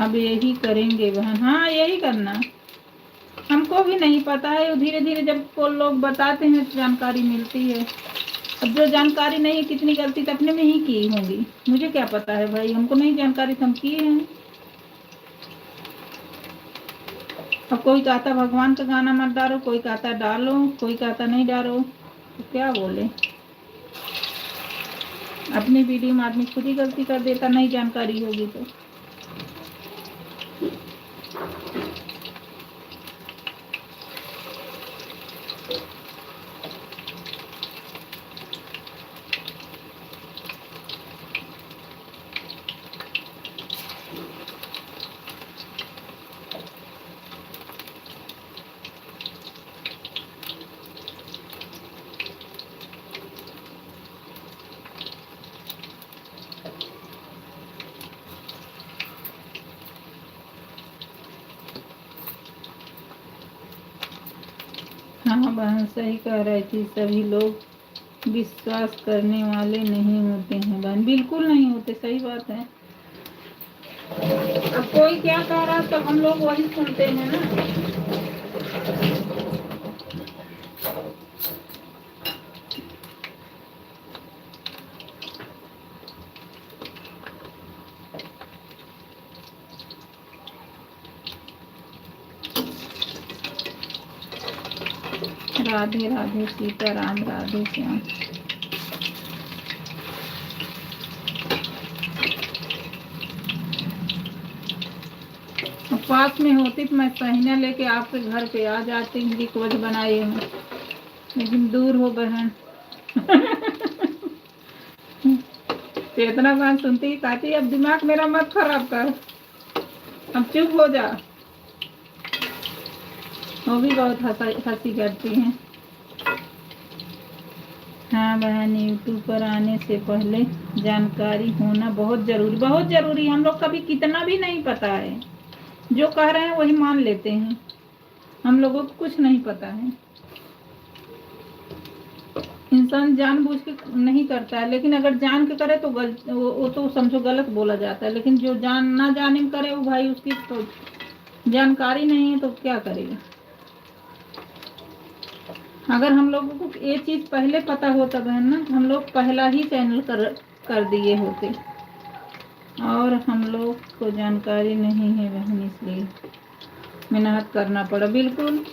अब यही करेंगे बहन, हाँ यही करना, हमको भी नहीं पता है, धीरे धीरे जब को लोग बताते हैं जानकारी मिलती है। अब जो जानकारी नहीं है, कितनी गलती तो अपने में ही की होंगी, मुझे क्या पता है भाई, हमको नहीं जानकारी तो हम किए हैं। अब कोई कहता भगवान का गाना मत डालो, कोई कहता डालो, कोई कहता नहीं डालो, तो क्या बोले। अपनी वीडियो में आदमी खुद ही गलती कर देता, नहीं जानकारी होगी तो। हाँ बहन सही कह रही थी, सभी लोग विश्वास करने वाले नहीं होते हैं बहन, बिल्कुल नहीं होते, सही बात है। अब कोई क्या कह रहा है तो हम लोग वही सुनते हैं ना। राधे राधे सीताराम, राधे श्याम। पास में होती तो मैं सहीना लेके आपके घर पे आ जाती, रिक्वेस्ट बनाए हूँ, लेकिन दूर हो बहन। तो इतना बात सुनती कहती अब दिमाग मेरा मत खराब कर, अब चुप हो जा। वो भी बहुत हंसी करती हैं। हाँ बहन, यूट्यूब पर आने से पहले जानकारी होना बहुत जरूरी, बहुत जरूरी। हम लोग कभी कितना भी नहीं पता है, जो कह रहे हैं वही मान लेते हैं, हम लोगों को कुछ नहीं पता है। इंसान जानबूझ के नहीं करता है, लेकिन अगर जान के करे तो वो तो समझो गलत बोला जाता है, लेकिन जो ना जाने करे वो भाई उसकी तो जानकारी नहीं है तो क्या करेगा। अगर हम लोगों को ये चीज़ पहले पता होता बहन ना, हम लोग पहला ही चैनल कर दिए होते, और हम लोग को जानकारी नहीं है बहन, इसलिए मेहनत करना पड़ा। बिल्कुल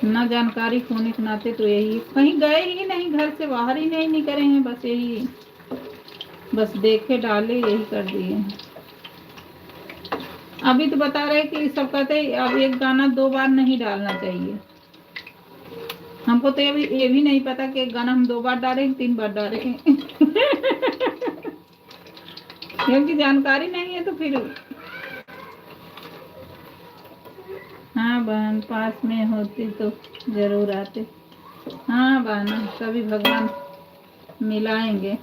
ना जानकारी होने के नाते तो यही, कहीं गए ही नहीं, घर से बाहर ही नहीं निकले हैं, बस यही, बस देखे डाले यही कर दिए। अभी तो बता रहे कि सब कहते अब एक गाना 2 बार नहीं डालना चाहिए। हमको तो ये भी नहीं पता कि एक गाना हम 2 बार डालें 3 बार डालें। क्योंकि जानकारी नहीं है तो फिर। हाँ बहन, पास में होती तो जरूर आते। हाँ बहन, कभी भगवान मिलाएंगे।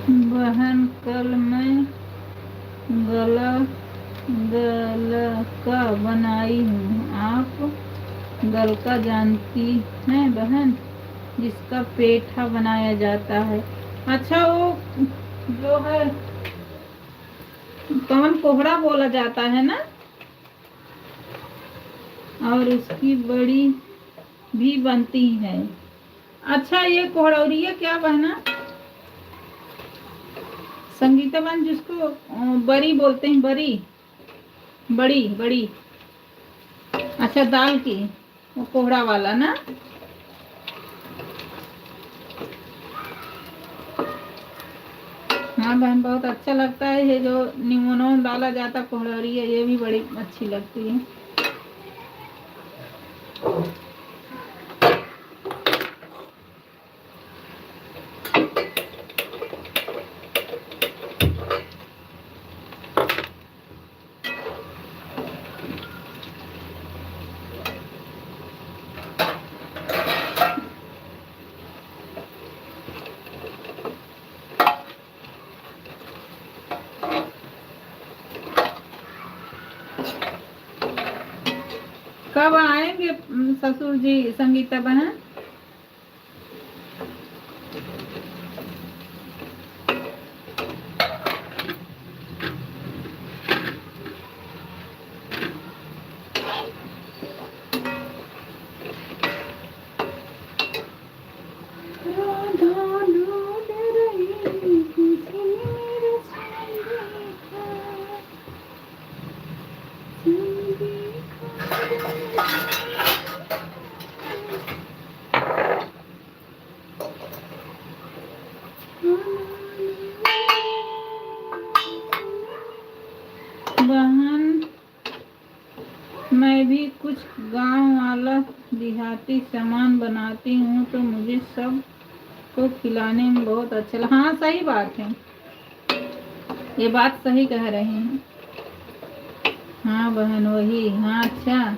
बहन कल मैं गलका बनाई हूँ। आप गलका जानती हैं बहन, जिसका पेठा बनाया जाता है। अच्छा, वो जो है कौन कोहड़ा बोला जाता है ना, और उसकी बड़ी भी बनती है। अच्छा, ये कोहड़ौरी क्या बहना, संगीता बहन जिसको बरी बोलते हैं, बरी, बड़ी बड़ी, अच्छा दाल की, वो कोहड़ा वाला ना। हाँ बहन, बहुत अच्छा लगता है ये जो निमोनो में डाला जाता कोहड़री है, ये भी बड़ी अच्छी लगती है। कब आएंगे ससुर जी संगीता बहन? बहन मैं भी कुछ गांव वाला देहाती सामान बनाती हूँ तो मुझे सब को खिलाने में बहुत अच्छा लगता। हाँ सही बात है, ये बात सही कह रहे हैं। हाँ बहन वही, हाँ अच्छा,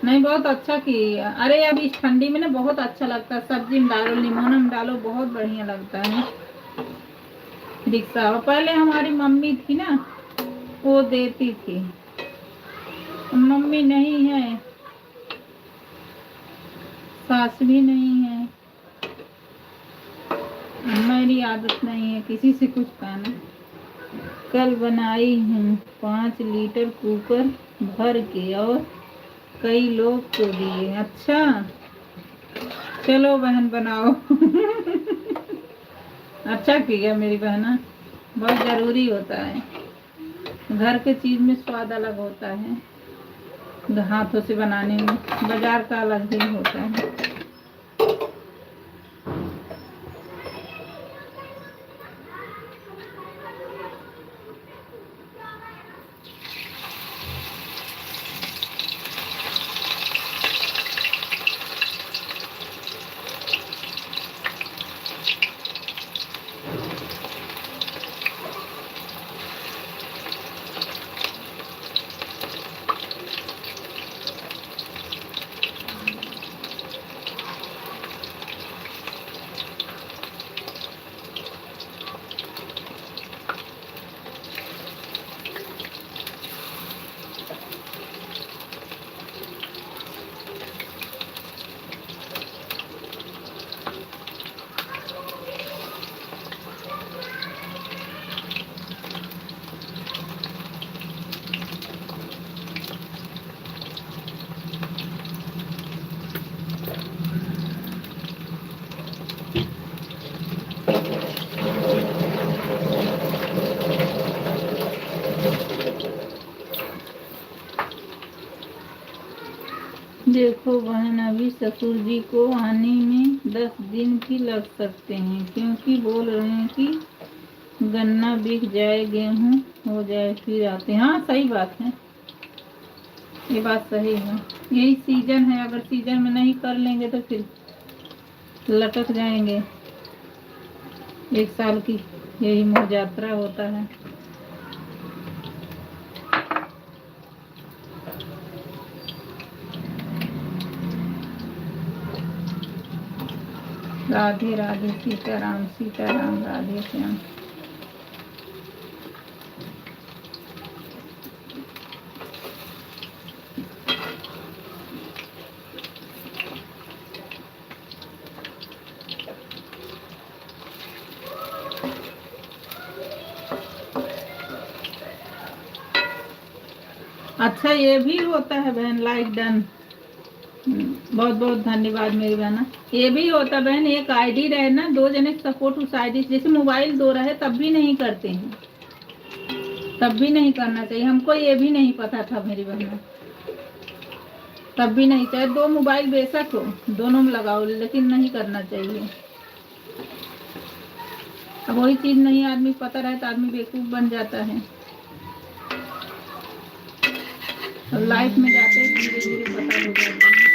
नहीं बहुत अच्छा की। अरे अब इस ठंडी में ना बहुत अच्छा लगता है, सब्जी में डालो, नींबू में डालो, बहुत बढ़िया लगता है। रिक्शा पहले हमारी मम्मी थी ना, वो देती थी। मम्मी नहीं है, सास भी नहीं है, मेरी आदत नहीं है किसी से कुछ खाना। कल बनाई हूँ 5 लीटर कुकर भर के और कई लोग को दिए। अच्छा चलो बहन बनाओ। अच्छा किया मेरी बहना, बहुत ज़रूरी होता है, घर के चीज़ में स्वाद अलग होता है, हाथों से बनाने में बाजार का अलग ही होता है। देखो बहन, अभी ससुर जी को आने में 10 दिन भी लग सकते हैं, क्योंकि बोल रहे हैं कि गन्ना बिक जाए, गेहूँ हो जाए, फिर आते हैं। हाँ सही बात है, ये बात सही है, यही सीजन है, अगर सीजन में नहीं कर लेंगे तो फिर लटक जाएंगे। 1 साल की यही मोह यात्रा होता है। राधे राधे, सीताराम सीताराम, राधे श्याम। अच्छा ये भी होता है बहन, लाइक डन, बहुत बहुत धन्यवाद मेरी बहना। ये भी होता बहन, एक आईडी रहे ना, दो जने सपोर्ट उस आईडी, जैसे मोबाइल दो रहे तब भी नहीं करते हैं, तब भी नहीं करना चाहिए। हमको ये भी नहीं पता था मेरी बहन, तब भी नहीं, चाहे दो मोबाइल बेशक हो दोनों में लगाओ, लेकिन नहीं करना चाहिए। अब वही चीज नहीं आदमी पता रहे तो आदमी बेवकूफ बन जाता है। तो लाइफ में जाते धीरे धीरे पता हो जाता है।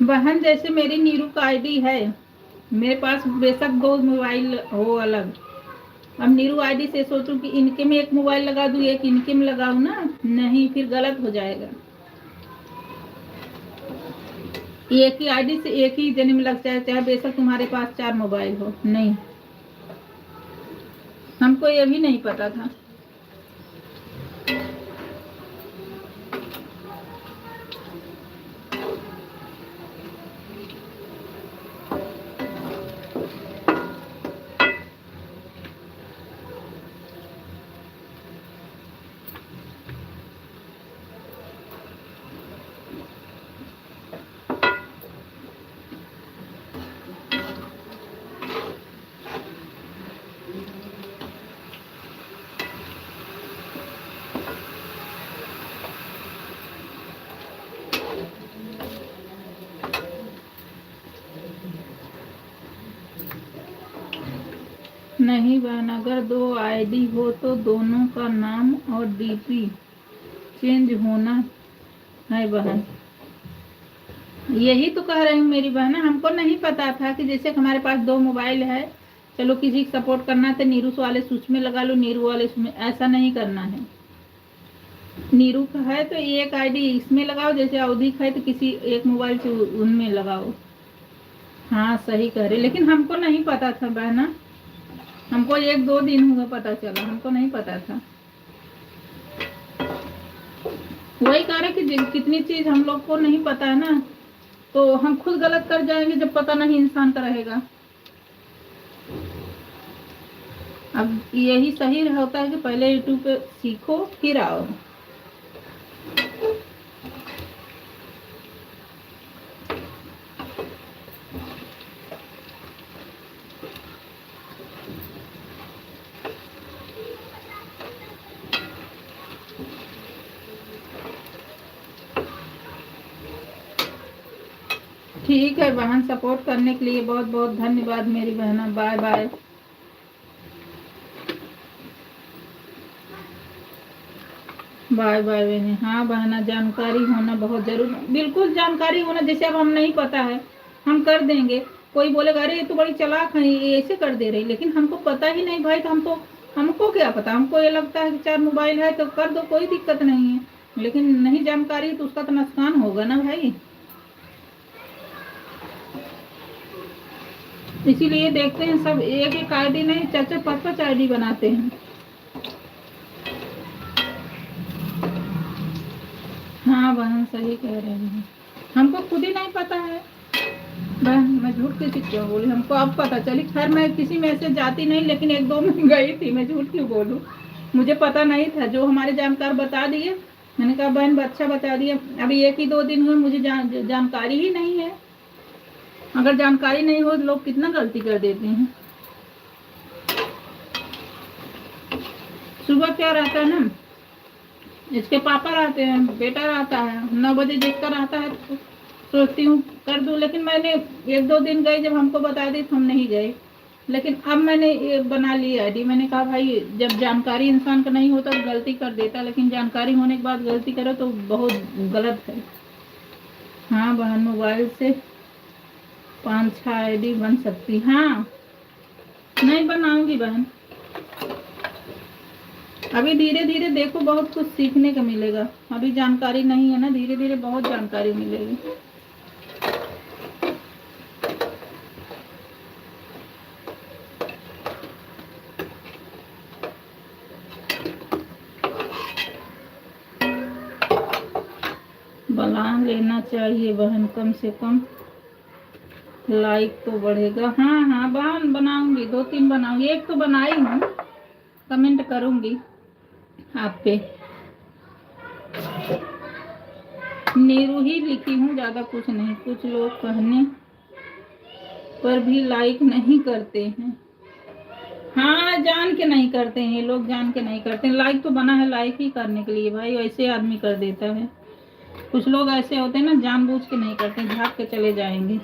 बहन जैसे मेरी नीरू का आईडी है, मेरे पास बेशक दो मोबाइल हो अलग, अब नीरू आईडी से सोचूं कि इनके में एक मोबाइल लगा दूं एक इनके में लगाऊं ना, नहीं, फिर गलत हो जाएगा। एक ही आईडी से एक ही जने में लग जाए, चाहे बेशक तुम्हारे पास 4 मोबाइल हो, नहीं, हमको ये भी नहीं पता था। नहीं बहन, अगर दो आईडी हो तो दोनों का नाम और डीपी चेंज होना है बहन। यही तो कह रही हूँ मेरी बहन, हमको नहीं पता था कि जैसे हमारे पास दो मोबाइल है, चलो किसी को सपोर्ट करना है तो नीरू वाले स्विच में लगा लो, नीरू वाले में, ऐसा नहीं करना है। नीरू का है तो एक आईडी इसमें लगाओ, जैसे अवधि का है तो किसी एक मोबाइल से उनमें लगाओ। हाँ सही कह रहे, लेकिन हमको नहीं पता था बहना, हमको 1-2 दिन हुए पता चला, हमको नहीं पता था। वही कह रहे कि कितनी चीज हम लोग को नहीं पता है ना, तो हम खुद गलत कर जाएंगे जब पता नहीं इंसान का रहेगा। अब यही सही होता है कि पहले यूट्यूब पे सीखो फिर आओ। ठीक है बहन, सपोर्ट करने के लिए बहुत बहुत धन्यवाद मेरी बहना, बाय बाय। बाय बाय बहन। हाँ बहना, जानकारी होना बहुत जरूरी, बिल्कुल जानकारी होना, जैसे अब हम नहीं पता है हम कर देंगे, कोई बोलेगा अरे ये तो बड़ी चालाक है ये ऐसे कर दे रही, लेकिन हमको पता ही नहीं भाई, तो हमको क्या पता, हमको ये लगता है कि 4 मोबाइल है तो कर दो, कोई दिक्कत नहीं है, लेकिन नहीं जानकारी तो उसका तो नुकसान होगा ना भाई। इसीलिए देखते हैं सब एक एक आईडी नहीं 4-4 5-5 आईडी बनाते हैं। हाँ बहन सही कह रहे हैं, हमको खुद ही नहीं पता है बहन, मैं झूठ किसी क्यों बोली, हमको अब पता चली। खैर मैं किसी में से जाती नहीं, लेकिन 1-2 में गई थी, मैं झूठ क्यों बोलूँ, मुझे पता नहीं था, जो हमारे जानकार बता दिए, मैंने कहा बहन अच्छा बता दिया। अभी 1-2 दिन हुए, मुझे जानकारी ही नहीं है, अगर जानकारी नहीं हो तो लोग कितना गलती कर देते हैं। सुबह क्या रहता है ना, इसके पापा रहते हैं, बेटा रहता है, 9 बजे जिसका रहता है तो सोचती हूँ कर दूँ, लेकिन मैंने 1-2 दिन गई, जब हमको बता दी तो हम नहीं गए, लेकिन अब मैंने ये बना ली आईडी, मैंने कहा भाई जब जानकारी इंसान का नहीं होता तो गलती कर देता, लेकिन जानकारी होने के बाद गलती करो तो बहुत गलत है। हाँ बहन, मोबाइल से 5-6 आईडी बन सकती, हाँ नहीं बनाऊंगी बहन, अभी धीरे धीरे देखो बहुत कुछ सीखने को मिलेगा, अभी जानकारी नहीं है ना, धीरे धीरे बहुत जानकारी मिलेगी। बना लेना चाहिए बहन, कम से कम लाइक तो बढ़ेगा। हाँ हाँ बहन बनाऊंगी, 2-3 बनाऊंगी, एक तो बनाई हूँ, कमेंट करूंगी आप पे। नीरू ही लिखी हूँ, ज़्यादा कुछ नहीं। कुछ लोग कहने पर भी लाइक नहीं करते हैं। हाँ जान के नहीं करते हैं ये लोग, जान के नहीं करते हैं। लाइक तो बना है लाइक ही करने के लिए भाई, ऐसे आदमी कर देता है। कुछ लोग ऐसे होते हैं ना, जानबूझ के नहीं करते, झाँक के चले जाएंगे।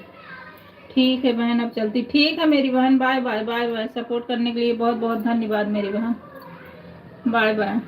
ठीक है बहन, अब चलती। ठीक है मेरी बहन, bye bye bye bye. Support करने के लिए बहुत बहुत धन्यवाद मेरी बहन, बाय बाय।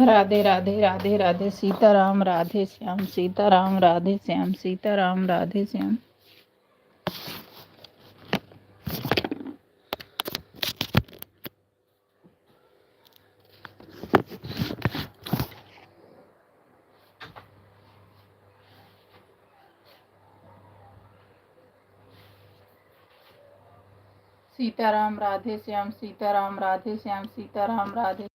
राधे राधे राधे राधे सीताराम राधे श्याम सीताराम राधे श्याम सीताराम राधे श्याम। सीताराम राधे श्याम सीताराम राधे श्याम सीताराम राधे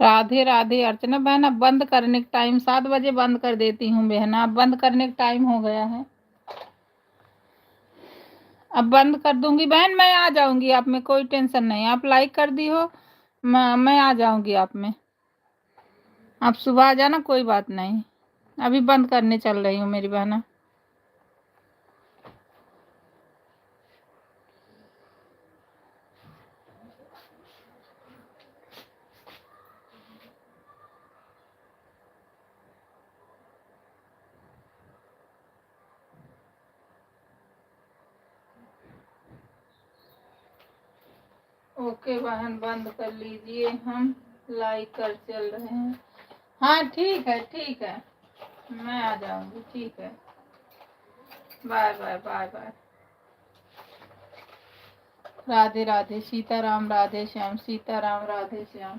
राधे राधे अर्चना बहन, अब बंद करने का टाइम 7 बजे बंद कर देती हूँ बहन, अब बंद करने का टाइम हो गया है। अब बंद कर दूंगी बहन, मैं आ जाऊंगी आप में, कोई टेंशन नहीं। आप लाइक कर दी हो, मैं आ जाऊंगी आप में। आप सुबह आ जाना, कोई बात नहीं। अभी बंद करने चल रही हूँ मेरी बहना। ओके बहन, बंद कर लीजिए, हम लाइक कर चल रहे हैं। हाँ ठीक है, ठीक है, मैं आ जाऊंगी, ठीक है। Bye bye bye bye. Radhe Radhe, Sitaram, Radhe Shyam, Sitaram, Radhe Shyam,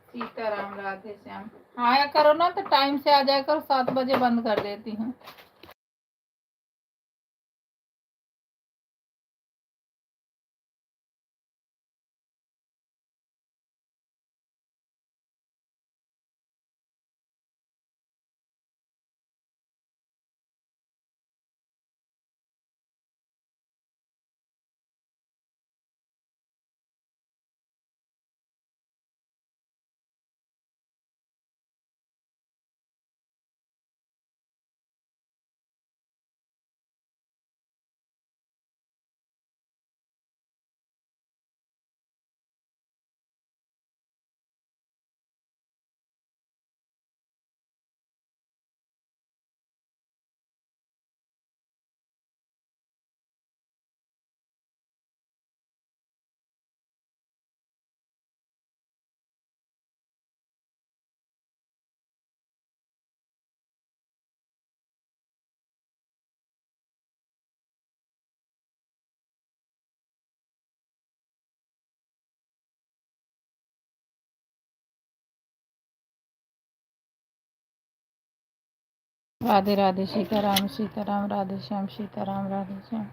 Sitaram, Radhe Shyam. आया करो ना तो टाइम से आ जाया करो, 7 बजे बंद कर देती हूँ। राधे राधे, सीताराम, सीताराम, राधे श्याम, सीताराम, राधे श्याम।